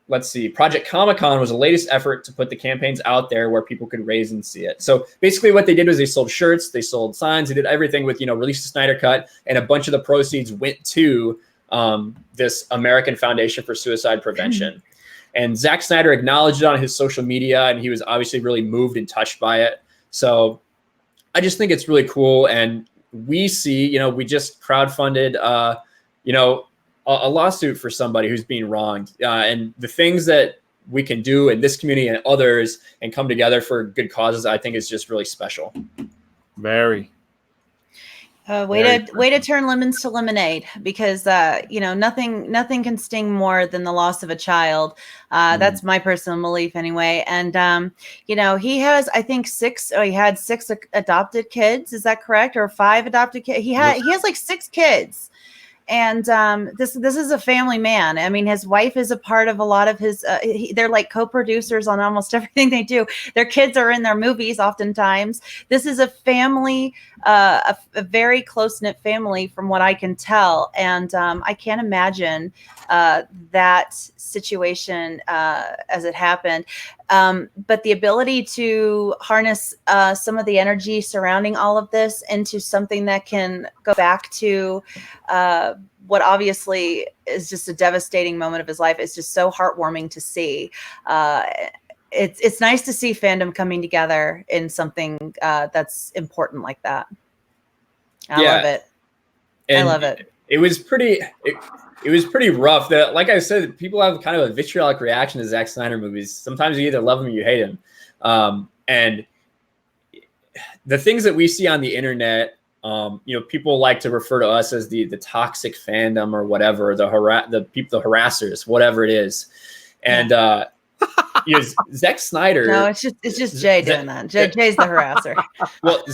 let's see, Project Comic-Con was the latest effort to put the campaigns out there where people could raise and see it. So basically what they did was they sold shirts, they sold signs, they did everything with, release the Snyder Cut, and a bunch of the proceeds went to this American Foundation for Suicide Prevention. And Zack Snyder acknowledged it on his social media, and he was obviously really moved and touched by it. So I just think it's really cool. And we see, we just crowdfunded, a lawsuit for somebody who's being wronged, and the things that we can do in this community and others and come together for good causes, I think is just really special. Very. Way to turn lemons to lemonade, because nothing can sting more than the loss of a child. That's my personal belief anyway. And he has, I think, he had 6 adopted kids. Is that correct? Or 5 adopted kids? He has like 6 kids. And this is a family man. I mean, his wife is a part of a lot of his, they're like co-producers on almost everything they do. Their kids are in their movies oftentimes. This is a family, a very close-knit family from what I can tell. And I can't imagine that situation as it happened. But the ability to harness some of the energy surrounding all of this into something that can go back to what obviously is just a devastating moment of his life is just so heartwarming to see. It's nice to see fandom coming together in something that's important like that. I love it. I love it. It was pretty rough. That, like I said, people have kind of a vitriolic reaction to Zack Snyder movies. Sometimes you either love him or you hate him. And the things that we see on the internet, people like to refer to us as the toxic fandom or whatever, the harassers, whatever it is. And Zack Snyder. No, it's just Jay doing that. Jay's the harasser. Well,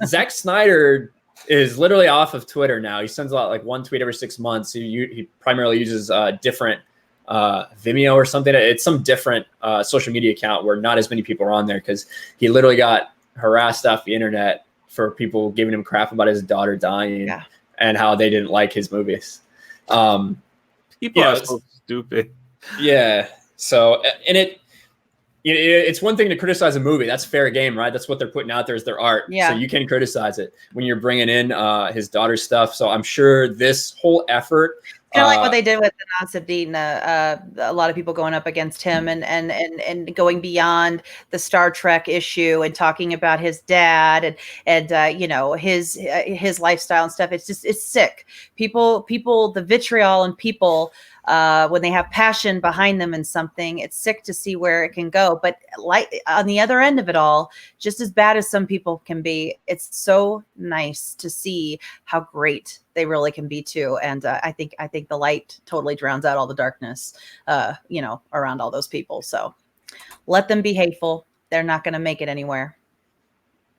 Zack Snyder is literally off of Twitter now. He sends out like one tweet every 6 months. He primarily uses different Vimeo or something. It's some different social media account where not as many people are on there because he literally got harassed off the internet for people giving him crap about his daughter dying and how they didn't like his movies. People are so stupid. Yeah. So, and it's one thing to criticize a movie. That's fair game, right? That's what they're putting out there is their art. Yeah. So you can criticize it when you're bringing in his daughter's stuff. So I'm sure this whole effort, kind of like what they did with the Nasruddin, a lot of people going up against him and going beyond the Star Trek issue and talking about his dad and you know, his lifestyle and stuff. It's sick. People, the vitriol in people, when they have passion behind them in something, it's sick to see where it can go. But like on the other end of it all, just as bad as some people can be, it's so nice to see how great they really can be too. And I think the light totally drowns out all the darkness, you know, around all those people. So let them be hateful. They're not going to make it anywhere.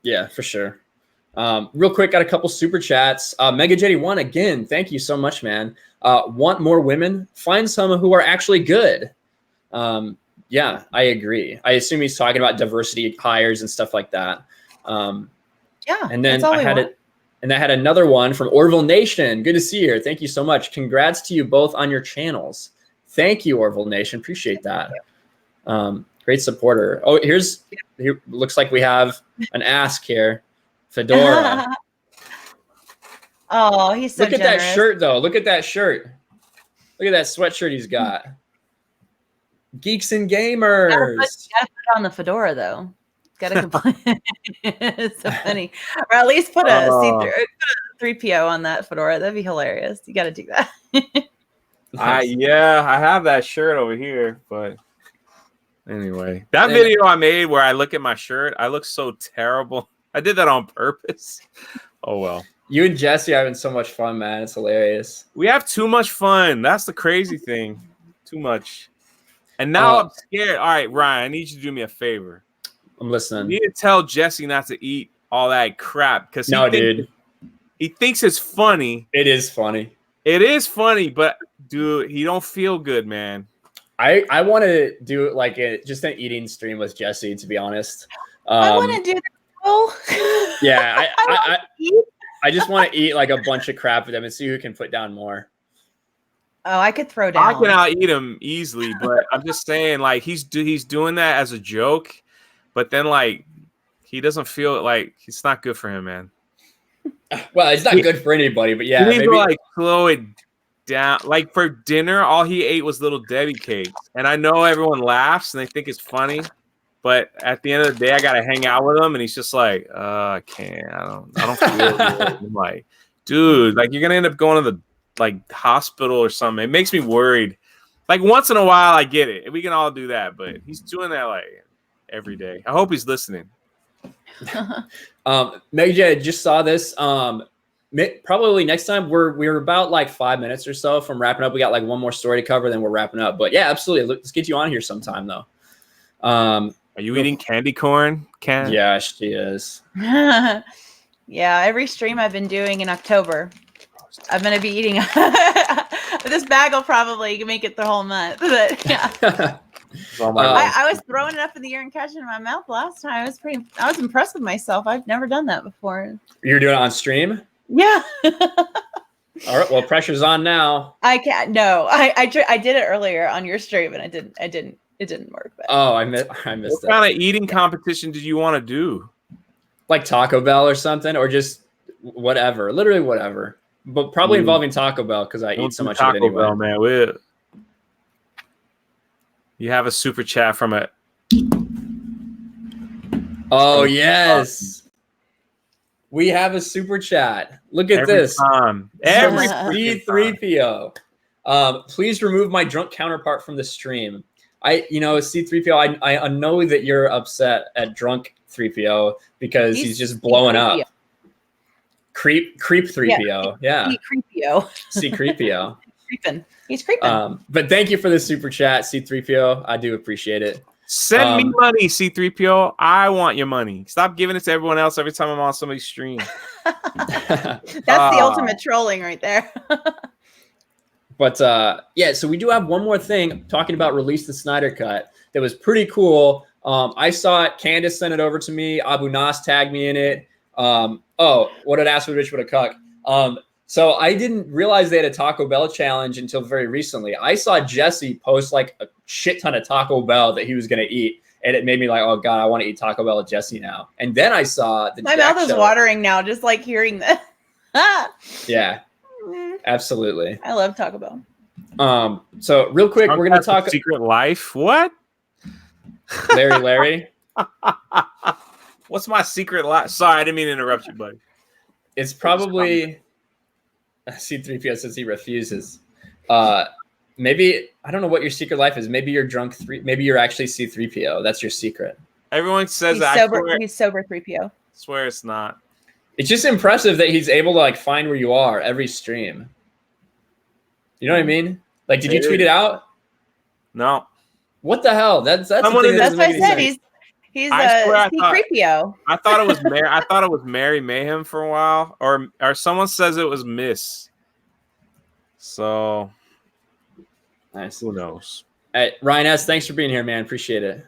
Yeah, for sure. Real quick, got a couple super chats. Mega Jetty 1 again. Thank you so much, man. Want more women? Find some who are actually good. Yeah, I agree. I assume he's talking about diversity hires and stuff like that. Yeah. And then I had another one from Orville Nation. Good to see you here. Thank you so much. Congrats to you both on your channels. Thank you, Orville Nation. Appreciate that. Great supporter. Oh, here looks like we have an ask here. Fedora. Oh, he's so Look at generous. that shirt, though. Look at that shirt. Look at that sweatshirt he's got. Geeks and Gamers. Gotta put on the fedora, though. Gotta it's so funny. Or at least put a C3PO on that fedora. That'd be hilarious. You got to do that. Yeah, I have that shirt over here, but anyway, that video I made where I look at my shirt, I look so terrible. I did that on purpose. Oh well. You and Jesse are having so much fun, man. It's hilarious. We have too much fun. That's the crazy thing. Too much. And now I'm scared. All right, Ryan, I need you to do me a favor. I'm listening. You need to tell Jesse not to eat all that crap because he thinks it's funny. It is funny. It is funny, but dude, he don't feel good, man. I want to do like just an eating stream with Jesse, to be honest. I want to do that. Yeah, I just want to eat like a bunch of crap with him and see who can put down more. Oh, I could throw down. I can out-eat him easily, but I'm just saying, like he's doing that as a joke, but then like he doesn't feel like it's not good for him, man. Well, it's not good for anybody, but yeah, maybe maybe like slow it down. Like for dinner, all he ate was little Debbie cakes, and I know everyone laughs and they think it's funny. But at the end of the day, I gotta hang out with him, and he's just like, I can't. I don't feel good. I'm like, dude, like you're gonna end up going to the like hospital or something. It makes me worried. Like once in a while, I get it. We can all do that, but he's doing that like every day. I hope he's listening. Meg J, just saw this. Probably next time we're about like 5 minutes or so from wrapping up. We got like one more story to cover, then we're wrapping up. But yeah, absolutely. Let's get you on here sometime though. Are you eating candy corn? Yeah, she is. Yeah, every stream I've been doing in October, I'm going to be eating. This bag will probably make it the whole month. But yeah. I was throwing it up in the air and catching it in my mouth last time. I was impressed with myself. I've never done that before. You're doing it on stream? Yeah. All right. Well, pressure's on now. I can't. No, I did it earlier on your stream, and it didn't work. But. Oh, I missed what it. What kind of eating competition did you want to do? Like Taco Bell or something, or just whatever, literally whatever. But probably involving Taco Bell because I eat so much of it anyway. Bell, man. You have a super chat from it. Oh yes, we have a super chat. Look at this. Every C3PO. Please remove my drunk counterpart from the stream. C3PO, I know that you're upset at drunk 3PO because he's just blowing up. Creep 3PO. Yeah. C3PO. C3PO. He's creeping. But thank you for the super chat, C3PO. I do appreciate it. Send me money, C3PO. I want your money. Stop giving it to everyone else every time I'm on somebody's stream. That's the ultimate trolling right there. But yeah, so we do have one more thing talking about Release the Snyder Cut that was pretty cool. I saw it. Candace sent it over to me. Abu Nas tagged me in it. Oh, what an ass with Rich with a cuck. So I didn't realize they had a Taco Bell challenge until very recently. I saw Jesse post like a shit ton of Taco Bell that he was going to eat. And it made me like, oh God, I want to eat Taco Bell with Jesse now. And then I saw my mouth is watering now, just like hearing this. Yeah, absolutely. I love Taco Bell. So real quick, we're going to talk Secret Life. What? Larry. What's my secret life? Sorry, I didn't mean to interrupt you, buddy. It's probably C3PO says he refuses. Maybe I don't know what your secret life is. Maybe you're drunk maybe you're actually C3PO. That's your secret. Everyone says he's that. Sober, he's sober 3PO. Swear it's not. It's just impressive that he's able to like find where you are every stream. You know what I mean? Like, did you tweet it out? No. What the hell? That's what I said. He's C3PO. I thought it was I thought it was Mary Mayhem for a while, or someone says it was Miss. So nice. Who knows? Hey, Ryan S., thanks for being here, man. Appreciate it.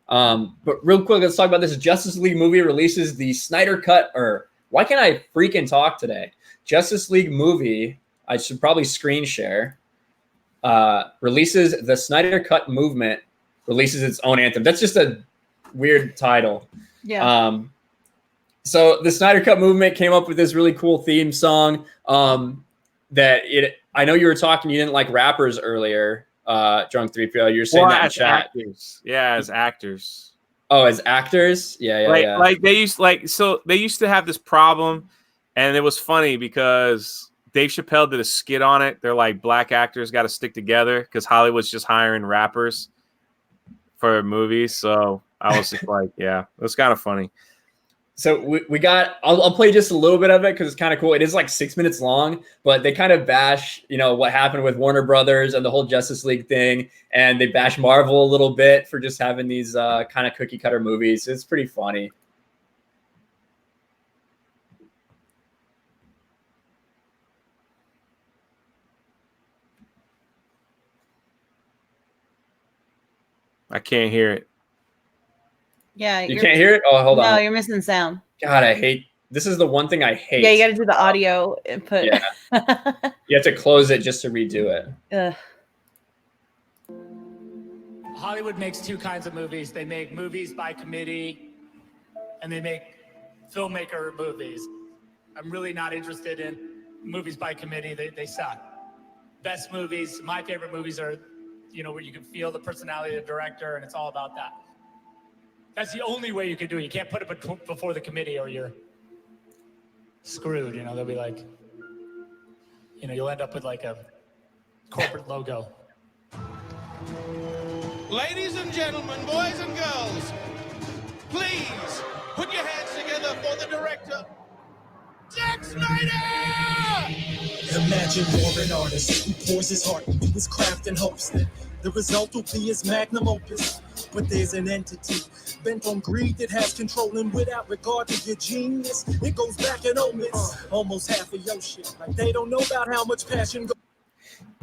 But real quick, let's talk about this. Justice League movie releases the Snyder Cut, or why can't I freaking talk today? Justice League movie, I should probably screen share, releases the Snyder Cut movement, releases its own anthem. That's just a weird title. Yeah. So the Snyder Cut movement came up with this really cool theme song I know you were talking, you didn't like rappers earlier, Drunk 3PO. You were saying that in chat. Actors. Yeah, as actors. Oh, as actors? Yeah. Like they used to have this problem, and it was funny because Dave Chappelle did a skit on it. They're like, black actors got to stick together because Hollywood's just hiring rappers for movies. So I was just like, yeah, it was kind of funny. So we got, I'll play just a little bit of it because it's kind of cool. It is like 6 minutes long, but they kind of bash, what happened with Warner Brothers and the whole Justice League thing. And they bash Marvel a little bit for just having these kind of cookie cutter movies. It's pretty funny. I can't hear it. Yeah. You can't hear it? Oh, hold on. No, you're missing sound. God, this is the one thing I hate. Yeah, you got to do the audio input. Yeah. You have to close it just to redo it. Ugh. Hollywood makes two kinds of movies. They make movies by committee, and they make filmmaker movies. I'm really not interested in movies by committee. They suck. Best movies, my favorite movies are, where you can feel the personality of the director, and it's all about that. That's the only way you can do it. You can't put it before the committee or you're screwed. They'll be like, you'll end up with like a corporate logo. Ladies and gentlemen, boys and girls, please put your hands together for the director, Zack Snyder! Imagine you're an artist who pours his heart into his craft and hopes that the result will be his magnum opus. But there's an entity bent on greed that has control, and without regard to your genius, it goes back and omits almost half of your shit. Like they don't know about how much passion goes.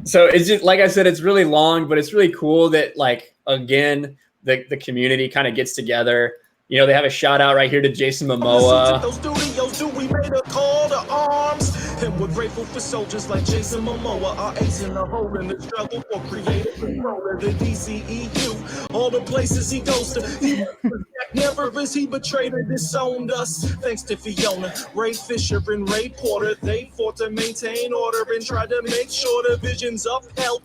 So it's just, like I said, it's really long, but it's really cool that, like, again, the community kind of gets together. They have a shout out right here to Jason Momoa. Those studios, we made a call to arms, and we're grateful for soldiers like Jason Momoa, our ace in the hole in the struggle for creative control of the DCEU. All the places he goes to, he never is he betrayed or disowned us. Thanks to Fiona, Ray Fisher, and Ray Porter, they fought to maintain order and tried to make sure the vision's upheld.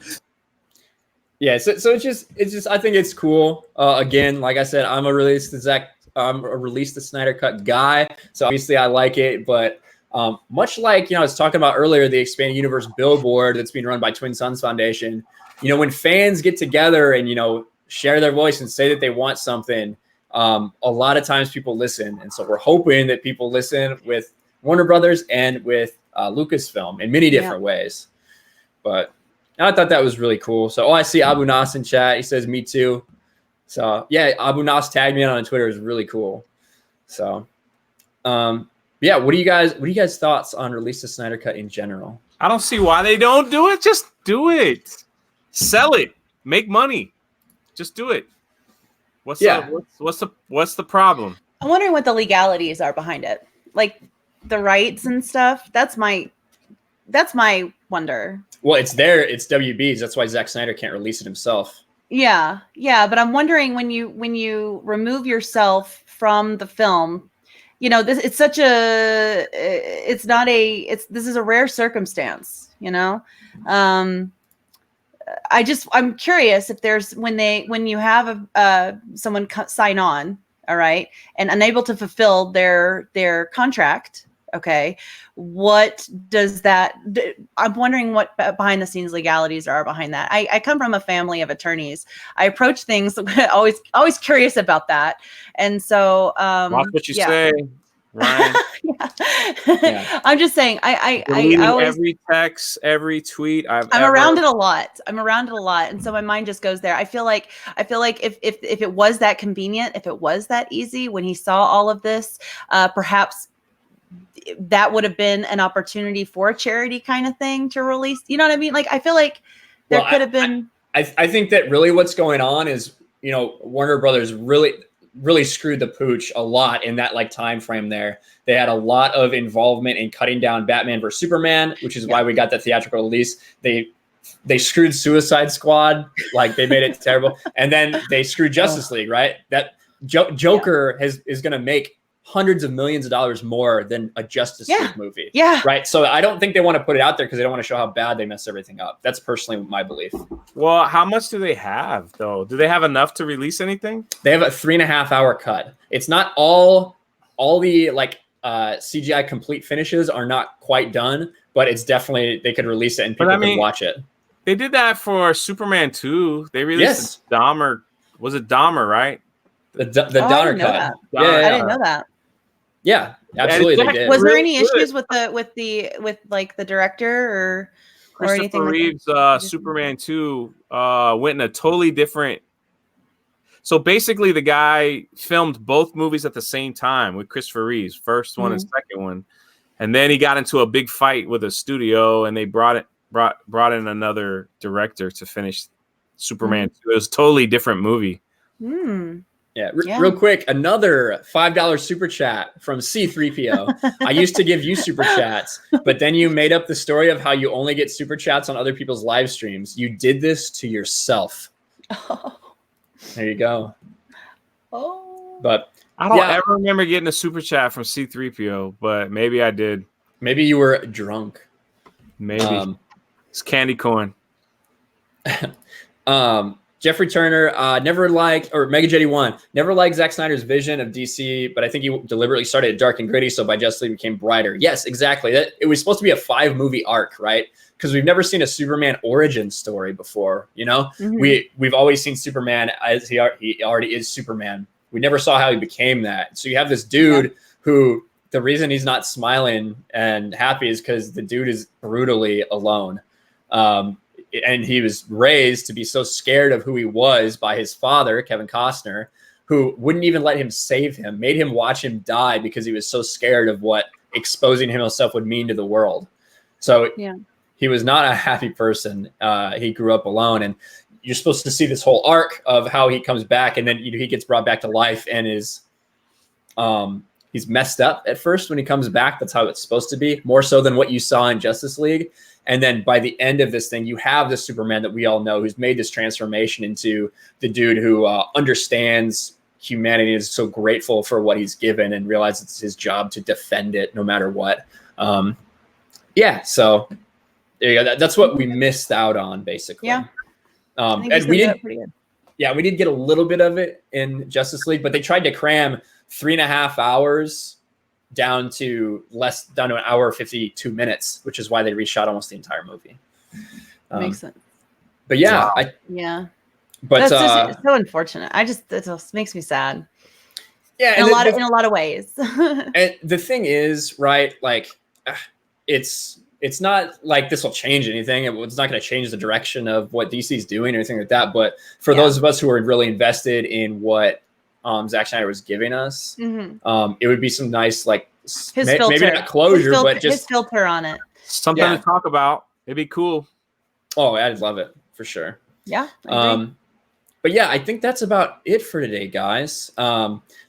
Yeah, so it's just I think it's cool. Again, like I said, I'm a Release the Snyder Cut guy, so obviously I like it. But much like I was talking about earlier, the Expanded Universe billboard that's being run by Twin Suns Foundation. When fans get together and share their voice and say that they want something, a lot of times people listen, and so we're hoping that people listen with Warner Brothers and with Lucasfilm in many different ways. But I thought that was really cool. So, I see Abu Nas in chat. He says, "Me too." So yeah, Abu Nas tagged me on Twitter. It was really cool. So, yeah, what do you guys thoughts on release the Snyder Cut in general? I don't see why they don't do it. Just do it. Sell it. Make money. Just do it. What's the problem? I'm wondering what the legalities are behind it, like the rights and stuff. That's my wonder. Well, it's WB's. That's why Zack Snyder can't release it himself. Yeah, but I'm wondering when you remove yourself from the film, this is a rare circumstance, I'm curious if there's when you have someone sign on, all right, and unable to fulfill their contract. Okay, what does that? I'm wondering what behind the scenes legalities are behind that. I come from a family of attorneys. I approach things always curious about that, and so watch what you say, Ryan. Yeah. I'm just saying. I always every text, every tweet. I'm around it a lot. And so my mind just goes there. I feel like if it was that convenient, if it was that easy, when he saw all of this, perhaps that would have been an opportunity for a charity kind of thing to release. You know what I mean? Like, I feel like there could have been. I think that really what's going on is, Warner Brothers really screwed the pooch a lot in that time frame there. They had a lot of involvement in cutting down Batman vs Superman, which is why we got the theatrical release. They screwed Suicide Squad, they made it terrible. And then they screwed Justice League, right? That Joker is going to make hundreds of millions of dollars more than a Justice League movie. Yeah. Right. So I don't think they want to put it out there because they don't want to show how bad they mess everything up. That's personally my belief. Well, how much do they have though? Do they have enough to release anything? They have a 3.5 hour cut. It's not all the CGI complete finishes are not quite done, but it's definitely, they could release it and people can watch it. They did that for Superman 2. They released Dahmer. Was it Dahmer, right? The Donner cut. Yeah, I didn't know that. Yeah, absolutely. They did. Was there any issues with the director or anything? Christopher Reeve's Superman 2 went in a totally different. So basically, the guy filmed both movies at the same time with Christopher Reeves, first one and second one, and then he got into a big fight with a studio, and they brought in another director to finish Superman 2. It was a totally different movie. Yeah, real quick, another $5 super chat from C3PO. I used to give you super chats, but then you made up the story of how you only get super chats on other people's live streams. You did this to yourself. Oh. There you go. Oh. But I don't ever remember getting a super chat from C3PO, but maybe I did. Maybe you were drunk. Maybe. It's candy corn. Jeffrey Turner, Megajetty1, never liked Zack Snyder's vision of DC, but I think he deliberately started dark and gritty, so by Justice League became brighter. Yes, exactly. It was supposed to be a 5-movie arc, right? Because we've never seen a Superman origin story before, We've always seen Superman as he already is Superman. We never saw how he became that. So you have this dude who, the reason he's not smiling and happy is because the dude is brutally alone. And he was raised to be so scared of who he was by his father, Kevin Costner, who wouldn't even let him save him, made him watch him die because he was so scared of what exposing himself would mean to the world. So he was not a happy person. He grew up alone, and you're supposed to see this whole arc of how he comes back, and then he gets brought back to life and is he's messed up at first when he comes back. That's how it's supposed to be, more so than what you saw in Justice League. And then by the end of this thing, you have the Superman that we all know who's made this transformation into the dude who understands humanity, is so grateful for what he's given and realizes it's his job to defend it no matter what. So there you go. That's what we missed out on, basically. Yeah. And we did pretty good. Yeah, we did get a little bit of it in Justice League, but they tried to cram 3.5 hours down to an hour 52 minutes, which is why they reshot almost the entire movie. Makes sense. But yeah, but that's so unfortunate. It just makes me sad. Yeah, in a lot of ways. And the thing is, right? Like, it's it's not like this will change anything. It's not going to change the direction of what DC is doing or anything like that. But for those of us who are really invested in what Zack Snyder was giving us, it would be some nice, like, maybe not closure, but just his filter on it. Something to talk about. It'd be cool. Oh, I'd love it for sure. Yeah. I agree. But yeah, I think that's about it for today, guys.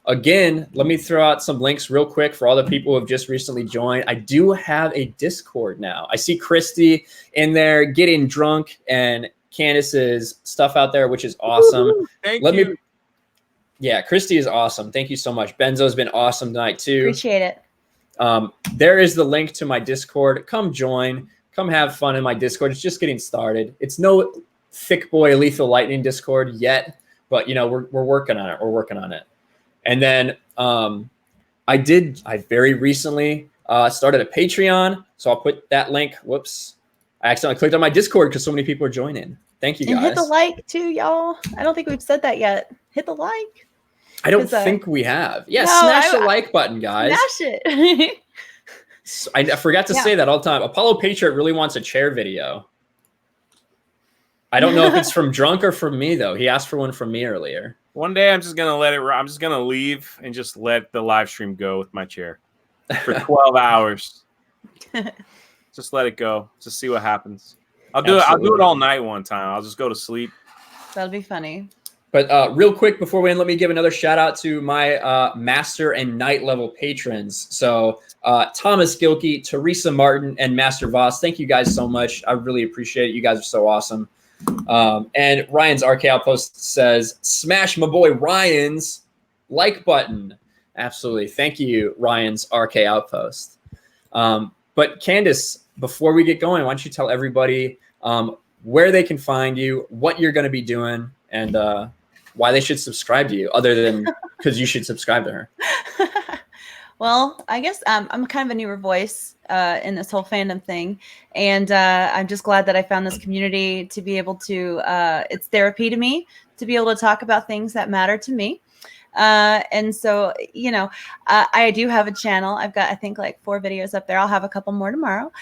Again, let me throw out some links real quick for all the people who have just recently joined. I do have a Discord now. I see Christy in there getting drunk and Candace's stuff out there, which is awesome. Thank you. Yeah, Christy is awesome. Thank you so much. Benzo's been awesome tonight too. Appreciate it. There is the link to my Discord. Come join. Come have fun in my Discord. It's just getting started. It's no thick boy Lethal Lightning Discord yet, but we're working on it. We're working on it. And then I very recently started a Patreon, so I'll put that link. Whoops, I accidentally clicked on my Discord because so many people are joining. Thank you guys. And hit the like too, y'all. I don't think we've said that yet. Hit the like. I don't think we have. Yeah, No, smash the like button, guys. Smash it. I forgot to say that all the time. Apollo Patriot really wants a chair video. I don't know if it's from Drunk or from me, though. He asked for one from me earlier. One day I'm just gonna I'm just gonna leave and just let the live stream go with my chair for 12 hours. Just let it go. Just see what happens. I'll do it all night one time. I'll just go to sleep. That'll be funny. But real quick before we end, let me give another shout out to my Master and Knight level patrons. So Thomas Gilkey, Teresa Martin, and Master Voss. Thank you guys so much. I really appreciate it. You guys are so awesome. And Ryan's RK Outpost says, smash my boy Ryan's like button. Absolutely. Thank you, Ryan's RK Outpost. But Candace, before we get going, why don't you tell everybody where they can find you, what you're going to be doing, and why they should subscribe to you, other than because you should subscribe to her. Well, I guess I'm kind of a newer voice in this whole fandom thing. And I'm just glad that I found this community to be able to, it's therapy to me, to be able to talk about things that matter to me. And so, I do have a channel. I've got, I think, like 4 videos up there. I'll have a couple more tomorrow.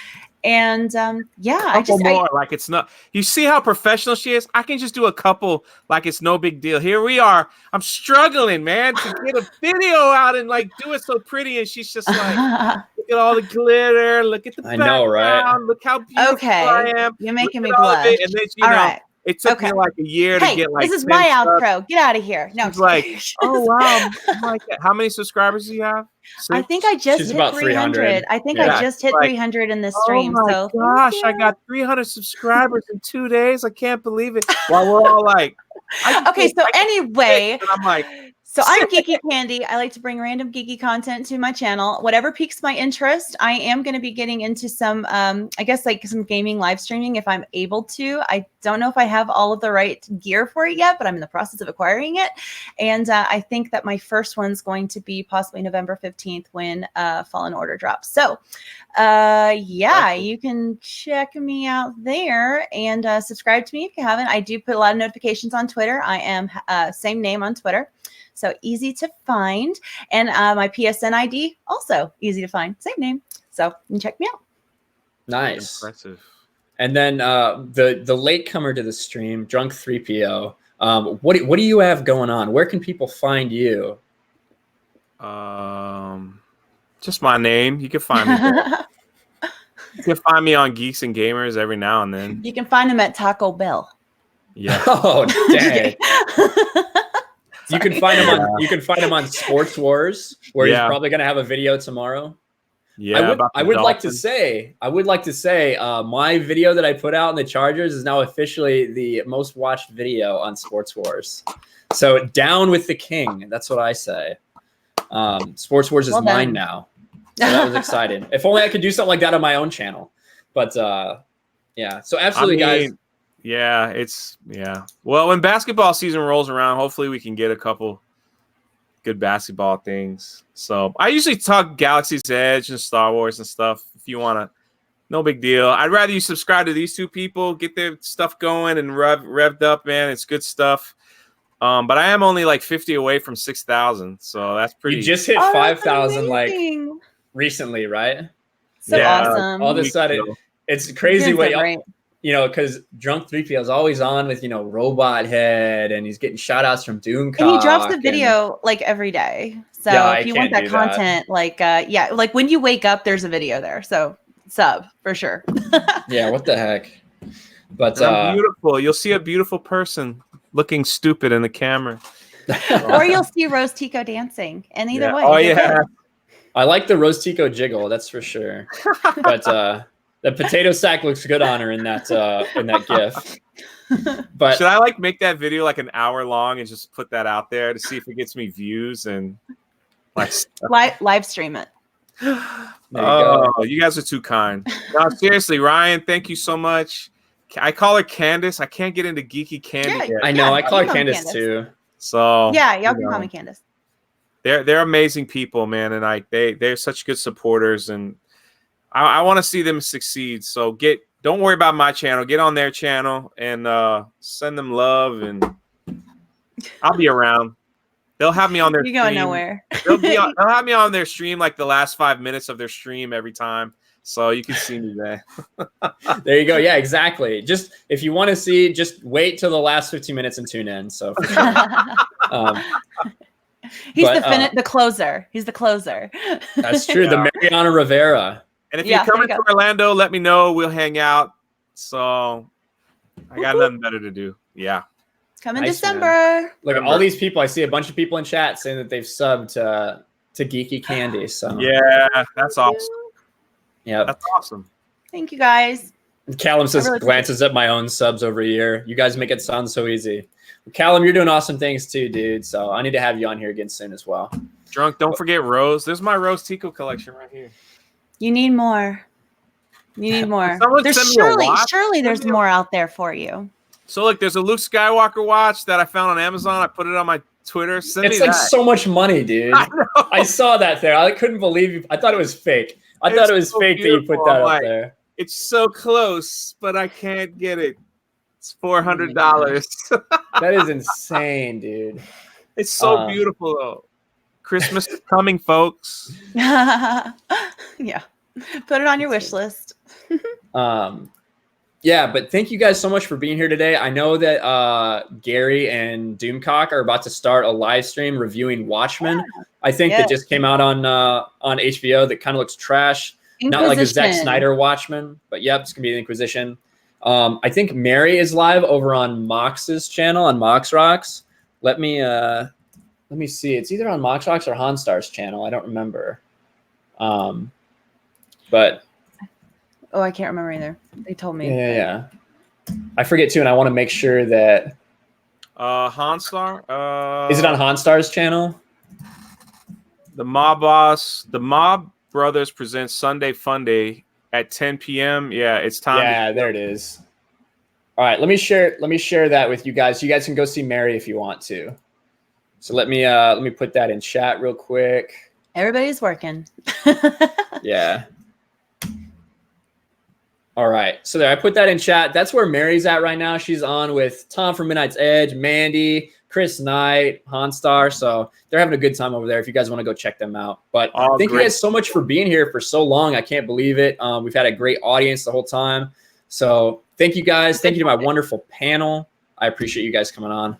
And like it's not, you see how professional she is? I can just do a couple like it's no big deal. Here we are. I'm struggling, man, to get a video out and like do it so pretty. And she's just like, look at all the glitter. Look at the background. I know, right? Look how beautiful I am. You're making me blush. And then, all right. It took me like a year to get like. This is my outro. Get out of here. No, it's like, oh wow, how many subscribers do you have? 6? I think I just hit 300. I think I just hit 300 in this stream. Oh my gosh, I got 300 subscribers in 2 days. I can't believe it. While we're all like, okay. So anyway, I'm like. So I'm Geeky Candy. I like to bring random geeky content to my channel. Whatever piques my interest, I am going to be getting into some, I guess, like some gaming live streaming if I'm able to. I don't know if I have all of the right gear for it yet, but I'm in the process of acquiring it. And I think that my first one's going to be possibly November 15th when Fallen Order drops. So you can check me out there and subscribe to me if you haven't. I do put a lot of notifications on Twitter. I am same name on Twitter. So easy to find. And my PSN ID, also easy to find. Same name. So you can check me out. Nice. Impressive. And then the latecomer to the stream, Drunk 3PO. What do you have going on? Where can people find you? Just my name. You can find me there. You can find me on Geeks and Gamers every now and then. You can find him at Taco Bell. Yeah. Oh, dang. You can find him on Sports Wars, where he's probably going to have a video tomorrow. Yeah, I would like to say, my video that I put out in the Chargers is now officially the most watched video on Sports Wars. So down with the king. That's what I say. Sports Wars is mine now. So that was exciting. If only I could do something like that on my own channel. But yeah. So absolutely, guys. Yeah, Well, when basketball season rolls around, hopefully we can get a couple good basketball things. So I usually talk Galaxy's Edge and Star Wars and stuff. If you want to, no big deal. I'd rather you subscribe to these 2 people, get their stuff going and revved up, man. It's good stuff. But I am only like 50 away from 6,000, so that's pretty. You just hit 5,000 like recently, right? So Yeah. awesome. All of a sudden, it's crazy Doing what so great. because Drunk 3PO is always on with Robot Head, and he's getting shout outs from Doomcock. And he drops a video like every day. So Yeah, if you want that can't do that. content, like when you wake up, there's a video there. So sub for sure. Yeah, what the heck? But I'm beautiful. You'll see a beautiful person looking stupid in the camera. Or you'll see Rose Tico dancing. And either way. Oh you're yeah. good. I like the Rose Tico jiggle, that's for sure. But the potato sack looks good on her in that gif. But Should I like make that video like an hour long and just put that out there to see if it gets me views and like live stream it. there you go. You guys are too kind. No, seriously, Ryan, thank you so much. I call her Candace. I can't get into geeky candy yet. I know, I call her you know Candace Candace. too. So Yeah, y'all can call me Candace. they're amazing people, man, and they're such good supporters, and I want to see them succeed. So don't worry about my channel. Get on their channel and send them love, and I'll be around. They'll have me on their You're going stream. nowhere. They'll have me on their stream like the last 5 minutes of their stream every time, so you can see me there. There you go. Yeah, exactly. Just if you want to see, just wait till the last 15 minutes and tune in. So for sure. He's but, the closer. He's the closer. That's true. The Mariana Rivera. And if Yeah, you're coming there to you go. Orlando, let me know. We'll hang out. So I got nothing better to do. Yeah. Come in Nice, December. Look at all these people. I see a bunch of people in chat saying that they've subbed to Geeky Candy. So Yeah, that's awesome. yeah. That's awesome. Thank you guys. Callum says really glances at my own subs over a year. You guys make it sound so easy. Callum, you're doing awesome things too, dude. So I need to have you on here again soon as well. Drunk, don't forget Rose. There's my Rose Tico collection right here. You need more. You need more. Someone There's send me a watch. surely there's Send me a- more out there for you. So look, there's a Luke Skywalker watch that I found on Amazon. I put it on my Twitter. Send It's me like that. so much money, dude. I know. I saw that there. I couldn't believe you. I thought it was fake. I It's thought it was so fake that you put beautiful. that I'm up like, there. It's so close, but I can't get it. It's $400. That is insane, dude. It's so beautiful though. Christmas is coming, folks. Yeah. Put it on your wish list. Yeah, but thank you guys so much for being here today. I know that Gary and Doomcock are about to start a live stream reviewing Watchmen. I think that just came out on HBO that kind of looks trash. Not like a Zack Snyder Watchmen, but yep, it's gonna be the Inquisition. I think Mary is live over on Mox's channel on Mox Rocks. Let me see. It's either on Mox Rocks or Hanstar's channel. I don't remember. But Oh, I can't remember either. They told me. yeah. I forget too, and I want to make sure that Hanstar. is it on Hanstar's channel? The Mob Brothers presents Sunday Fun Day at 10 p.m. Yeah, it's time. Yeah, there it is. All right, let me share that with you guys. You guys can go see Mary if you want to. So let me put that in chat real quick. Everybody's working. Yeah. All right. So there, I put that in chat. That's where Mary's at right now. She's on with Tom from Midnight's Edge, Mandy, Chris Knight, Hanstar. So they're having a good time over there if you guys want to go check them out. But thank you guys so much for being here for so long. I can't believe it. We've had a great audience the whole time. So thank you guys. Thank you to my wonderful panel. I appreciate you guys coming on.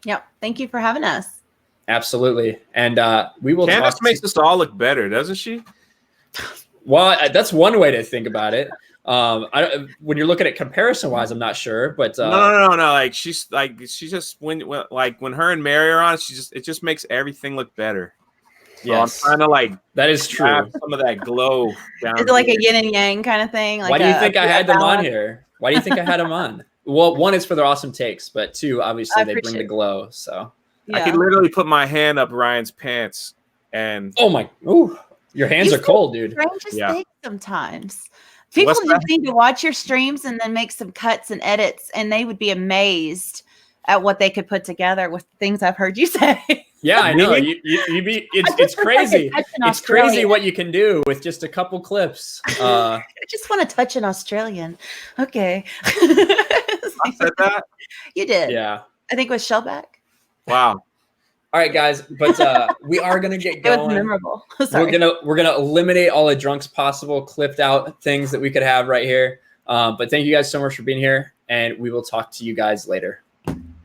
Yep. Thank you for having us. Absolutely. And we will Candace talk makes us all look better, doesn't she? Well, that's one way to think about it. When you're looking at comparison wise, I'm not sure, but no. Like she just when her and Mary are on, it just makes everything look better. So yes, I'm trying to like that is true. have some of that glow down. Is it like a yin and yang kind of thing? Like Why do you think I had them on here? Why do you think I had them on? Well, one is for their awesome takes, but two, obviously, they bring the glow. So I could literally put my hand up Ryan's pants and your hands are cold, dude. Strangest thing sometimes. People just need to watch your streams and then make some cuts and edits, and they would be amazed at what they could put together with things I've heard you say. Yeah, I know. It's crazy. It's crazy what you can do with just a couple clips. I just want to touch an Australian. Okay. I said that. You did. Yeah. I think it was Shellback. Wow. All right, guys, but we are gonna get It was going. memorable. Sorry. We're gonna eliminate all the drunks possible, clipped out things that we could have right here. But thank you guys so much for being here, and we will talk to you guys later.